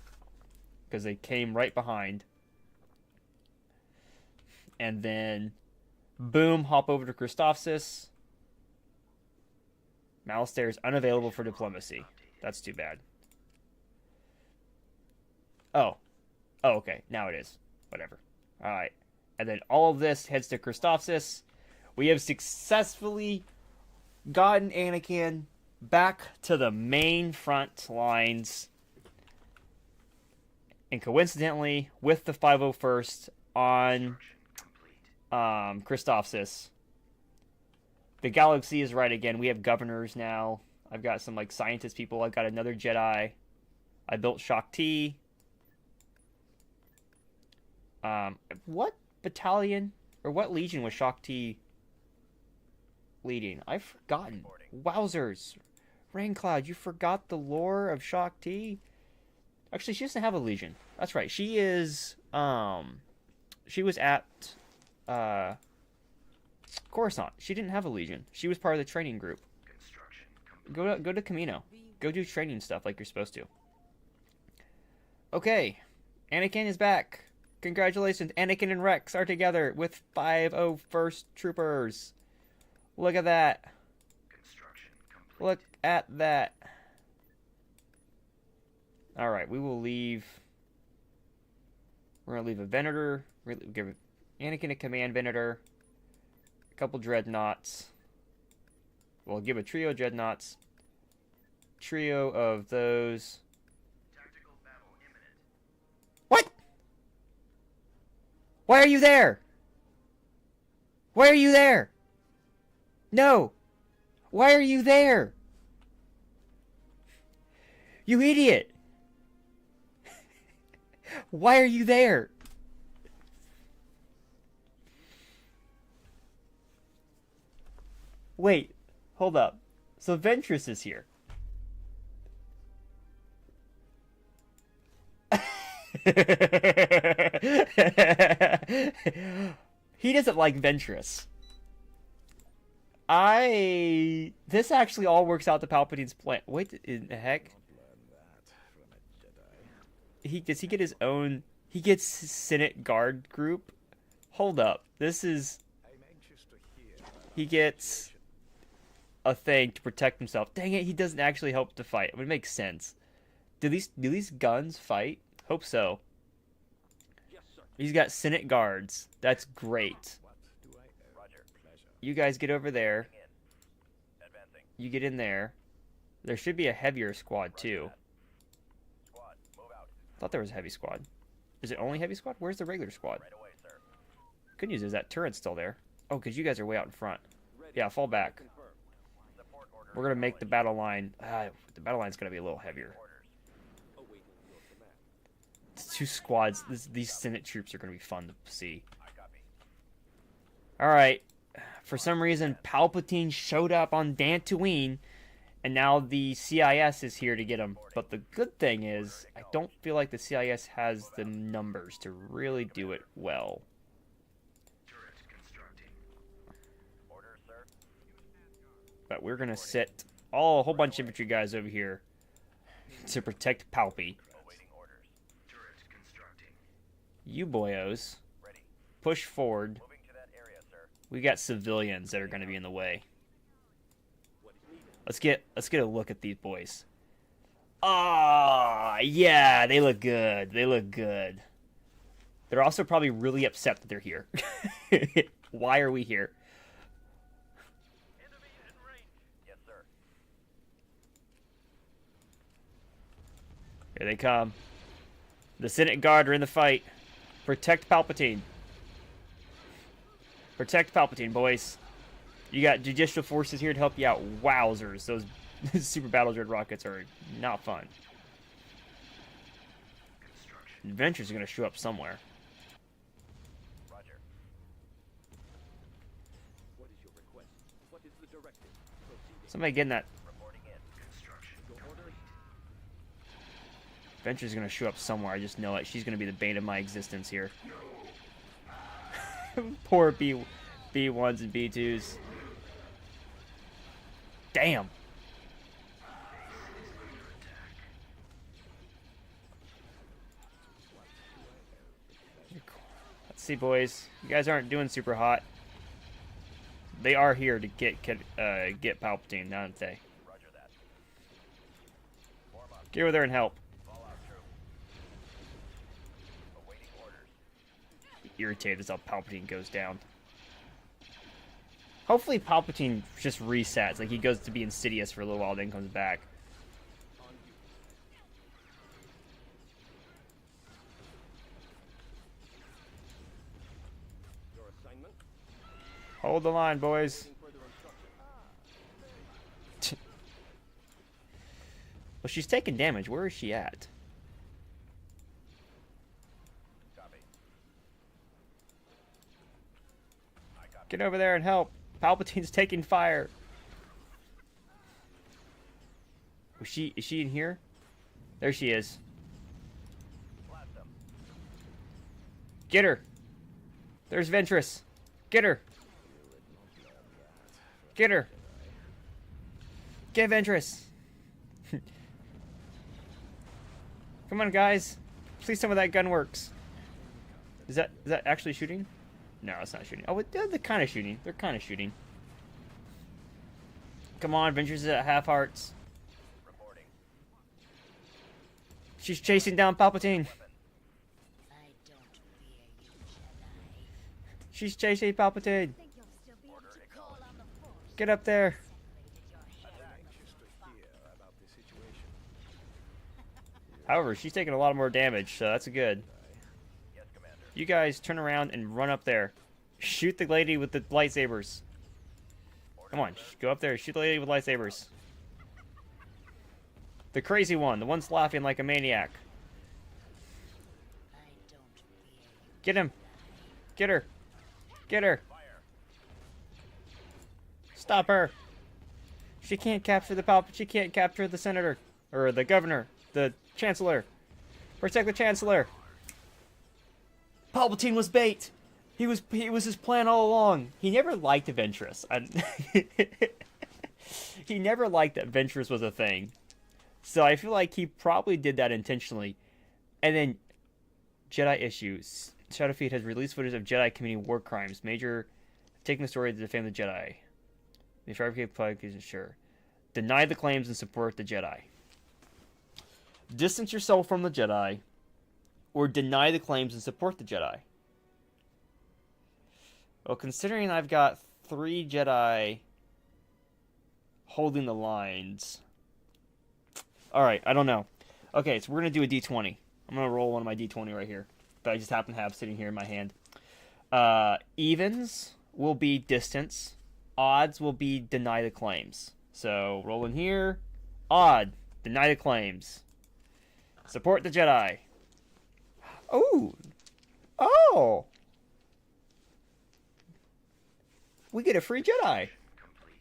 because they came right behind. And then, boom, hop over to Christophsis. Malastare is unavailable for diplomacy. That's too bad. Oh, okay. Now it is. Whatever. Alright. And then all of this heads to Christophsis. We have successfully gotten Anakin back to the main front lines. And coincidentally, with the 501st on Christophsis, the galaxy is right again. We have governors now. I've got some like scientist people. I've got another Jedi. I built Shaak Ti. What battalion or what legion was Shaak Ti leading? I've forgotten. Wowzers. Raincloud, you forgot the lore of Shaak Ti? Actually, she doesn't have a legion. That's right. She is she was at Coruscant. She didn't have a Legion. She was part of the training group. Construction complete. Go to Camino. Go do training stuff like you're supposed to. Okay, Anakin is back. Congratulations, Anakin and Rex are together with 501st Troopers. Look at that. Construction complete. Look at that. Alright, we will leave. We're going to leave a Venator. We're going to give Anakin a command Venator. A couple Dreadnoughts. We'll give a trio of Dreadnoughts. Trio of those. Tactical battle imminent. What? Why are you there? Why are you there? No. Why are you there? You idiot. Why are you there? Wait, hold up. So Ventress is here. He doesn't like Ventress. This actually all works out to Palpatine's plan. Wait, in the heck? Does he get his own? He gets Senate Guard group. Hold up, this is. He gets a thing to protect himself. Dang it, he doesn't actually help to fight. It would make sense. Do these guns fight? Hope so. He's got Senate Guards. That's great. You guys get over there. You get in there. There should be a heavier squad too. I thought there was a heavy squad. Is it only heavy squad? Where's the regular squad? Good news is that turret's still there. Oh, because you guys are way out in front. Yeah, fall back. We're going to make the battle line... the battle line's going to be a little heavier. It's 2 squads. These Senate troops are going to be fun to see. Alright. For some reason, Palpatine showed up on Dantooine, and now the CIS is here to get him. But the good thing is, I don't feel like the CIS has the numbers to really do it well. Turret constructing. Orders, sir. But we're going to sit a whole bunch of infantry guys over here to protect Palpy. Awaiting orders. Turret constructing. You boyos, Ready. push forward. Moving to that area, sir. We got civilians that are going to be in the way. Let's get a look at these boys. Ah, yeah, they look good. They look good. They're also probably really upset that they're here. Why are we here? Yes, sir. Here they come. The Senate Guard are in the fight. Protect Palpatine. Protect Palpatine, boys. You got judicial forces here to help you out. Wowzers. Those super battle dread rockets are not fun. Adventures are going to show up somewhere. Roger. What is your request? What is the directive? Proceeding. Somebody getting that. Reporting in. Construction. Your orders? Adventure's going to show up somewhere. I just know it. She's going to be the bane of my existence here. Poor B1s and B2s. Damn. Let's see, boys. You guys aren't doing super hot. They are here to get Palpatine, aren't they? Roger that. Form up. Get over there and help. Fallout troop. Awaiting orders. Irritated as how Palpatine goes down. Hopefully Palpatine just resets. Like, he goes to be Insidious for a little while, then comes back. On you. Your assignment? Hold the line, boys. Waiting further instructions. Well, she's taking damage. Where is she at? Copy. I copy. Get over there and help. Palpatine's taking fire. Is she in here? There she is. Blast them. Get her. There's Ventress. Get her. Get her. Get Ventress. Come on, guys. Please tell me that gun works. Is that actually shooting? No, it's not shooting. Oh, they're kind of shooting. They're kind of shooting. Come on, Ventress is at half hearts. Reporting. She's chasing down Palpatine. I don't fear you, Jedi. She's chasing Palpatine. Think you'll still be able to call on the Force? Get up there. However, she's taking a lot more damage, so that's good. Yes, Commander. You guys turn around and run up there. Shoot the lady with the lightsabers. Come on, go up there. Shoot the lady with lightsabers. The crazy one. The one's laughing like a maniac. I don't fear you. Get him. Get her. Get her. Stop her. She can't capture the She can't capture the senator. Or the governor. The chancellor. Protect the chancellor. Palpatine was bait. He was his plan all along. He never liked Ventress. He never liked that Ventress was a thing. So I feel like he probably did that intentionally. And then Jedi issues. Shadowfeed has released footage of Jedi committing war crimes. Major taking the story to defend the Jedi. The fabricated plug isn't sure. Deny the claims and support the Jedi. Distance yourself from the Jedi, or deny the claims and support the Jedi. Well, considering I've got 3 Jedi holding the lines. Alright, I don't know. Okay, so we're going to do a D20. I'm going to roll one of my D20 right here. That I just happen to have sitting here in my hand. Evens will be distance. Odds will be deny the claims. So, roll in here. Odd, deny the claims. Support the Jedi. Oh. Oh. We get a free Jedi.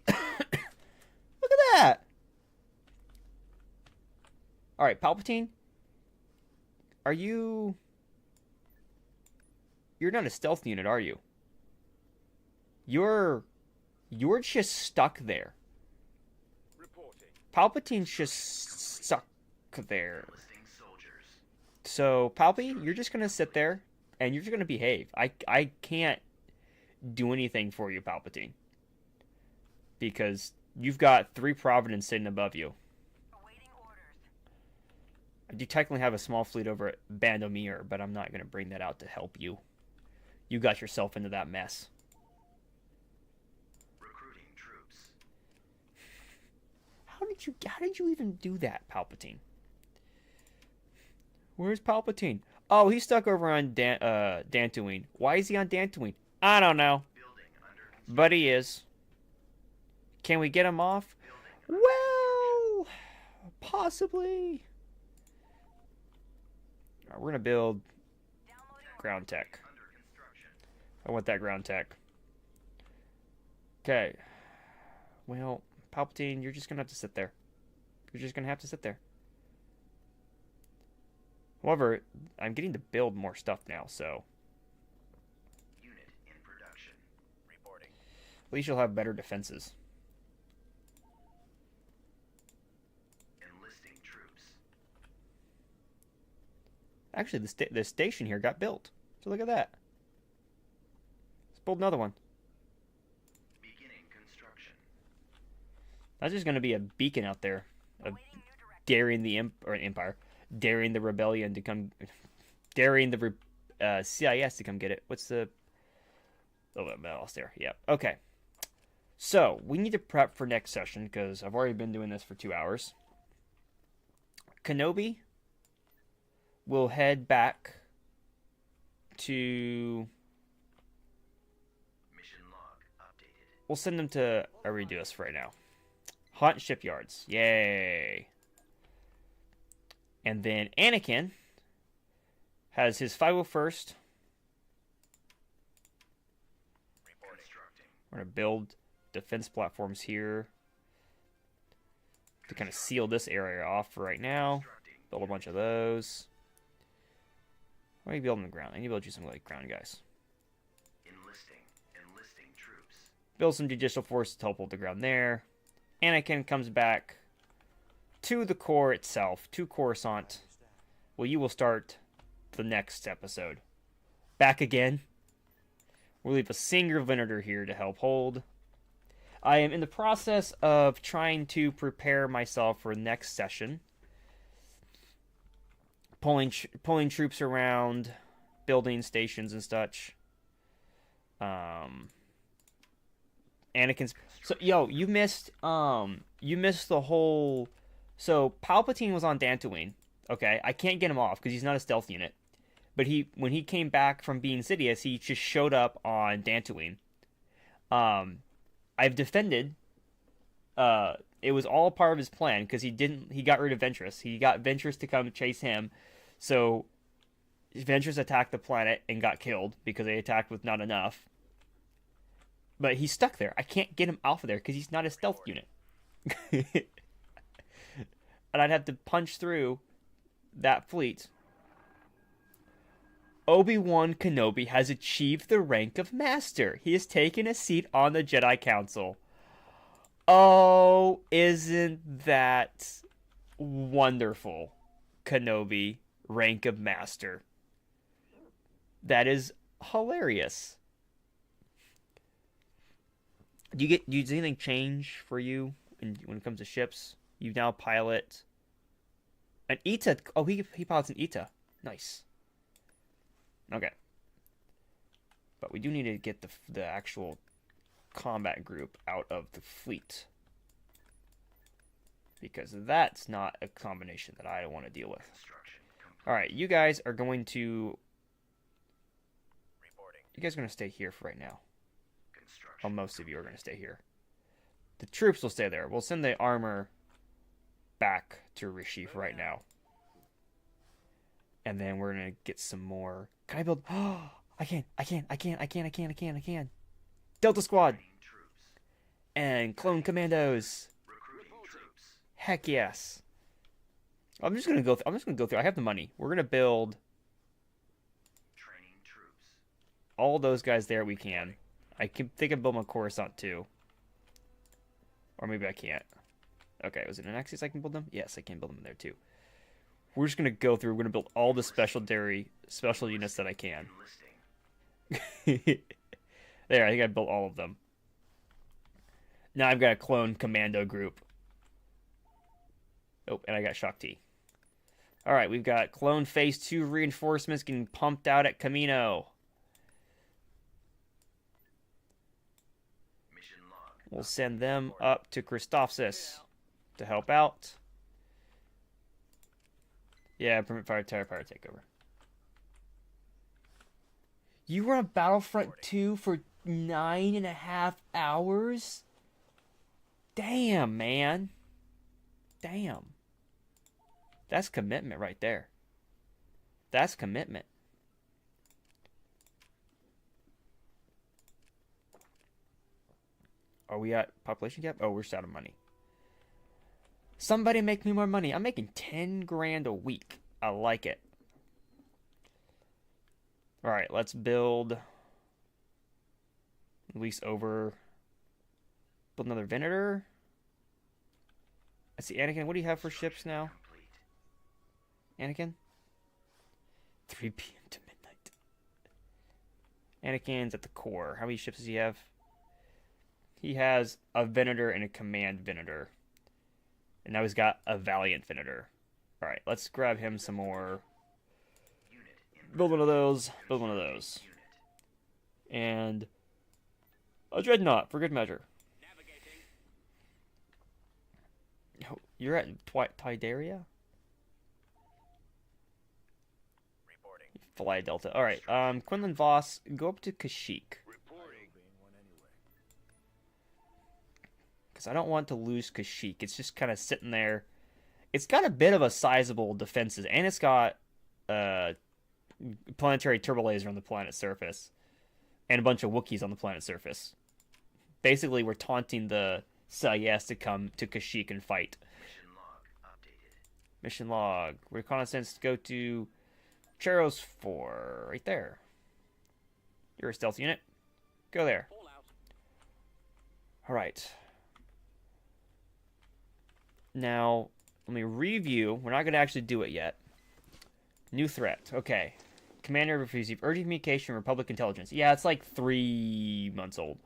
Look at that. Alright, Palpatine. Are you... You're not a stealth unit, are you? You're just stuck there. Reporting. Palpatine's just stuck there. So, Palpy, you're just gonna sit there, and you're just gonna behave. I can't do anything for you, Palpatine. Because you've got 3 Providence sitting above you. Awaiting orders. I do technically have a small fleet over at Bandomir, but I'm not gonna bring that out to help you. You got yourself into that mess. Recruiting troops. How did you even do that, Palpatine? Where's Palpatine? Oh, he's stuck over on Dantooine. Why is he on Dantooine? I don't know. But he is. Can we get him off? Well, possibly. Alright, we're going to build ground tech. I want that ground tech. Okay. Well, Palpatine, you're just going to have to sit there. You're just going to have to sit there. However, I'm getting to build more stuff now, so... Unit in production. Reporting. At least you'll have better defenses. Enlisting troops. Actually, the station here got built. So look at that. Let's build another one. Beginning construction. That's just going to be a beacon out there of daring the Empire, daring the rebellion to come, daring the CIS to come get it. What's the... Oh, I lost there. Yeah. Okay. So, we need to prep for next session, because I've already been doing this for 2 hours. Kenobi will head back to... Mission log updated. We'll send them to Eridius for right now. Hunt shipyards. Yay. And then Anakin has his 501st. Constructing. We're going to build defense platforms here to kind of seal this area off for right now. Build a bunch of those. Why are you building the ground? I need to build you some like ground guys. Enlisting troops. Build some judicial force to help hold the ground there. Anakin comes back to the core itself, to Coruscant. Well, you will start the next episode. Back again. We'll leave a single venator here to help hold. I am in the process of trying to prepare myself for next session. Pulling troops around, building stations and such. Anakin's. So yo, you missed the whole. So Palpatine was on Dantooine. Okay, I can't get him off because he's not a stealth unit. But when he came back from being Sidious, he just showed up on Dantooine. I've defended. It was all part of his plan because he got rid of Ventress. He got Ventress to come chase him. So Ventress attacked the planet and got killed because they attacked with not enough. But he's stuck there. I can't get him off of there because he's not a stealth unit. And I'd have to punch through that fleet. Obi-Wan Kenobi has achieved the rank of Master. He has taken a seat on the Jedi Council. Oh, isn't that wonderful? Kenobi, rank of Master. That is hilarious. Does anything change for you when it comes to ships? You now pilot an ETA. Oh, he pilots an ETA. Nice. Okay. But we do need to get the actual combat group out of the fleet. Because that's not a combination that I want to deal with. Alright, you guys are going to... You guys are going to stay here for right now. Well, most of you are going to stay here. The troops will stay there. We'll send the armor back to Rishif right now. And then we're going to get some more... Can I build... Oh, I can. Delta Squad. And Clone Commandos. Heck yes. I'm just gonna go through. I have the money. We're gonna build all those guys there we can. I can think of building a Coruscant too. Or maybe I can't. Okay, was it an Axis I can build them? Yes, I can build them there too. We're just gonna go through. We're gonna build all the special units that I can. There, I think I built all of them. Now I've got a clone commando group. Oh, and I got Shakti. Alright, we've got clone phase 2 reinforcements getting pumped out at Camino. We'll send them up to Christophsis to help out. Yeah, permit fire takeover. You were on Battlefront 2 for 9.5 hours? Damn, man. Damn. That's commitment right there. That's commitment. Are we at population cap? Oh, we're just out of money. Somebody make me more money. I'm making 10 grand a week. I like it. Alright, let's build at least over. Build another Venator. I see Anakin. What do you have for ships now? Anakin? 3 p.m. to midnight. Anakin's at the core. How many ships does he have? He has a Venator and a Command Venator. And now he's got a Valiant Venator. Alright, let's grab him some more. Build one of those. Build one of those. And a Dreadnought for good measure. Oh, you're at Tidaria? Fly Delta. Alright, Quinlan Voss, go up to Kashyyyk. Because I don't want to lose Kashyyyk. It's just kind of sitting there. It's got a bit of a sizable defenses, and it's got planetary turbolaser on the planet's surface. And a bunch of Wookiees on the planet's surface. Basically, we're taunting the Sayas to come to Kashyyyk and fight. Mission log. Reconnaissance, go to Chero's 4, right there. You're a stealth unit. Go there. All out. All right. Now, let me review. We're not going to actually do it yet. New threat. Okay. Commander received urgent communication from Republic intelligence. Yeah, it's like 3 months old.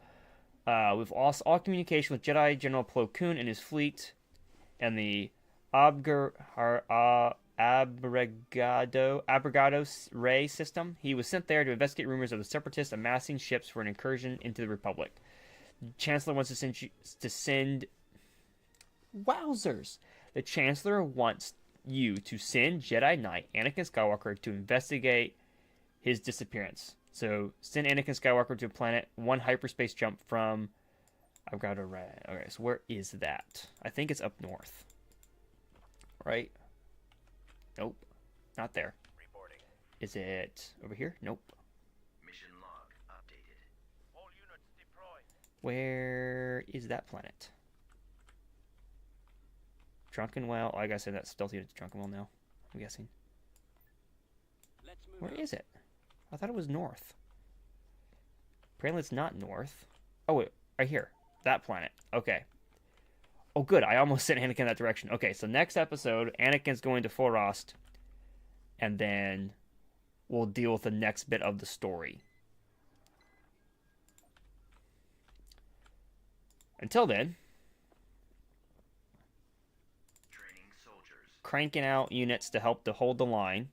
We've lost all communication with Jedi General Plo Koon and his fleet, and the Abregado Ray system. He was sent there to investigate rumors of the Separatists amassing ships for an incursion into the Republic. Chancellor wants to send. Wowzers! The Chancellor wants you to send Jedi Knight Anakin Skywalker to investigate his disappearance. So send Anakin Skywalker to a planet, 1 hyperspace jump from Abregado Ray. Okay, so where is that? I think it's up north. Right? Nope. Not there. Reporting. Is it over here? Nope. Mission log updated. All units deployed. Where is that planet? Drunken Well. Oh, I gotta say that stealth unit's Drunken Well now. I'm guessing. Let's move Where out. is it? I thought it was north. Apparently it's not north. Oh, wait. Right here. That planet. Okay. Oh, good. I almost sent Anakin in that direction. Okay, so next episode, Anakin's going to Forost. And then we'll deal with the next bit of the story. Until then, Training soldiers. cranking out units to help to hold the line.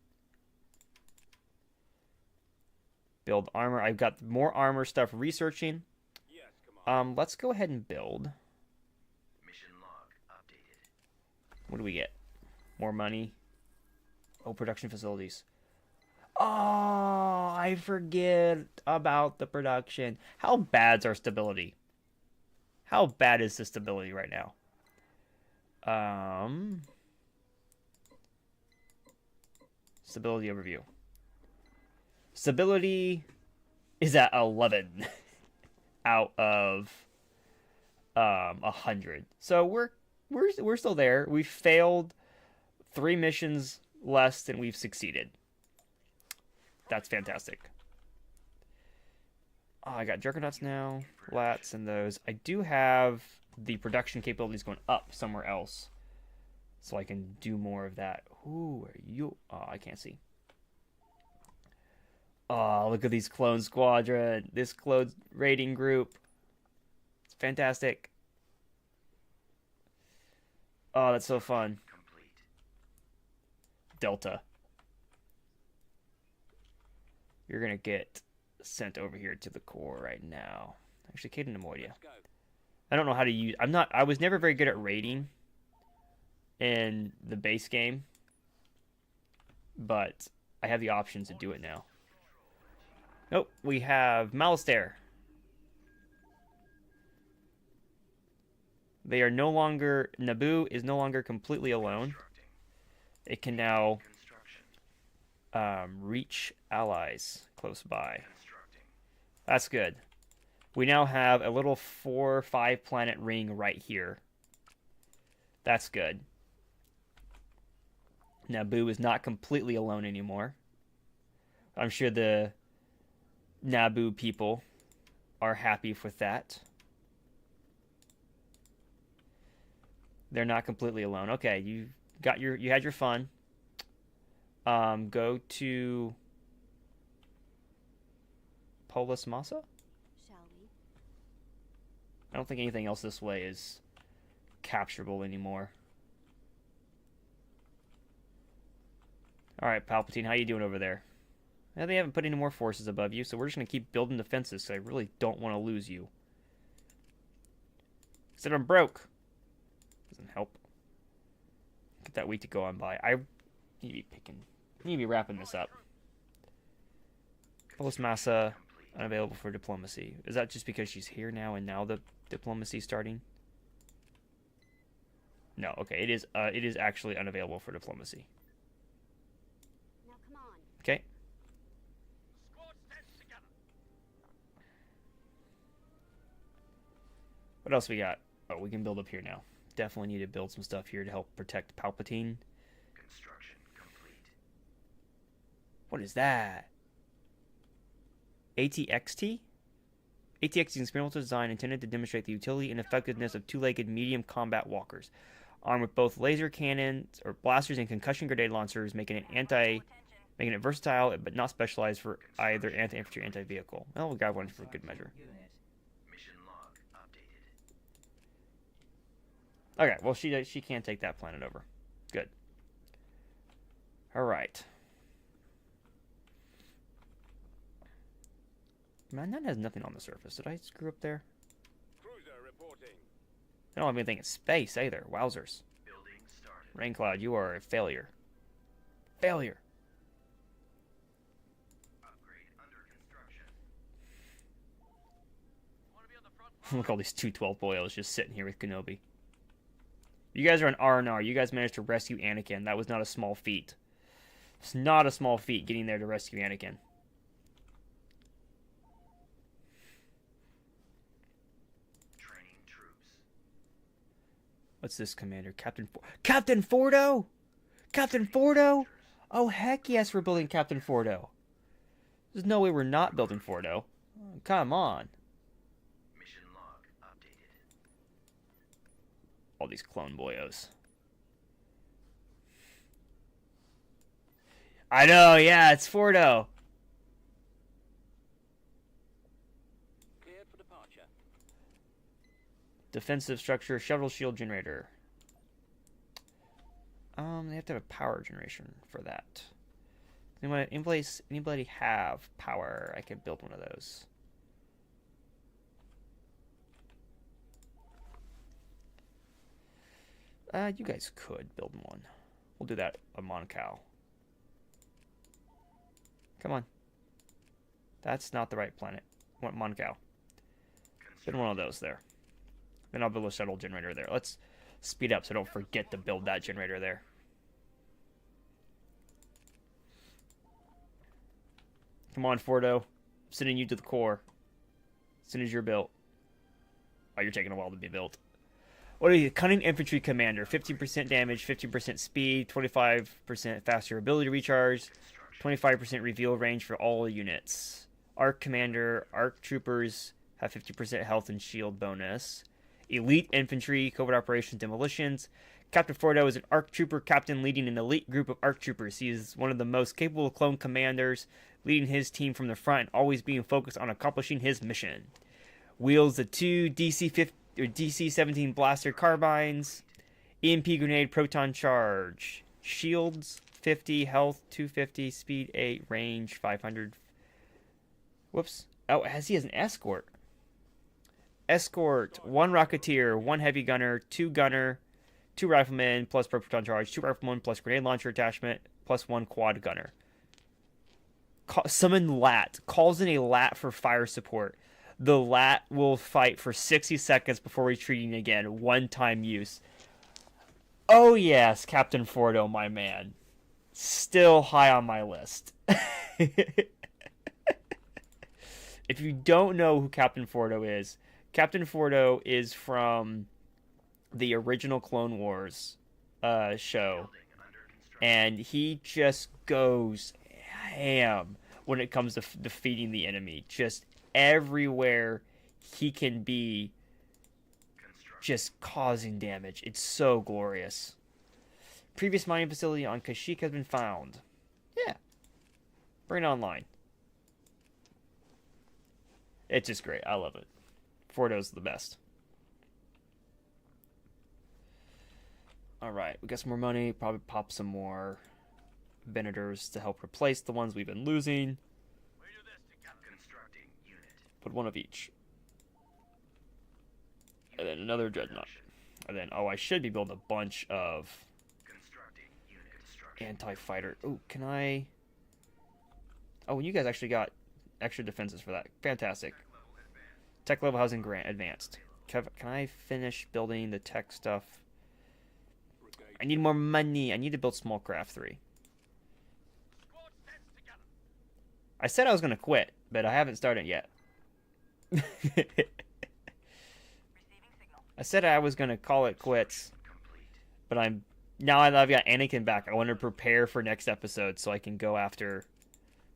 Build armor. I've got more armor stuff researching. Yes, Commander. Let's go ahead and build. Mission log updated. What do we get? More money. Oh, production facilities. Oh, I forget about the production. How bad's our stability? How bad is the stability right now? Stability overview. Stability is at 11 out of 100. So we're still there. We failed 3 missions less than we've succeeded. That's fantastic. Oh, I got Juggernauts now, Lats, and those. I do have the production capabilities going up somewhere else, so I can do more of that. Who are you? Oh, I can't see. Oh, look at these Clone Squadron. This Clone raiding group. It's fantastic. Oh, that's so fun. Complete. Delta. You're going to get sent over here to the core right now. Actually, Caden Nemoidia. Let's go. I don't know how to use... I was never very good at raiding in the base game. But I have the options to do it now. Nope, we have Malastair. They are no longer... Naboo is no longer completely alone. Constructing. It can now Construction. reach allies close by. Constructing. That's good. We now have a little 4 or 5 planet ring right here. That's good. Naboo is not completely alone anymore. I'm sure the Naboo people are happy with that. They're not completely alone. Okay, you had your fun. Go to Polis Massa? Shall we? I don't think anything else this way is capturable anymore. Alright, Palpatine, how you doing over there? Now they haven't put any more forces above you, so we're just going to keep building defenses, because I really don't want to lose you. Except I'm broke. Doesn't help. Get that week to go on by. I need to be wrapping this up. Polis Massa, Complete. unavailable for diplomacy. Is that just because she's here now and now the diplomacy starting? No, okay, it is actually unavailable for diplomacy. Now come on. Okay. Squad stands together. What else we got? Oh, we can build up here now. Definitely need to build some stuff here to help protect Palpatine. Construction complete. What is that? ATXT? ATXT is an experimental design intended to demonstrate the utility and effectiveness of two-legged medium combat walkers. Armed with both laser cannons or blasters and concussion grenade launchers, making it versatile but not specialized for either anti-infantry or anti-vehicle. Well, we got one for good measure. Mission log updated. Okay, well she can't take that planet over. Good. All right. Man, that has nothing on the surface. Did I screw up there? Cruiser reporting. They don't have anything in space either. Wowzers. Building started. Raincloud, you are a failure. Failure. Upgrade under construction. Look at all these 212 boils just sitting here with Kenobi. You guys are an R&R. You guys managed to rescue Anakin. That was not a small feat. It's not a small feat getting there to rescue Anakin. Training troops. What's this, Commander? Captain Fordo? Captain Fordo? Oh, heck yes, we're building Captain Fordo. There's no way we're not building Fordo. Oh, come on. Mission log updated. All these clone boyos. I know, yeah, it's Fordo. Cleared for departure. Defensive structure, shuttle shield generator. They have to have a power generation for that. Anybody have power? I could build one of those. You guys could build one. We'll do that on Moncal. Come on. That's not the right planet. I want Moncal. Build one of those there. Then I'll build a shuttle generator there. Let's speed up so I don't forget to build that generator there. Come on, Fordo. I'm sending you to the core. As soon as you're built. Oh, you're taking a while to be built. What are you? Cunning Infantry Commander. 15% damage, 15% speed, 25% faster ability recharge, 25% reveal range for all units. Arc Commander. Arc Troopers have 50% health and shield bonus. Elite Infantry. Covert Operations Demolitions. Captain Fordo is an ARC Trooper captain leading an elite group of ARC Troopers. He is one of the most capable clone commanders, leading his team from the front, always being focused on accomplishing his mission. Wields the two DC-17 blaster carbines, EMP grenade, proton charge, shields 50, health 250, speed 8, range 500. Whoops. Oh, he has an escort. Escort, 1 rocketeer, 1 heavy gunner, 2 gunner, 2 riflemen, plus proton charge, 2 riflemen, plus grenade launcher attachment, plus 1 quad gunner. Summon LAT. Calls in a LAT for fire support. The LAT will fight for 60 seconds before retreating again. One-time use. Oh yes, Captain Fordo, my man. Still high on my list. If you don't know who Captain Fordo is from the original Clone Wars show. And he just goes ham when it comes to defeating the enemy. Just everywhere he can be, just causing damage. It's so glorious. Previous mining facility on Kashyyyk has been found. Yeah. Bring it online. It's just great. I love it. Fordo's the best. Alright, we got some more money. Probably pop some more Venators to help replace the ones we've been losing. Constructing unit. Put one of each. And then another Dreadnought. And then, oh, I should be building a bunch of Constructing unit construction. anti-fighter. Oh, can I... Oh, you guys actually got extra defenses for that. Fantastic. Tech level housing grant advanced. Can I finish building the tech stuff? I need more money. I need to build small craft 3. I said I was going to quit, but I haven't started yet. I said I was going to call it quits, but now that I've got Anakin back, I want to prepare for next episode so I can go after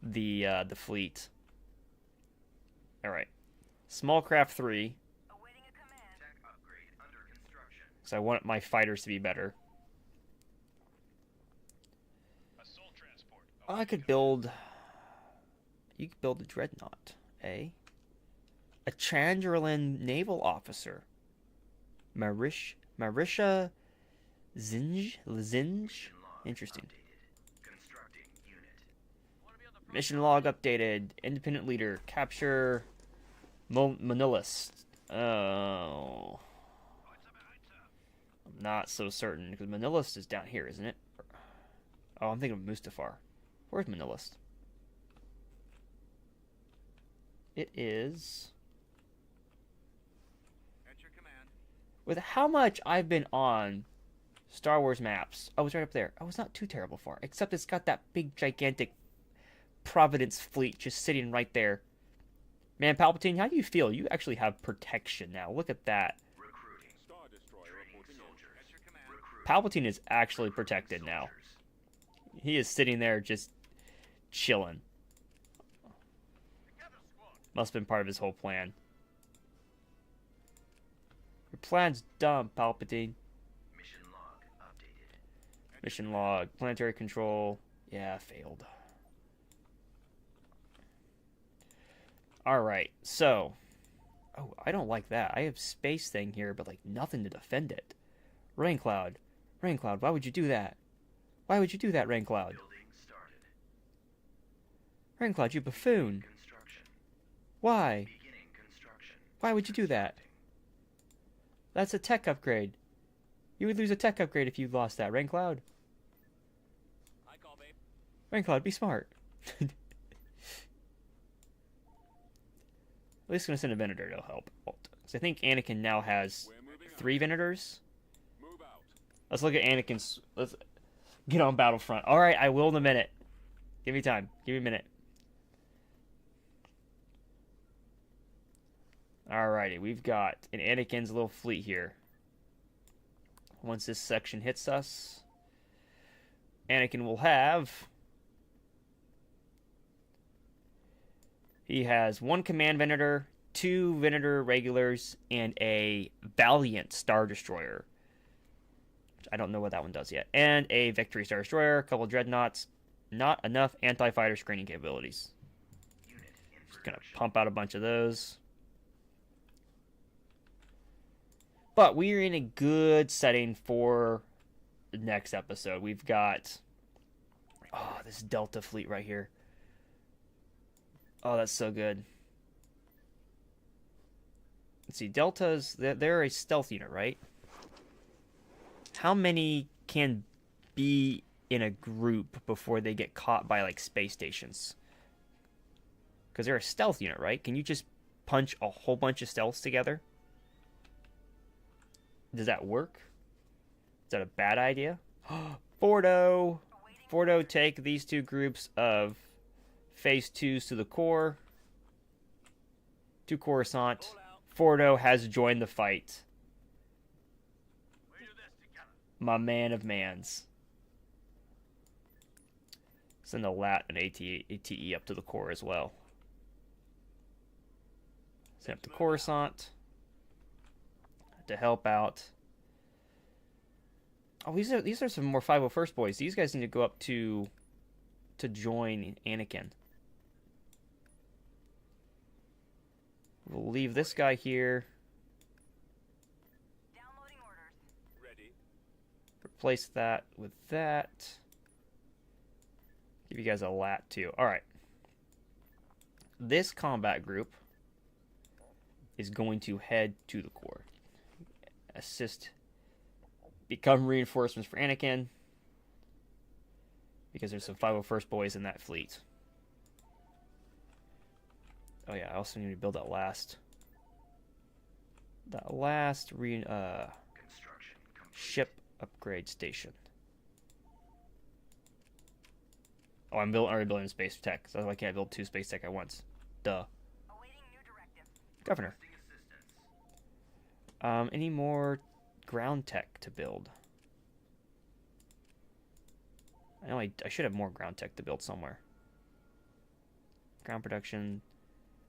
the fleet. All right, small craft 3. Awaiting a command. Tech upgrade under construction. So I want my fighters to be better. Assault transport. Oh, I could build. You could build a dreadnought, eh? A Chandlerland naval officer. Marisha Zinj? Mission log Interesting. updated. Constructing unit. Mission log updated. Independent leader. Capture Manilist. Oh. I'm not so certain, because Manilist is down here, isn't it? Oh, I'm thinking of Mustafar. Where's Manilist? It is... At your command. With how much I've been on Star Wars maps. Oh, it's right up there. Oh, it's not too terrible far. Except it's got that big, gigantic Providence fleet just sitting right there. Man, Palpatine, how do you feel? You actually have protection now. Look at that. Recruiting. Star Destroyer Training reporting in. soldiers. At your command. Recruiting. Palpatine is actually protected now. Soldiers. He is sitting there just chilling. Must have been part of his whole plan. Your plan's dumb, Palpatine. Mission log updated. Mission log. Planetary control. Yeah, failed. Alright, so. Oh, I don't like that. I have space thing here, but like nothing to defend it. Raincloud. Raincloud, why would you do that? Why would you do that, Raincloud? Building started. Raincloud, you buffoon. Construction. Why? Beginning construction. Why would you do that? That's a tech upgrade. You would lose a tech upgrade if you lost that, Raincloud. I call, babe. Raincloud, be smart. At least gonna send a Venator to help. So I think Anakin now has We're moving out. 3 Venators. Move out. Let's look at Anakin's. Let's get on Battlefront. All right, I will in a minute. Give me time. Give me a minute. Alrighty, we've got an Anakin's little fleet here. Once this section hits us, Anakin will have... He has 1 Command Venator, 2 Venator regulars, and a Valiant Star Destroyer. I don't know what that one does yet. And a Victory Star Destroyer, a couple Dreadnoughts. Not enough anti-fighter screening capabilities. Unit in Just gonna production. pump out a bunch of those. But we are in a good setting for the next episode. We've got... Oh, this Delta fleet right here. Oh, that's so good. Let's see, Deltas, they're a stealth unit, right? How many can be in a group before they get caught by, like, space stations? Because they're a stealth unit, right? Can you just punch a whole bunch of stealths together? Does that work? Is that a bad idea? Fordo! Fordo, take these 2 groups of Phase 2s to the core. To Coruscant. Fordo has joined the fight. My man of mans. Send a LAT and ATE up to the core as well. Send up to Coruscant to help out. Oh, these are some more 501st boys. These guys need to go up to join Anakin. We'll leave this guy here. Downloading orders. Ready. Replace that with that. Give you guys a LAT too. Alright. This combat group is going to head to the core. Assist. Become reinforcements for Anakin. Because there's some 501st boys in that fleet. Oh yeah, I also need to build that last Construction complete. ship upgrade station. Oh, I'm already building space tech, so I can't build 2 space tech at once. Duh. Awaiting new directive. Governor. Assistance. Any more ground tech to build? I know I should have more ground tech to build somewhere. Ground production.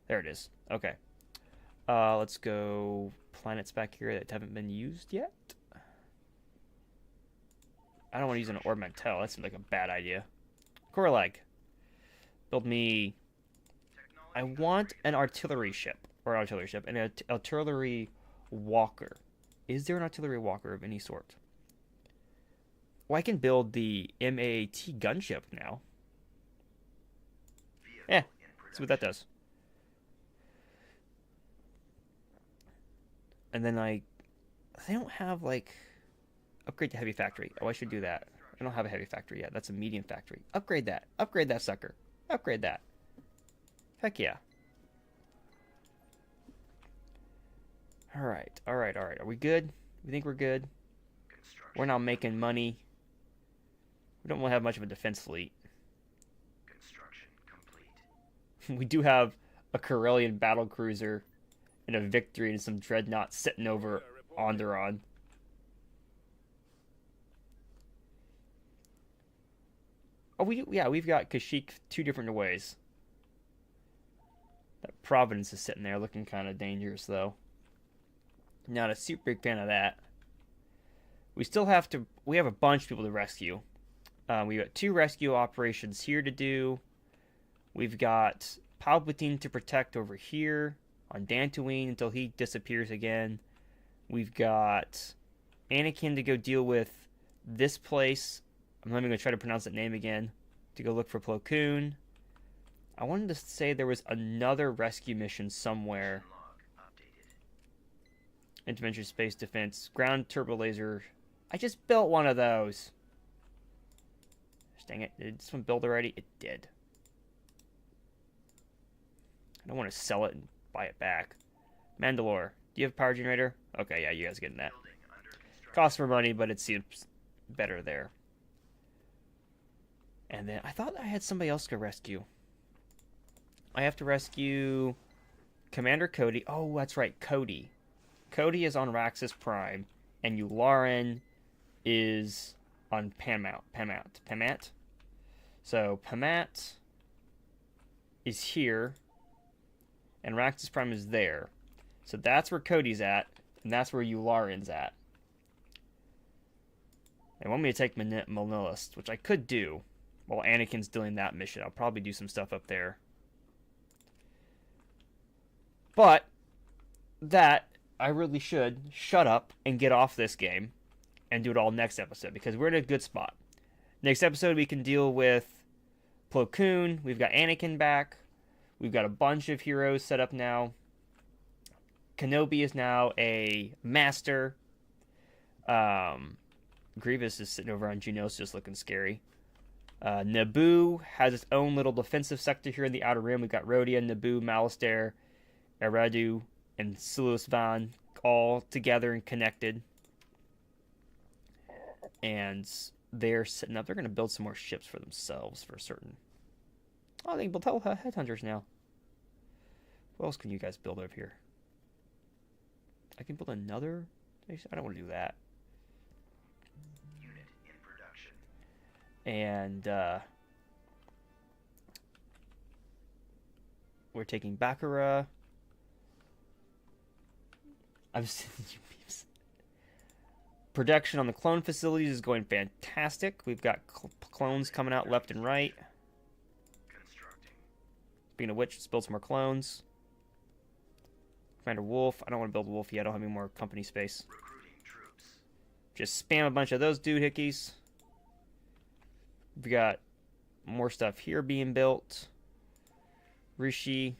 There it is. Okay. Let's go planets back here that haven't been used yet. I don't want to use an orb mantel. That seems like a bad idea. Core leg. Build me... I want an artillery ship. Or artillery ship. And an artillery walker. Is there an artillery walker of any sort? Well, I can build the MAAT gunship now. Yeah. See what that does. And then they don't have, like... Upgrade to heavy factory. Oh, I should do that. I don't have a heavy factory yet. That's a medium factory. Upgrade that. Upgrade that sucker. Upgrade that. Heck yeah. Alright, alright, alright. Are we good? We think we're good? We're now making money. We don't really have much of a defense fleet. Construction complete. We do have a Corellian battle cruiser and a Victory and some dreadnoughts sitting over Onderon. Oh, we've got Kashyyyk 2 different ways. That Providence is sitting there looking kind of dangerous, though. Not a super big fan of that. We still have to... We have a bunch of people to rescue. We got 2 rescue operations here to do. We've got Palpatine to protect over here on Dantooine until he disappears again. We've got Anakin to go deal with this place. I'm not even going to try to pronounce that name again. To go look for Plo Koon. I wanted to say there was another rescue mission somewhere. Intervention Space Defense. Ground Turbo Laser. I just built one of those. Dang it. Did this one build already? It did. I don't want to sell it and buy it back. Mandalore. Do you have a power generator? Okay, yeah, you guys are getting that. Costs more money, but it seems better there. And then I thought I had somebody else to rescue. I have to rescue Commander Cody. Oh, that's right, Cody. Cody is on Raxus Prime, and Yularen is on Pamat. So Pamat is here, and Raxus Prime is there. So that's where Cody's at, and that's where Yularen's at. They want me to take Manilist, which I could do. While Anakin's doing that mission, I'll probably do some stuff up there. But that I really should shut up and get off this game and do it all next episode because we're in a good spot. Next episode we can deal with Plo Koon. We've got Anakin back. We've got a bunch of heroes set up now. Kenobi is now a master. Grievous is sitting over on Geonosis just looking scary. Naboo has its own little defensive sector here in the Outer Rim. We've got Rhodia, Naboo, Malastare, Eriadu, and Siluus Van all together and connected. And they're setting up. They're going to build some more ships for themselves for certain. Oh, they can build headhunters now. What else can you guys build over here? I can build another... I don't want to do that. And we're taking Baccarat. I'm seeing you memes. Production on the clone facilities is going fantastic. We've got clones coming out left and right. Speaking of which, let's build some more clones. Commander Wolf. I don't want to build Wolf yet. I don't have any more company space. Just spam a bunch of those doohickeys. We got more stuff here being built. Rishi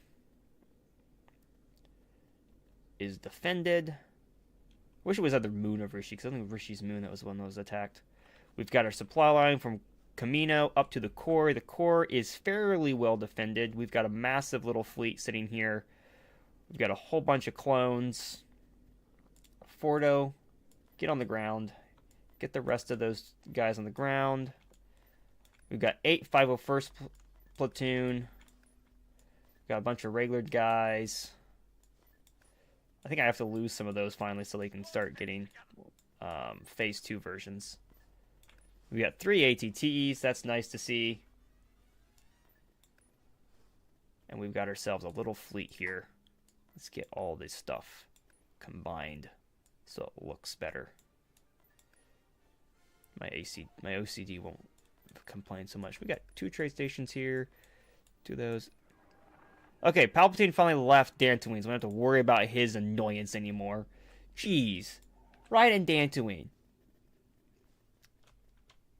is defended. Wish it was other moon of Rishi, because I think Rishi's moon that was the one that was attacked. We've got our supply line from Camino up to the core. The core is fairly well defended. We've got a massive little fleet sitting here. We've got a whole bunch of clones. Fordo, get on the ground. Get the rest of those guys on the ground. We've got 8 501st platoon. Got a bunch of regular guys. I think I have to lose some of those finally so they can start getting Phase 2 versions. We got 3 ATTEs. That's nice to see. And we've got ourselves a little fleet here. Let's get all this stuff combined so it looks better. My OCD won't complain so much. We got 2 trade stations here. 2 of those. Okay, Palpatine finally left Dantooine, so we don't have to worry about his annoyance anymore. Jeez. Right in Dantooine.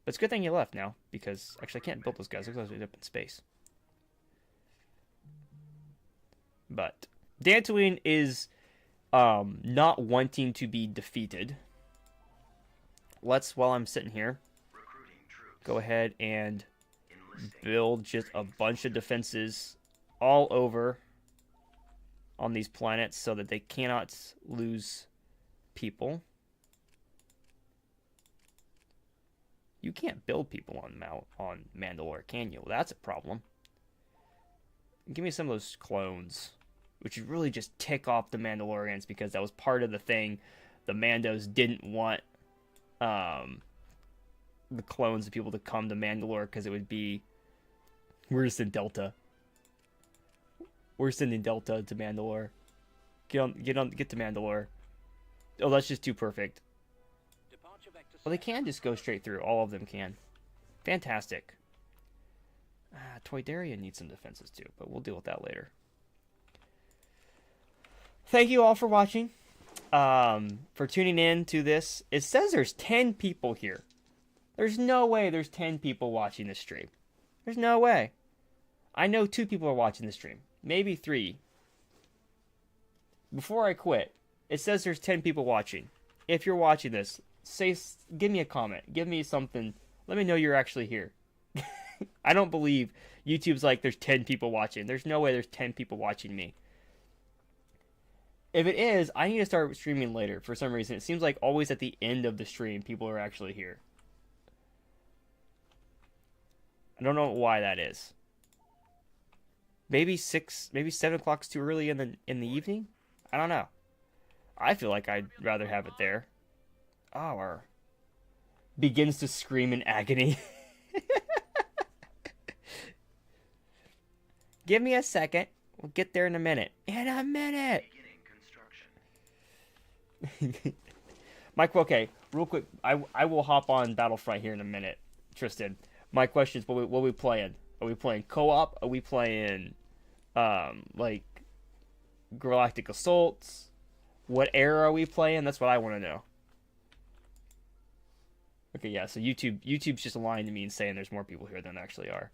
But it's a good thing he left now, because actually I can't build those guys. Those guys are up in space. But Dantooine is not wanting to be defeated. Let's, while I'm sitting here, go ahead and build just a bunch of defenses all over on these planets so that they cannot lose people. You can't build people on Mandalore, can you? Well, that's a problem. Give me some of those clones, which would really just tick off the Mandalorians, because that was part of the thing. The Mandos didn't want the clones of people to come to Mandalore because it would be... We're just in Delta. We're sending Delta to Mandalore. Get to Mandalore. Oh, that's just too perfect. Well, they can just go straight through. All of them can. Fantastic. Toydaria needs some defenses too, but we'll deal with that later. Thank you all for watching. For tuning in to this. It says there's 10 people here. There's no way there's 10 people watching this stream. There's no way. I know 2 people are watching this stream. Maybe 3. Before I quit, it says there's 10 people watching. If you're watching this, give me a comment. Give me something. Let me know you're actually here. I don't believe YouTube's like there's 10 people watching. There's no way there's 10 people watching me. If it is, I need to start streaming later for some reason. It seems like always at the end of the stream, people are actually here. I don't know why that is. Maybe 7 o'clock's too early in the evening? I don't know. I feel like I'd rather have it there. Oh, or begins to scream in agony. Give me a second. We'll get there in a minute. In a minute. Mike, okay, real quick. I will hop on Battlefront here in a minute, Tristan. My question is, what are we playing? Are we playing co-op? Are we playing, like, Galactic Assaults? What era are we playing? That's what I want to know. Okay, yeah, so YouTube's just lying to me and saying there's more people here than there actually are.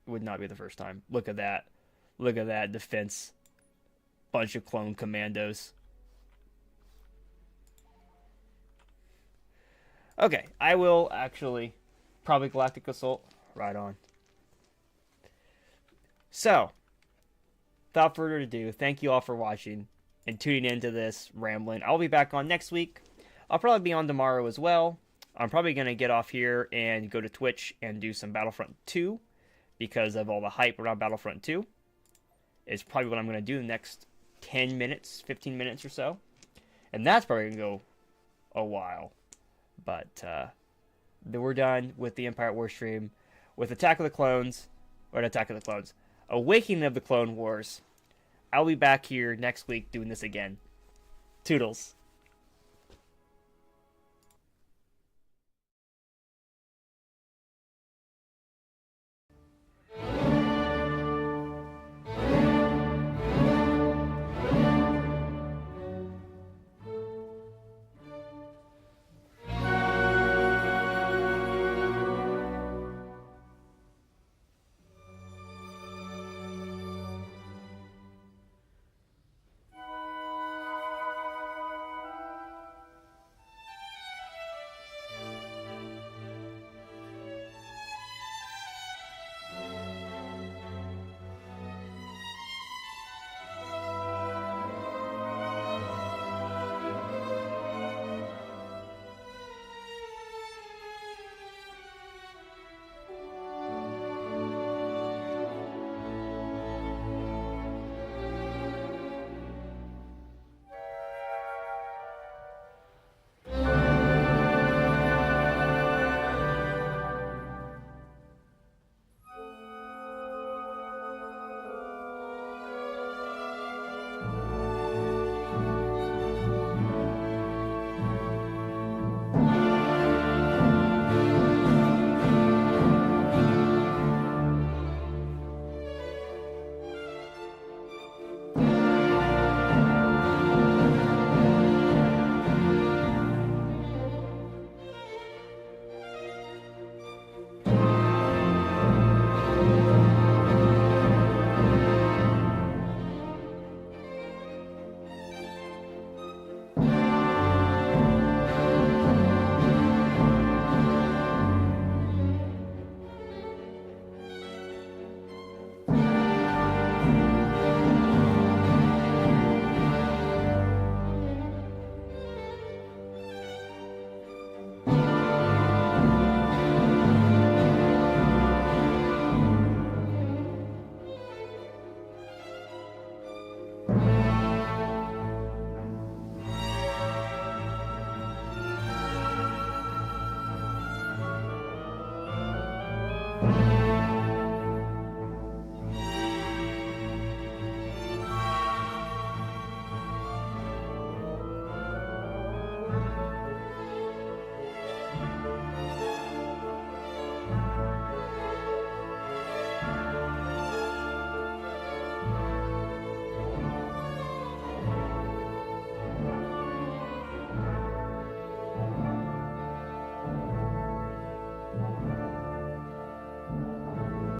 Would not be the first time. Look at that. Look at that defense. Bunch of clone commandos. Okay, I will actually probably Galactic Assault. Right on. So, without further ado, thank you all for watching and tuning into this rambling. I'll be back on next week. I'll probably be on tomorrow as well. I'm probably going to get off here and go to Twitch and do some Battlefront 2 because of all the hype around Battlefront 2. It's probably what I'm going to do the next 10 minutes, 15 minutes or so. And that's probably going to go a while. But then we're done with the Empire at War stream, with Attack of the Clones, or Attack of the Clones, Awakening of the Clone Wars. I'll be back here next week doing this again. Toodles.